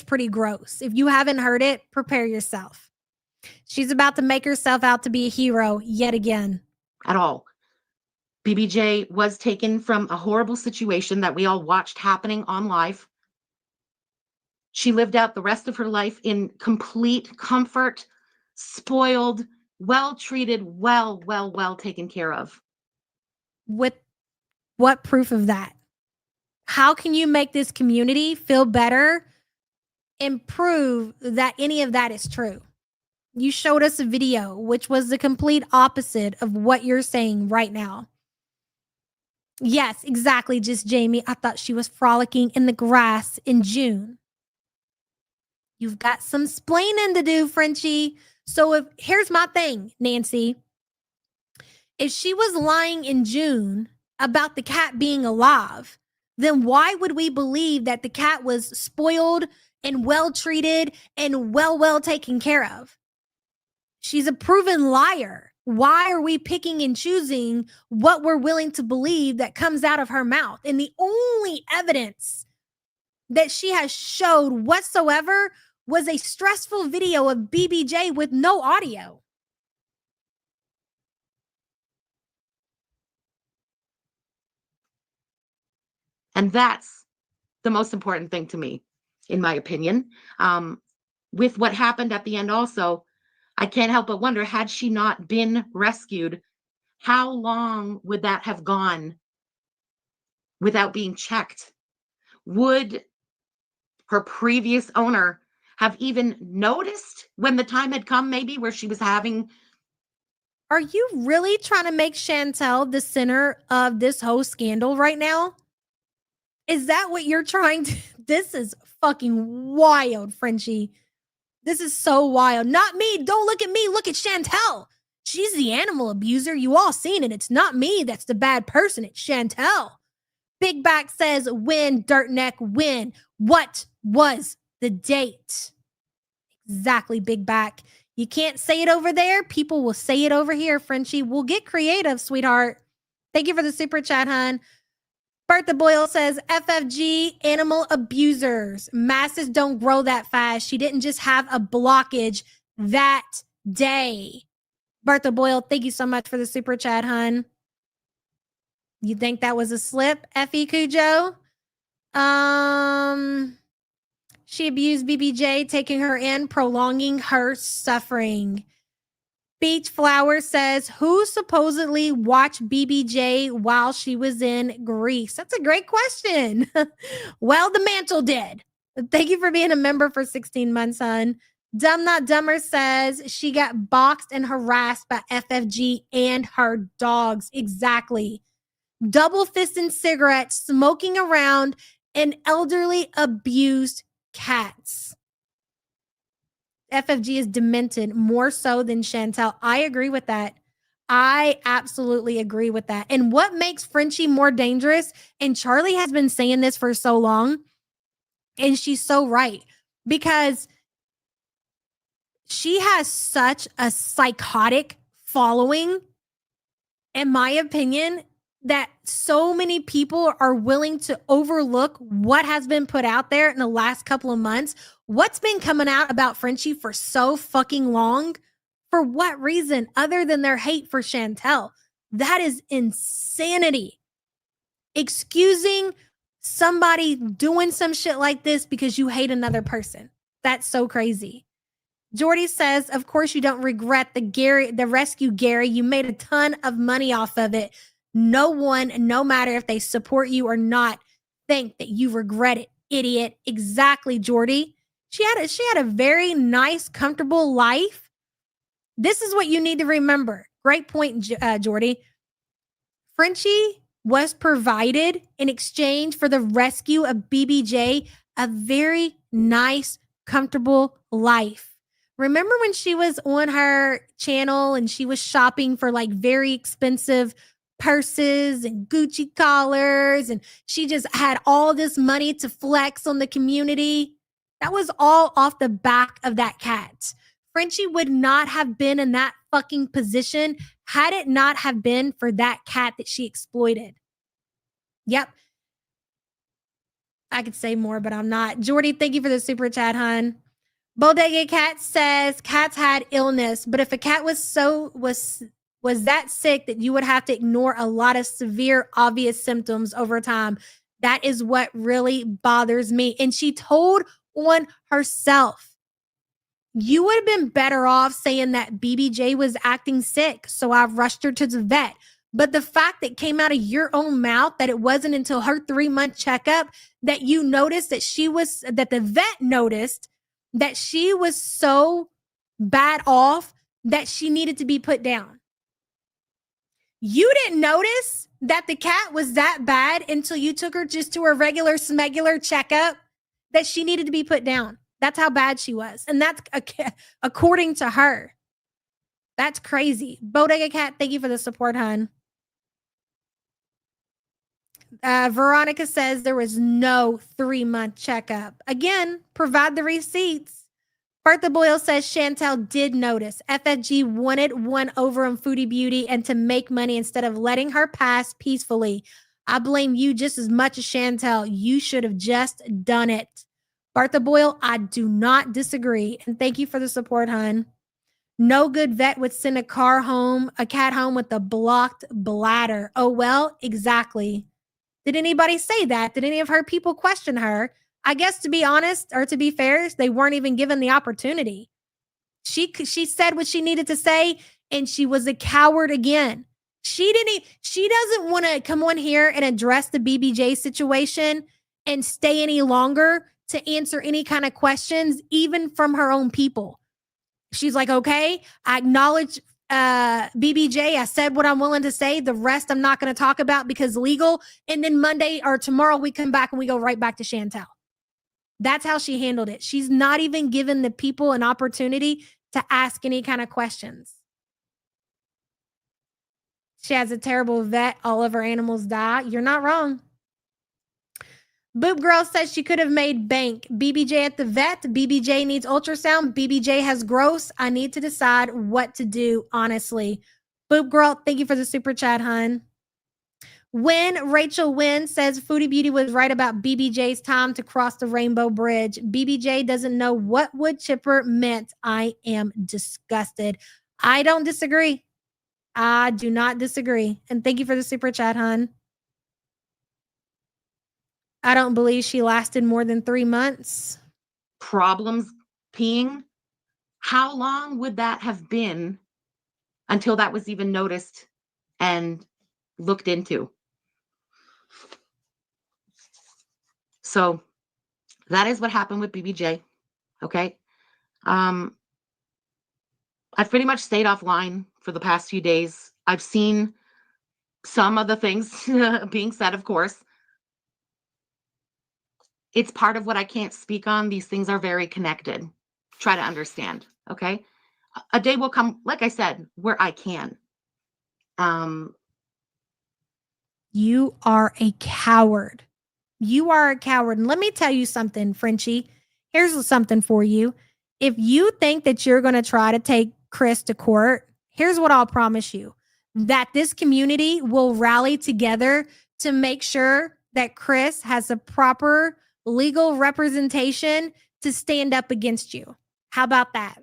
[SPEAKER 4] pretty gross. If you haven't heard it, prepare yourself. She's about to make herself out to be a hero yet again.
[SPEAKER 8] At all. BBJ was taken from a horrible situation that we all watched happening on live. She lived out the rest of her life in complete comfort, spoiled, well-treated, well taken care of.
[SPEAKER 4] With what proof of that? How can you make this community feel better and prove that any of that is true? You showed us a video, which was the complete opposite of what you're saying right now. Yes, exactly, just Jamie. I thought she was frolicking in the grass in June. You've got some splaining to do, Frenchie. So here's my thing, Nancy. If she was lying in June about the cat being alive, then why would we believe that the cat was spoiled and well treated and well taken care of? She's a proven liar. Why are we picking and choosing what we're willing to believe that comes out of her mouth? And the only evidence that she has showed whatsoever was a stressful video of BBJ with no audio.
[SPEAKER 8] And that's the most important thing to me, in my opinion. With what happened at the end also, I can't help but wonder, had she not been rescued, how long would that have gone without being checked? Would her previous owner have even noticed when the time had come, maybe, where she was having...
[SPEAKER 4] Are you really trying to make Chantel the center of this whole scandal right now? Is that what you're trying to... This is fucking wild, Frenchie. This is so wild. Not me. Don't look at me. Look at Chantel. She's the animal abuser. You all seen it. It's not me that's the bad person. It's Chantel. Big Back says, win, dirt neck, win. What was the date? Exactly, Big Back. You can't say it over there. People will say it over here, Frenchie. We'll get creative, sweetheart. Thank you for the super chat, hon. Bertha Boyle says, FFG, animal abusers. Masses don't grow that fast. She didn't just have a blockage that day. Bertha Boyle, thank you so much for the super chat, hon. You think that was a slip, Effie Cujo? She abused BBJ, taking her in, prolonging her suffering. Beach Flower says, who supposedly watched BBJ while she was in Greece? That's a great question. Well, the mantle did. Thank you for being a member for 16 months, hon. Dumb Not Dumber says she got boxed and harassed by FFG and her dogs. Exactly. Double fisting cigarettes, smoking around, and elderly abused cats. FFG is demented more so than Chantel. I agree with that. I absolutely agree with that. And what makes Frenchie more dangerous, and Charlie has been saying this for so long, And she's so right, because she has such a psychotic following, in my opinion, that so many people are willing to overlook what has been put out there in the last couple of months. What's been coming out about Frenchie for so fucking long? For what reason other than their hate for Chantel? That is insanity. Excusing somebody doing some shit like this because you hate another person. That's so crazy. Jordy says, of course you don't regret the rescue, Gary. You made a ton of money off of it. No one, no matter if they support you or not, think that you regret it, idiot. Exactly, Jordy. She had a very nice, comfortable life. This is what you need to remember. Great point, Jordy. Frenchie was provided in exchange for the rescue of BBJ a very nice, comfortable life. Remember when she was on her channel and she was shopping for like very expensive purses and Gucci collars, and she just had all this money to flex on the community? That was all off the back of that cat. Frenchie would not have been in that fucking position had it not have been for that cat that she exploited. Yep. I could say more, but I'm not. Jordy, thank you for the super chat, hon. Bodega Cat says cats had illness, but if a cat was that sick that you would have to ignore a lot of severe, obvious symptoms over time. That is what really bothers me. And she told on herself. You would have been better off saying that BBJ was acting sick, so I rushed her to the vet. But the fact that came out of your own mouth that it wasn't until her 3-month checkup that you noticed that the vet noticed that she was so bad off that she needed to be put down. You didn't notice that the cat was that bad until you took her just to a regular smegular checkup that she needed to be put down. That's how bad she was. And that's according to her. That's crazy. Bodega Cat, thank you for the support, hon. Veronica says there was no 3-month checkup. Again, provide the receipts. Bertha Boyle says Chantel did notice. FFG wanted one over on Foodie Beauty and to make money instead of letting her pass peacefully. I blame you just as much as Chantel. You should have just done it. Bertha Boyle, I do not disagree. And thank you for the support, hon. No good vet would send a cat home with a blocked bladder. Oh, well, exactly. Did anybody say that? Did any of her people question her? I guess, to be honest, or to be fair, they weren't even given the opportunity. She said what she needed to say, and she was a coward again. She doesn't want to come on here and address the BBJ situation and stay any longer to answer any kind of questions, even from her own people. She's like, okay, I acknowledge BBJ. I said what I'm willing to say. The rest I'm not going to talk about because legal. And then Monday or tomorrow we come back and we go right back to Chantel. That's how she handled it. She's not even given the people an opportunity to ask any kind of questions. She has a terrible vet. All of her animals die. You're not wrong. Boob Girl says she could have made bank. BBJ at the vet. BBJ needs ultrasound. BBJ has gross. I need to decide what to do, honestly. Boob Girl, thank you for the super chat, hun. When Rachel Wynn says Foodie Beauty was right about BBJ's time to cross the Rainbow Bridge. BBJ doesn't know what wood chipper meant. I am disgusted. I don't disagree. I do not disagree. And thank you for the super chat, hun. I don't believe she lasted more than 3 months.
[SPEAKER 8] Problems peeing? How long would that have been until that was even noticed and looked into? So that is what happened with BBJ. Okay. I've pretty much stayed offline for the past few days. I've seen some of the things being said, of course. It's part of what I can't speak on. These things are very connected. Try to understand. Okay. A day will come, like I said, where I can.
[SPEAKER 4] You are a coward. You are a coward. And let me tell you something, Frenchie. Here's something for you. If you think that you're going to try to take Chris to court, here's what I'll promise you, that this community will rally together to make sure that Chris has a proper legal representation to stand up against you. How about that?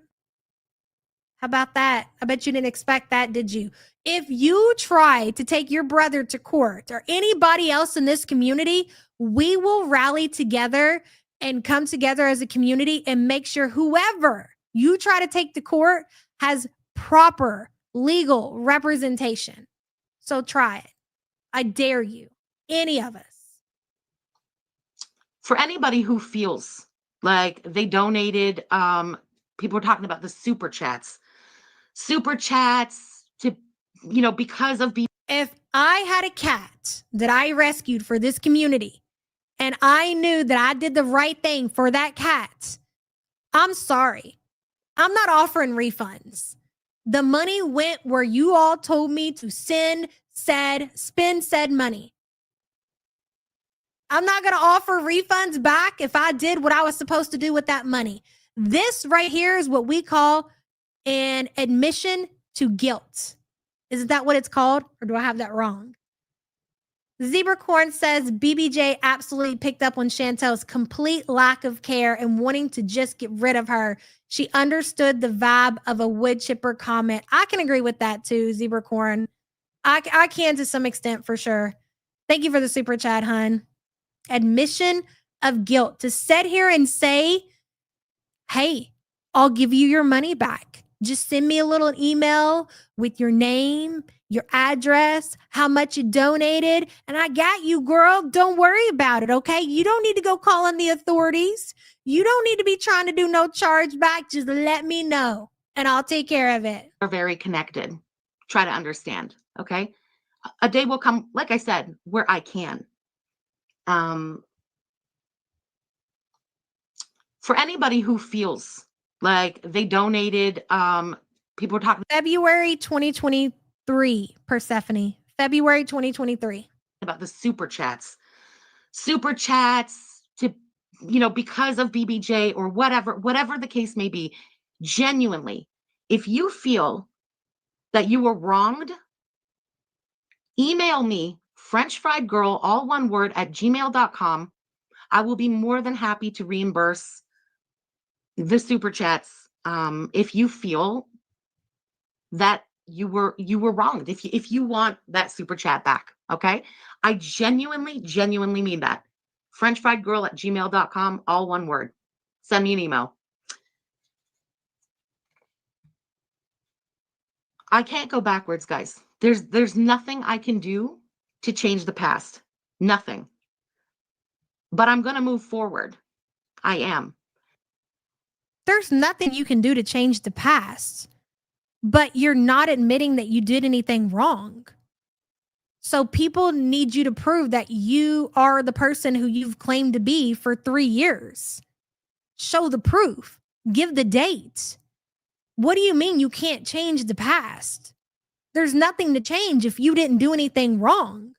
[SPEAKER 4] How about that? I bet you didn't expect that, did you? If you try to take your brother to court or anybody else in this community, we will rally together and come together as a community and make sure whoever you try to take to court has proper legal representation. So try it. I dare you, any of us.
[SPEAKER 8] For anybody who feels like they donated, people were talking about the super chats to, because of
[SPEAKER 4] if I had a cat that I rescued for this community and I knew that I did the right thing for that cat, I'm sorry. I'm not offering refunds. The money went where you all told me to spend said money. I'm not going to offer refunds back if I did what I was supposed to do with that money. This right here is what we call an admission to guilt. Isn't that what it's called? Or do I have that wrong? Zebracorn says BBJ absolutely picked up on Chantel's complete lack of care and wanting to just get rid of her. She understood the vibe of a wood chipper comment. I can agree with that too, Zebracorn. I can to some extent for sure. Thank you for the super chat, hun. Admission of guilt. To sit here and say, hey, I'll give you your money back. Just send me a little email with your name, your address, how much you donated, and I got you, girl. Don't worry about it, okay? You don't need to go calling the authorities. You don't need to be trying to do no charge back. Just let me know, and I'll take care of it.
[SPEAKER 8] are very connected. Try to understand, okay? A day will come, like I said, where I can. For anybody who feels like they donated, people were talking
[SPEAKER 4] February 2023, Persephone. February 2023.
[SPEAKER 8] about the super chats to, because of BBJ or whatever the case may be. Genuinely, if you feel that you were wronged, email me, frenchfriedgirl, all one word, @gmail.com. I will be more than happy to reimburse the super chats if you feel that you were wronged, if you want that super chat back. Okay, I genuinely mean that. frenchfriedgirl @gmail.com, all one word. Send me an email. I can't go backwards, guys. There's nothing I can do to change the past. Nothing. But I'm going to move forward. I am.
[SPEAKER 4] There's nothing you can do to change the past, but you're not admitting that you did anything wrong. So people need you to prove that you are the person who you've claimed to be for 3 years. Show the proof. Give the date. What do you mean you can't change the past? There's nothing to change if you didn't do anything wrong.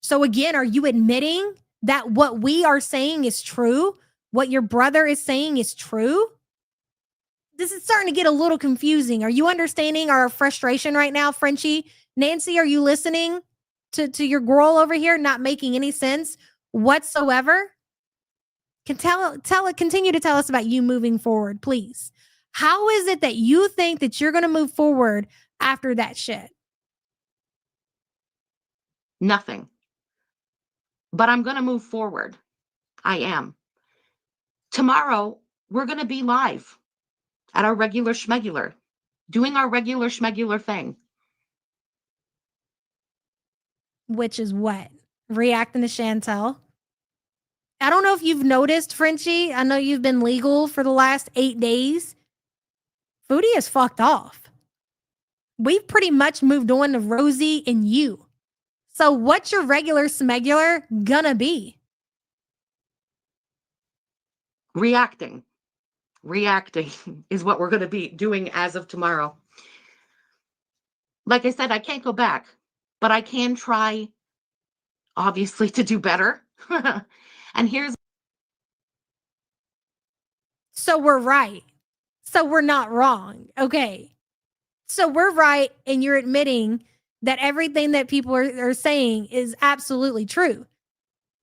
[SPEAKER 4] So again, are you admitting that what we are saying is true? What your brother is saying is true? This is starting to get a little confusing. Are you understanding our frustration right now, Frenchie? Nancy, are you listening to your Gorl over here not making any sense whatsoever? Continue to tell us about you moving forward, please. How is it that you think that you're going to move forward after that shit?
[SPEAKER 8] Nothing. But I'm going to move forward. I am. Tomorrow, we're going to be live at our regular schmegular, doing our regular schmegular thing.
[SPEAKER 4] Which is what? Reacting to Chantel. I don't know if you've noticed, Frenchie. I know you've been legal for the last 8 days. Foodie is fucked off. We've pretty much moved on to Rosie and you. So what's your regular smegular gonna be?
[SPEAKER 8] Reacting is what we're going to be doing as of tomorrow. Like I said, I can't go back, but I can try, obviously, to do better. And here's
[SPEAKER 4] So we're right. So we're not wrong. Okay. So we're right, and you're admitting that everything that people are saying is absolutely true.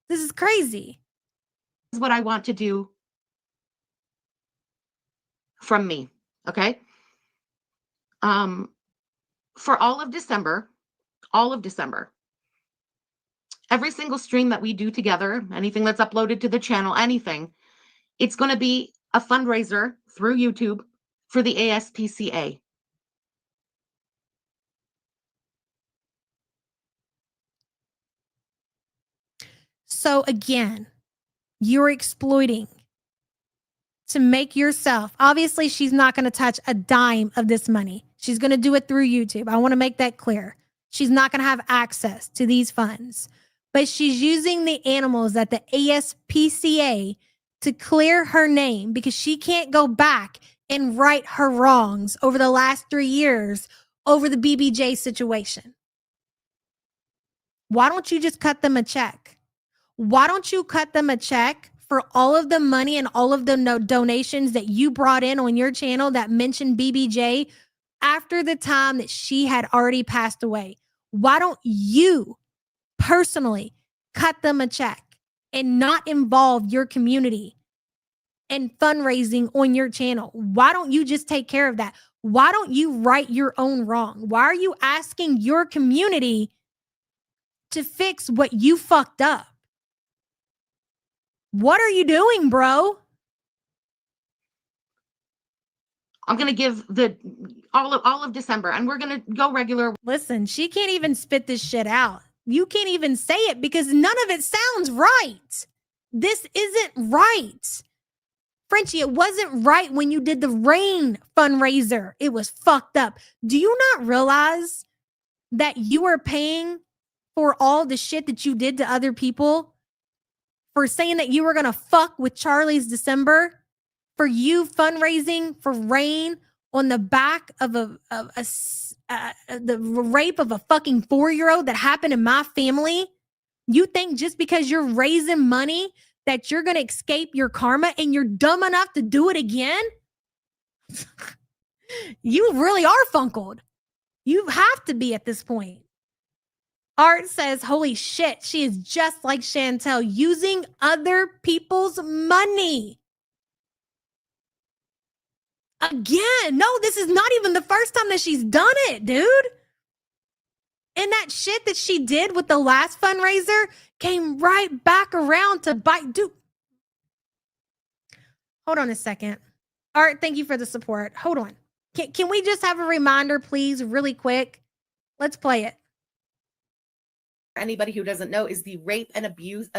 [SPEAKER 4] This is crazy.
[SPEAKER 8] what I want to do from me. Okay. For all of December, every single stream that we do together, anything that's uploaded to the channel, anything, it's going to be a fundraiser through YouTube for the ASPCA.
[SPEAKER 4] So again, you're exploiting to make yourself. Obviously, she's not going to touch a dime of this money. She's going to do it through YouTube. I want to make that clear. She's not going to have access to these funds, but she's using the animals at the ASPCA to clear her name because she can't go back and right her wrongs over the last 3 years over the BBJ situation. Why don't you just cut them a check? Why don't you cut them a check for all of the money and all of the donations that you brought in on your channel that mentioned BBJ after the time that she had already passed away? Why don't you personally cut them a check and not involve your community and fundraising on your channel? Why don't you just take care of that? Why don't you right your own wrong? Why are you asking your community to fix what you fucked up? What are you doing, bro?
[SPEAKER 8] I'm going to give all of December, and we're going to go regular.
[SPEAKER 4] Listen, she can't even spit this shit out. You can't even say it because none of it sounds right. This isn't right. Frenchie, it wasn't right when you did the rain fundraiser. It was fucked up. Do you not realize that you are paying for all the shit that you did to other people? For saying that you were going to fuck with Charlie's December? For you fundraising for rain on the back of the rape of a fucking 4-year-old that happened in my family? You think just because you're raising money that you're going to escape your karma, and you're dumb enough to do it again? You really are funkled. You have to be at this point. Art says, holy shit, she is just like Chantel, using other people's money. Again, no, this is not even the first time that she's done it, dude. And that shit that she did with the last fundraiser came right back around to bite. Dude, hold on a second. Art, thank you for the support. Hold on. Can we just have a reminder, please, really quick? Let's play it.
[SPEAKER 1] Anybody who doesn't know, is the Rape, Abuse,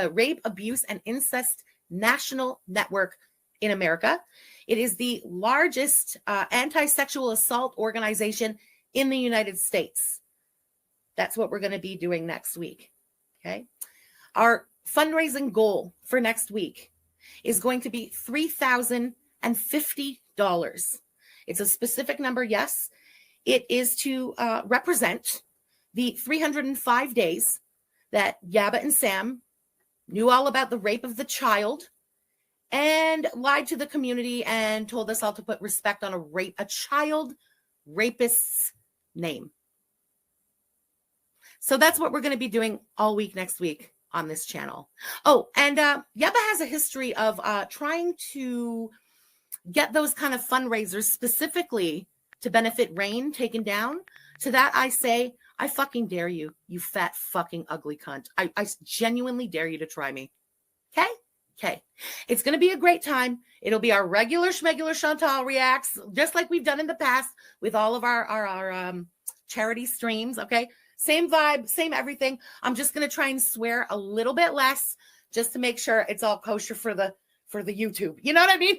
[SPEAKER 1] and Incest National Network in America. It is the largest anti-sexual assault organization in the United States. That's what we're going to be doing next week. Okay. Our fundraising goal for next week is going to be $3,050. It's a specific number. Yes, it is to represent the 305 days that Yaba and Sam knew all about the rape of the child and lied to the community and told us all to put respect on a child rapist's name. So that's what we're going to be doing all week next week on this channel. Oh, and Yaba has a history of trying to get those kind of fundraisers specifically to benefit Rain taken down. To that I say, I fucking dare you, you fat fucking ugly cunt. I genuinely dare you to try me. Okay? Okay. It's going to be a great time. It'll be our regular schmegular Chantal reacts, just like we've done in the past with all of our charity streams. Okay? Same vibe, same everything. I'm just going to try and swear a little bit less just to make sure it's all kosher for the YouTube. You know what I mean?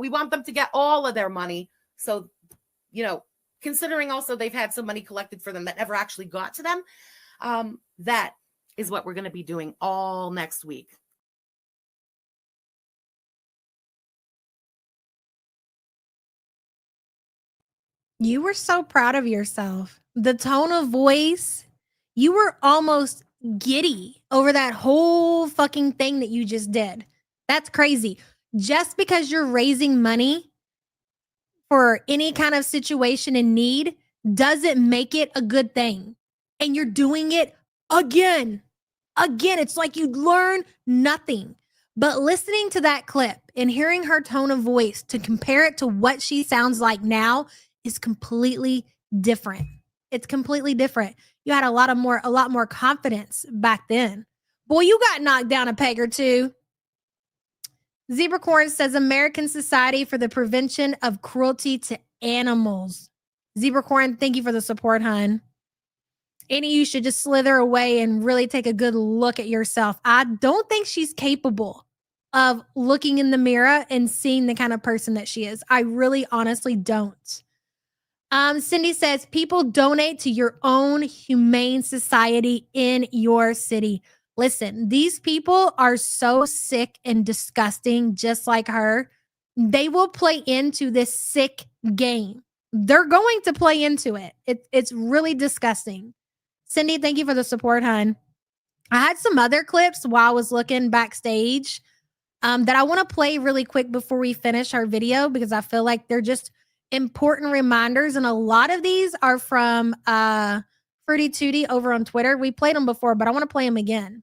[SPEAKER 1] We want them to get all of their money. So, you know, considering also they've had some money collected for them that never actually got to them, that is what we're going to be doing all next week.
[SPEAKER 4] You were so proud of yourself. The tone of voice, you were almost giddy over that whole fucking thing that you just did. That's crazy. Just because you're raising money for any kind of situation in need doesn't make it a good thing. And you're doing it again. Again, it's like you learn nothing. But listening to that clip and hearing her tone of voice to compare it to what she sounds like now is completely different. It's completely different. You had a lot more confidence back then. Boy, you got knocked down a peg or two. Zebracorn says American Society for the Prevention of Cruelty to Animals. Zebracorn, thank you for the support, hun. Annie, you should just slither away and really take a good look at yourself. I don't think she's capable of looking in the mirror and seeing the kind of person that she is. I really honestly don't. Cindy says, people donate to your own humane society in your city. Listen, these people are so sick and disgusting, just like her. They will play into this sick game. They're going to play into it. It's really disgusting. Cindy, thank you for the support, hun. I had some other clips while I was looking backstage that I want to play really quick before we finish our video because I feel like they're just important reminders. And a lot of these are from Fruity Tootie over on Twitter. We played them before, but I want to play them again.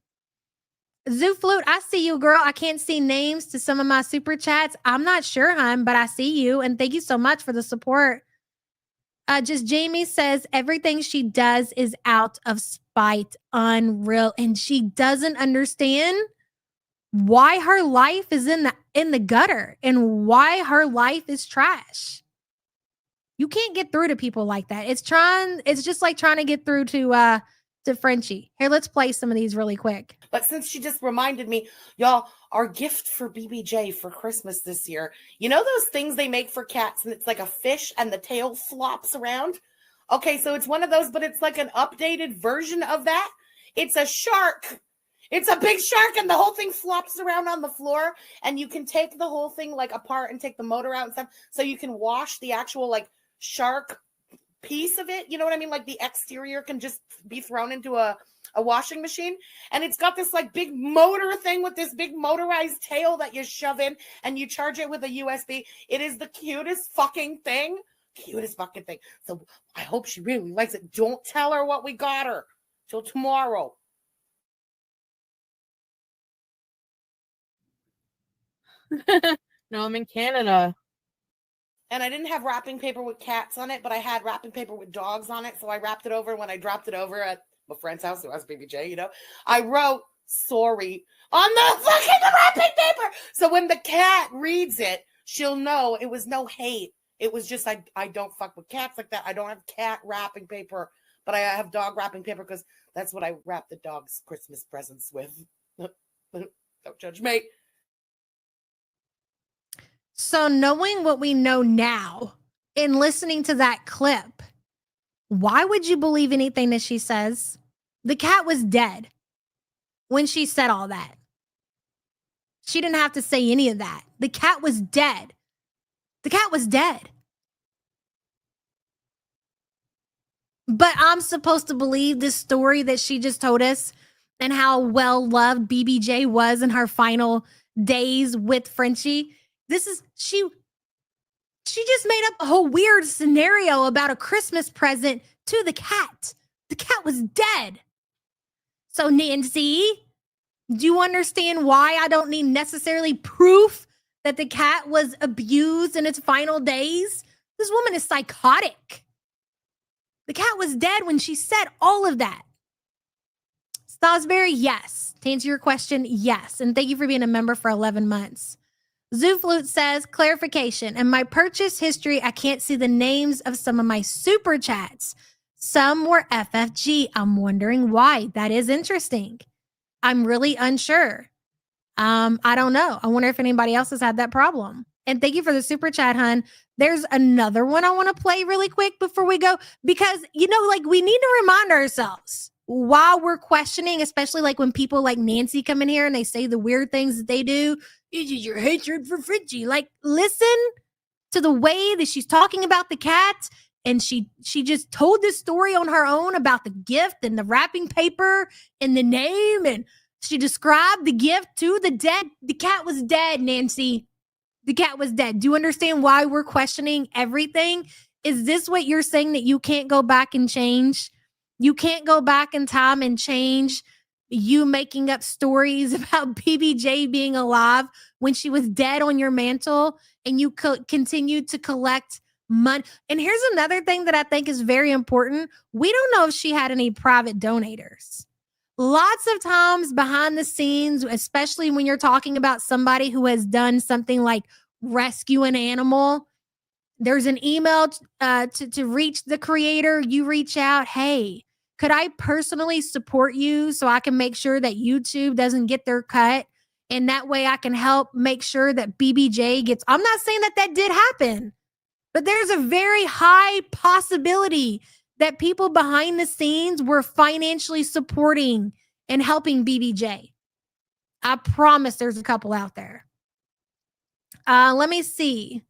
[SPEAKER 4] Zoo Flute, I see you, girl. I can't see names to some of my super chats. I'm not sure, hun, but I see you. And thank you so much for the support. Just Jamie says everything she does is out of spite. Unreal. And she doesn't understand why her life is in the gutter and why her life is trash. You can't get through to people like that. It's just like trying to get through to Frenchie. Here, let's play some of these really quick.
[SPEAKER 1] But since she just reminded me, y'all, our gift for BBJ for Christmas this year, you know those things they make for cats and it's like a fish and the tail flops around? Okay, so it's one of those, but it's like an updated version of that. It's a shark. It's a big shark and the whole thing flops around on the floor and you can take the whole thing like apart and take the motor out and stuff so you can wash the actual like shark piece of it. You know what I mean? Like the exterior can just be thrown into a washing machine. And it's got this like big motor thing with this big motorized tail that you shove in and you charge it with a USB. It is the cutest fucking thing. Cutest fucking thing. So I hope she really likes it. Don't tell her what we got her till tomorrow.
[SPEAKER 2] No, I'm in Canada.
[SPEAKER 1] And I didn't have wrapping paper with cats on it, but I had wrapping paper with dogs on it. So I wrapped it over. When I dropped it over at my friend's house, who has BBJ, you know, I wrote sorry on the fucking wrapping paper. So when the cat reads it, she'll know it was no hate. It was just, I don't fuck with cats like that. I don't have cat wrapping paper, but I have dog wrapping paper because that's what I wrap the dog's Christmas presents with. Don't judge me.
[SPEAKER 4] So knowing what we know now and listening to that clip, why would you believe anything that she says? The cat was dead when she said all that. She didn't have to say any of that. The cat was dead. The cat was dead. But I'm supposed to believe this story that she just told us and how well loved BBJ was in her final days with Frenchie. She just made up a whole weird scenario about a Christmas present to the cat. The cat was dead. So Nancy, do you understand why I don't need necessarily proof that the cat was abused in its final days? This woman is psychotic. The cat was dead when she said all of that. Salisbury, yes. To answer your question, yes. And thank you for being a member for 11 months. Zooflute says, clarification. In my purchase history, I can't see the names of some of my super chats. Some were FFG. I'm wondering why. That is interesting. I'm really unsure. I don't know. I wonder if anybody else has had that problem. And thank you for the super chat, hun. There's another one I want to play really quick before we go, because, you know, like we need to remind ourselves while we're questioning, especially like when people like Nancy come in here and they say the weird things that they do. Is your hatred for Frenchie? Like, listen to the way that she's talking about the cat and she just told this story on her own about the gift and the wrapping paper and the name, and she described the gift to the dead. The cat was dead, Nancy. The cat was dead. Do you understand why we're questioning everything? Is this what you're saying, that you can't go back and change? You can't go back in time and change you making up stories about BBJ being alive when she was dead on your mantle, and you continued to collect money. And here's another thing that I think is very important. We don't know if she had any private donators. Lots of times behind the scenes, especially when you're talking about somebody who has done something like rescue an animal, there's an email to reach the creator. You reach out, hey, could I personally support you so I can make sure that YouTube doesn't get their cut? And that way I can help make sure that BBJ gets, I'm not saying that that did happen, but there's a very high possibility that people behind the scenes were financially supporting and helping BBJ. I promise there's a couple out there. Let me see.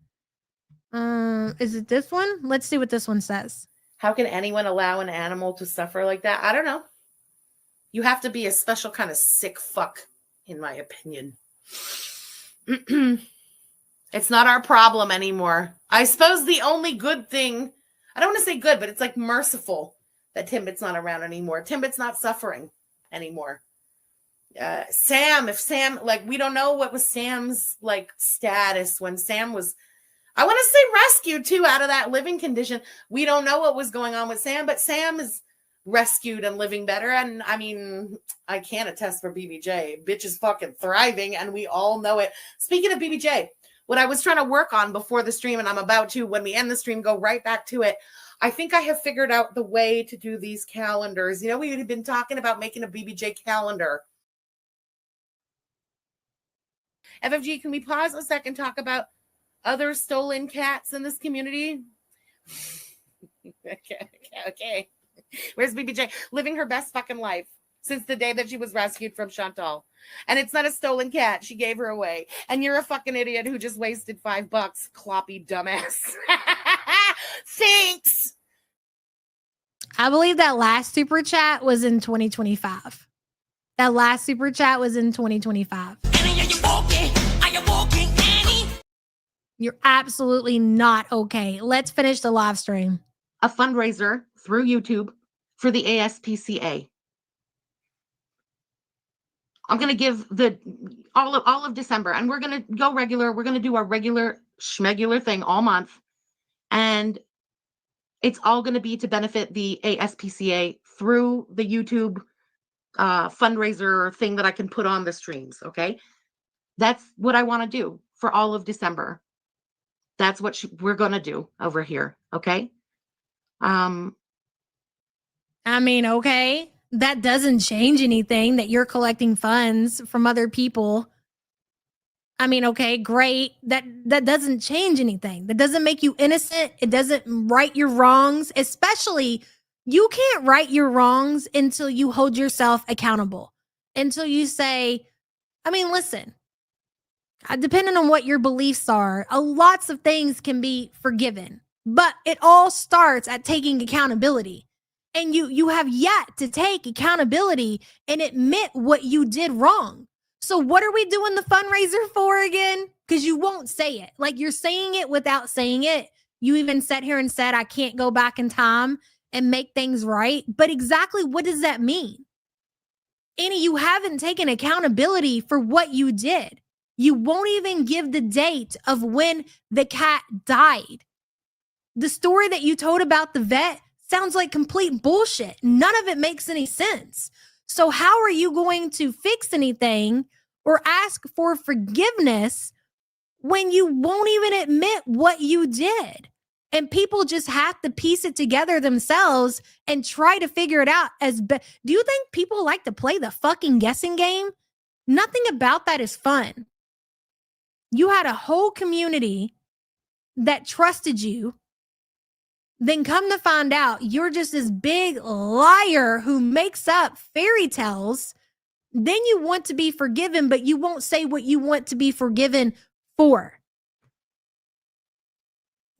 [SPEAKER 4] Is it this one? Let's see what this one says.
[SPEAKER 1] How can anyone allow an animal to suffer like that? I don't know. You have to be a special kind of sick fuck, in my opinion. It's not our problem anymore. I suppose the only good thing, I don't want to say good, but it's like merciful that Timbit's not around anymore. Timbit's not suffering anymore. Sam, if Sam, like, we don't know what was Sam's like status when Sam was, I want to say rescued too, out of that living condition. We don't know what was going on with Sam, but Sam is rescued and living better. And I mean, I can't attest for BBJ. Bitch is fucking thriving, and we all know it. Speaking of BBJ, what I was trying to work on before the stream, and I'm about to, when we end the stream, go right back to it. I think I have figured out the way to do these calendars. You know, we had been talking about making a BBJ calendar. FFG, can we pause a second, talk about other stolen cats in this community? Okay. Where's BBJ? Living her best fucking life since the day that she was rescued from Chantal. And it's not a stolen cat. She gave her away. And you're a fucking idiot who just wasted $5, cloppy dumbass. Thanks.
[SPEAKER 4] I believe that last super chat was in 2025. That last super chat was in 2025. You're absolutely not okay. Let's finish the live stream.
[SPEAKER 8] A fundraiser through YouTube for the ASPCA. I'm going to give all of December, and we're going to go regular. We're going to do our regular schmegular thing all month. And it's all going to be to benefit the ASPCA through the YouTube fundraiser thing that I can put on the streams. Okay. That's what I want to do for all of December. That's what we're going to do over here. Okay.
[SPEAKER 4] I mean, okay. That doesn't change anything that you're collecting funds from other people. I mean, okay, great. That doesn't change anything. That doesn't make you innocent. It doesn't right your wrongs. Especially, you can't right your wrongs until you hold yourself accountable. Until you say, I mean, listen, depending on what your beliefs are, lots of things can be forgiven. But it all starts at taking accountability. And you have yet to take accountability and admit what you did wrong. So what are we doing the fundraiser for again? Because you won't say it. Like, you're saying it without saying it. You even sat here and said, I can't go back in time and make things right. But exactly what does that mean? Annie, you haven't taken accountability for what you did. You won't even give the date of when the cat died. The story that you told about the vet sounds like complete bullshit. None of it makes any sense. So how are you going to fix anything or ask for forgiveness when you won't even admit what you did? And people just have to piece it together themselves and try to figure it out. Do you think people like to play the fucking guessing game? Nothing about that is fun. You had a whole community that trusted you. Then come to find out you're just this big liar who makes up fairy tales. Then you want to be forgiven, but you won't say what you want to be forgiven for.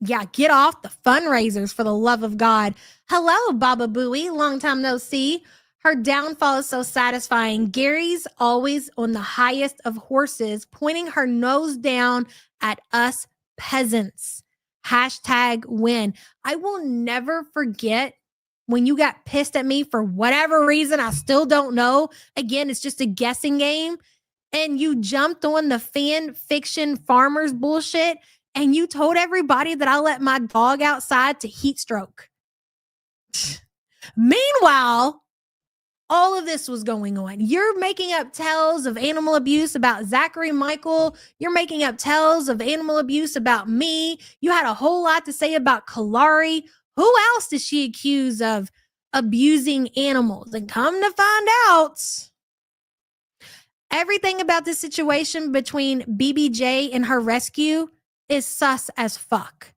[SPEAKER 4] Yeah, get off the fundraisers for the love of God. Hello, Baba Booey. Long time no see. Her downfall is so satisfying. Gary's always on the highest of horses, pointing her nose down at us peasants. Hashtag win. I will never forget when you got pissed at me for whatever reason. I still don't know. Again, it's just a guessing game. And you jumped on the fan fiction farmers bullshit. And you told everybody that I let my dog outside to heat stroke. Meanwhile, all of this was going on. You're making up tales of animal abuse about Zachary Michael. You're making up tales of animal abuse about me. You had a whole lot to say about Kalari. Who else did she accuse of abusing animals? And come to find out, everything about the situation between BBJ and her rescue is sus as fuck.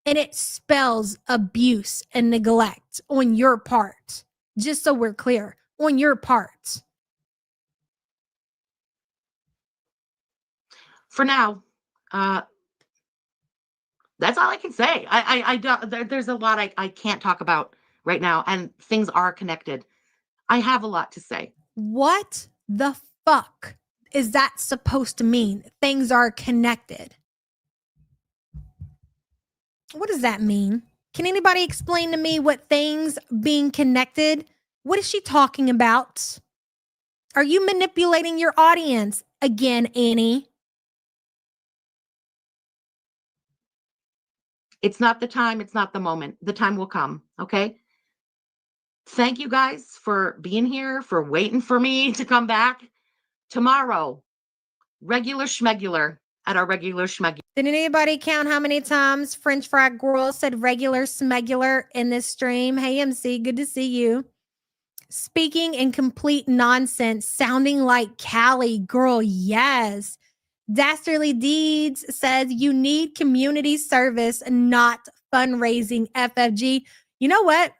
[SPEAKER 4] And it spells abuse and neglect on your part. Just so we're clear, on your part.
[SPEAKER 8] For now, that's all I can say. I don't, there's a lot I can't talk about right now, and things are connected. I have a lot to say.
[SPEAKER 4] What the fuck is that supposed to mean? Things are connected. What does that mean? Can anybody explain to me what things being connected? What is she talking about? Are you manipulating your audience again, Annie?
[SPEAKER 8] It's not the time. It's not the moment. The time will come. Okay. Thank you guys for being here, for waiting for me to come back. Tomorrow, regular schmegular at our regular schmegular.
[SPEAKER 4] Did anybody count how many times French Fry Gorl said regular smegular in this stream? Hey, MC, good to see you. Speaking in complete nonsense, sounding like Callie. Girl, yes. Dastardly Deeds says you need community service, not fundraising, FFG. You know what?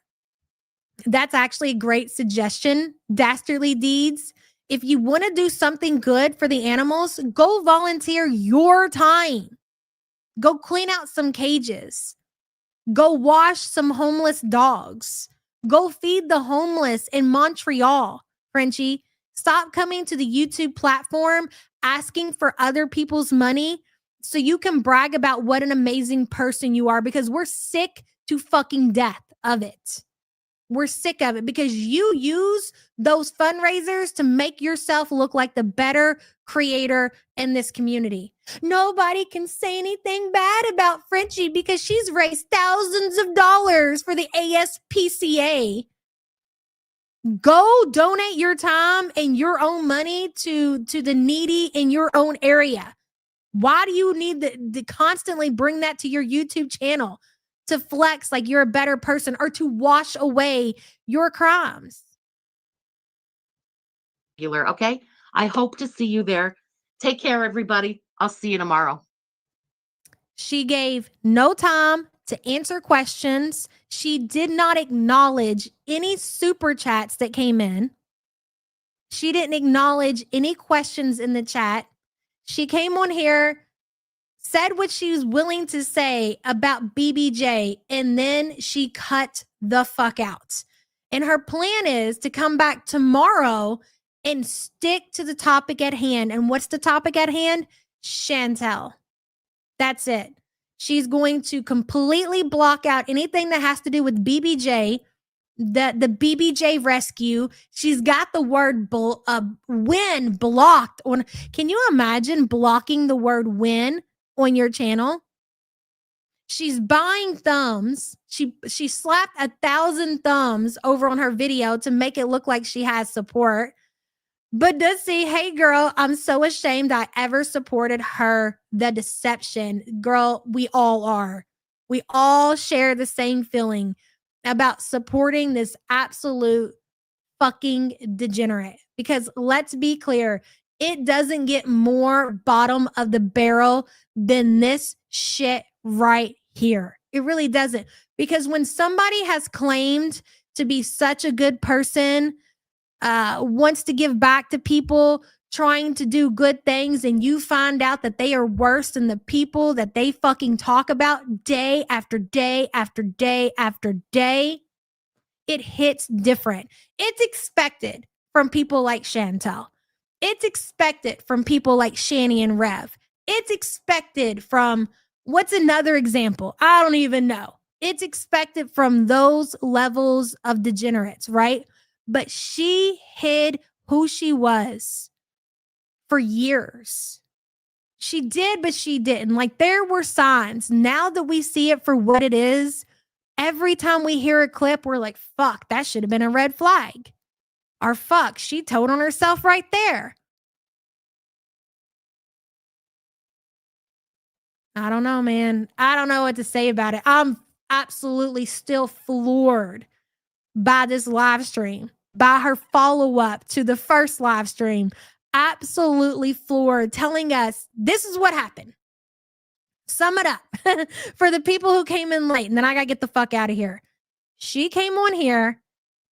[SPEAKER 4] That's actually a great suggestion, Dastardly Deeds. If you want to do something good for the animals, go volunteer your time. Go clean out some cages. Go wash some homeless dogs. Go feed the homeless in Montreal, Frenchie. Stop coming to the YouTube platform asking for other people's money so you can brag about what an amazing person you are, because we're sick to fucking death of it. We're sick of it because you use those fundraisers to make yourself look like the better creator in this community. Nobody can say anything bad about Frenchie because she's raised thousands of dollars for the ASPCA. Go donate your time and your own money to the needy in your own area. Why do you need to constantly bring that to your YouTube channel? To flex like you're a better person or to wash away your crimes.
[SPEAKER 8] Okay. I hope to see you there. Take care, everybody. I'll see you tomorrow.
[SPEAKER 4] She gave no time to answer questions. She did not acknowledge any super chats that came in. She didn't acknowledge any questions in the chat. She came on here, said what she was willing to say about BBJ, and then she cut the fuck out. And her plan is to come back tomorrow and stick to the topic at hand. And what's the topic at hand? Chantel. That's it. She's going to completely block out anything that has to do with BBJ, the BBJ rescue. She's got the word win blocked on. Can you imagine blocking the word win on your channel? She's buying thumbs. She slapped 1,000 thumbs over on her video to make it look like she has support. But does see, hey girl, I'm so ashamed I ever supported her. The deception. Girl, we all are. We all share the same feeling about supporting this absolute fucking degenerate. Because let's be clear, it doesn't get more bottom of the barrel than this shit right here. It really doesn't. Because when somebody has claimed to be such a good person, wants to give back to people, trying to do good things and you find out that they are worse than the people that they fucking talk about day after day after day after day, it hits different. It's expected from people like Chantel. It's expected from people like Shani and Rev. It's expected from, what's another example? I don't even know. It's expected from those levels of degenerates, right? But she hid who she was for years. She did, but she didn't. Like, there were signs. Now that we see it for what it is, every time we hear a clip, we're like, fuck, that should have been a red flag. Or fuck, she told on herself right there. I don't know, man. I don't know what to say about it. I'm absolutely still floored by this live stream, by her follow-up to the first live stream. Absolutely floored, telling us this is what happened. Sum it up for the people who came in late, and then I gotta get the fuck out of here. She came on here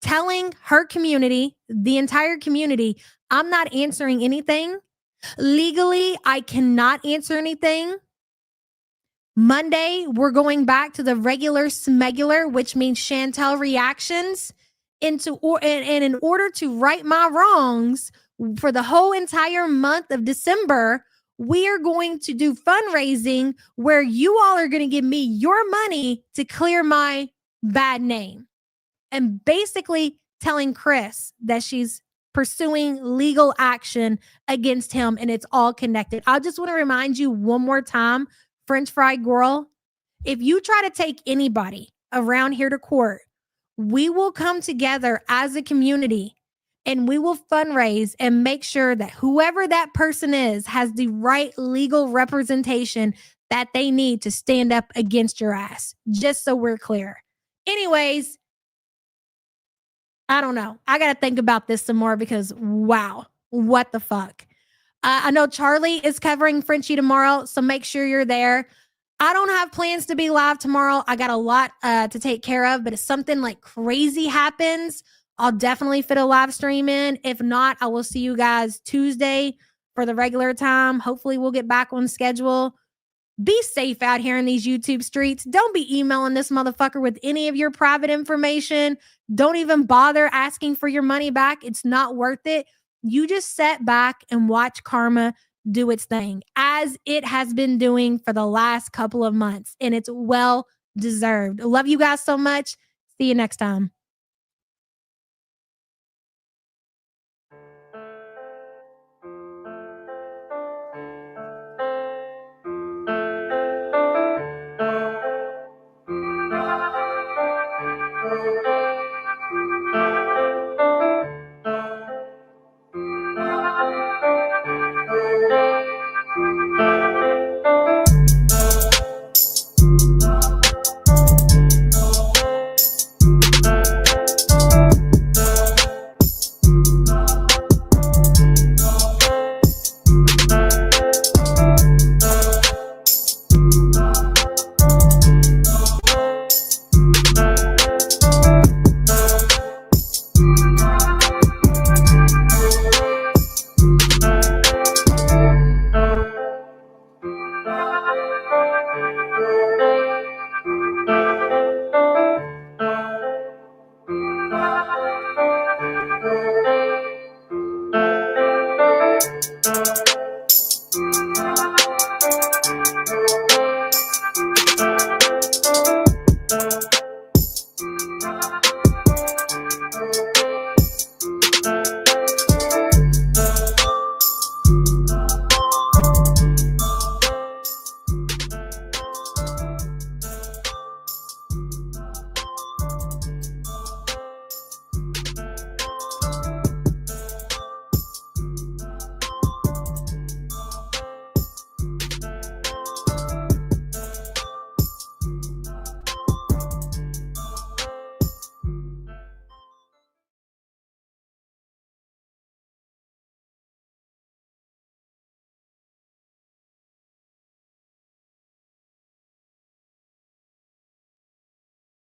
[SPEAKER 4] telling her community, the entire community, I'm not answering anything. Legally, I cannot answer anything. Monday, we're going back to the regular smegular, which means Chantel reactions. And in order to right my wrongs for the whole entire month of December, we are going to do fundraising where you all are going to give me your money to clear my bad name. And basically telling Chris that she's pursuing legal action against him, and it's all connected. I just want to remind you one more time, French Fry Gorl, if you try to take anybody around here to court, we will come together as a community and we will fundraise and make sure that whoever that person is has the right legal representation that they need to stand up against your ass, just so we're clear. Anyways, I don't know. I got to think about this some more because, wow, what the fuck? I know Charlie is covering Frenchie tomorrow, so make sure you're there. I don't have plans to be live tomorrow. I got a lot to take care of, but if something like crazy happens, I'll definitely fit a live stream in. If not, I will see you guys Tuesday for the regular time. Hopefully we'll get back on schedule. Be safe out here in these YouTube streets. Don't be emailing this motherfucker with any of your private information. Don't even bother asking for your money back. It's not worth it. You just sit back and watch karma do its thing, as it has been doing for the last couple of months, and it's well deserved. Love you guys so much. See you next time.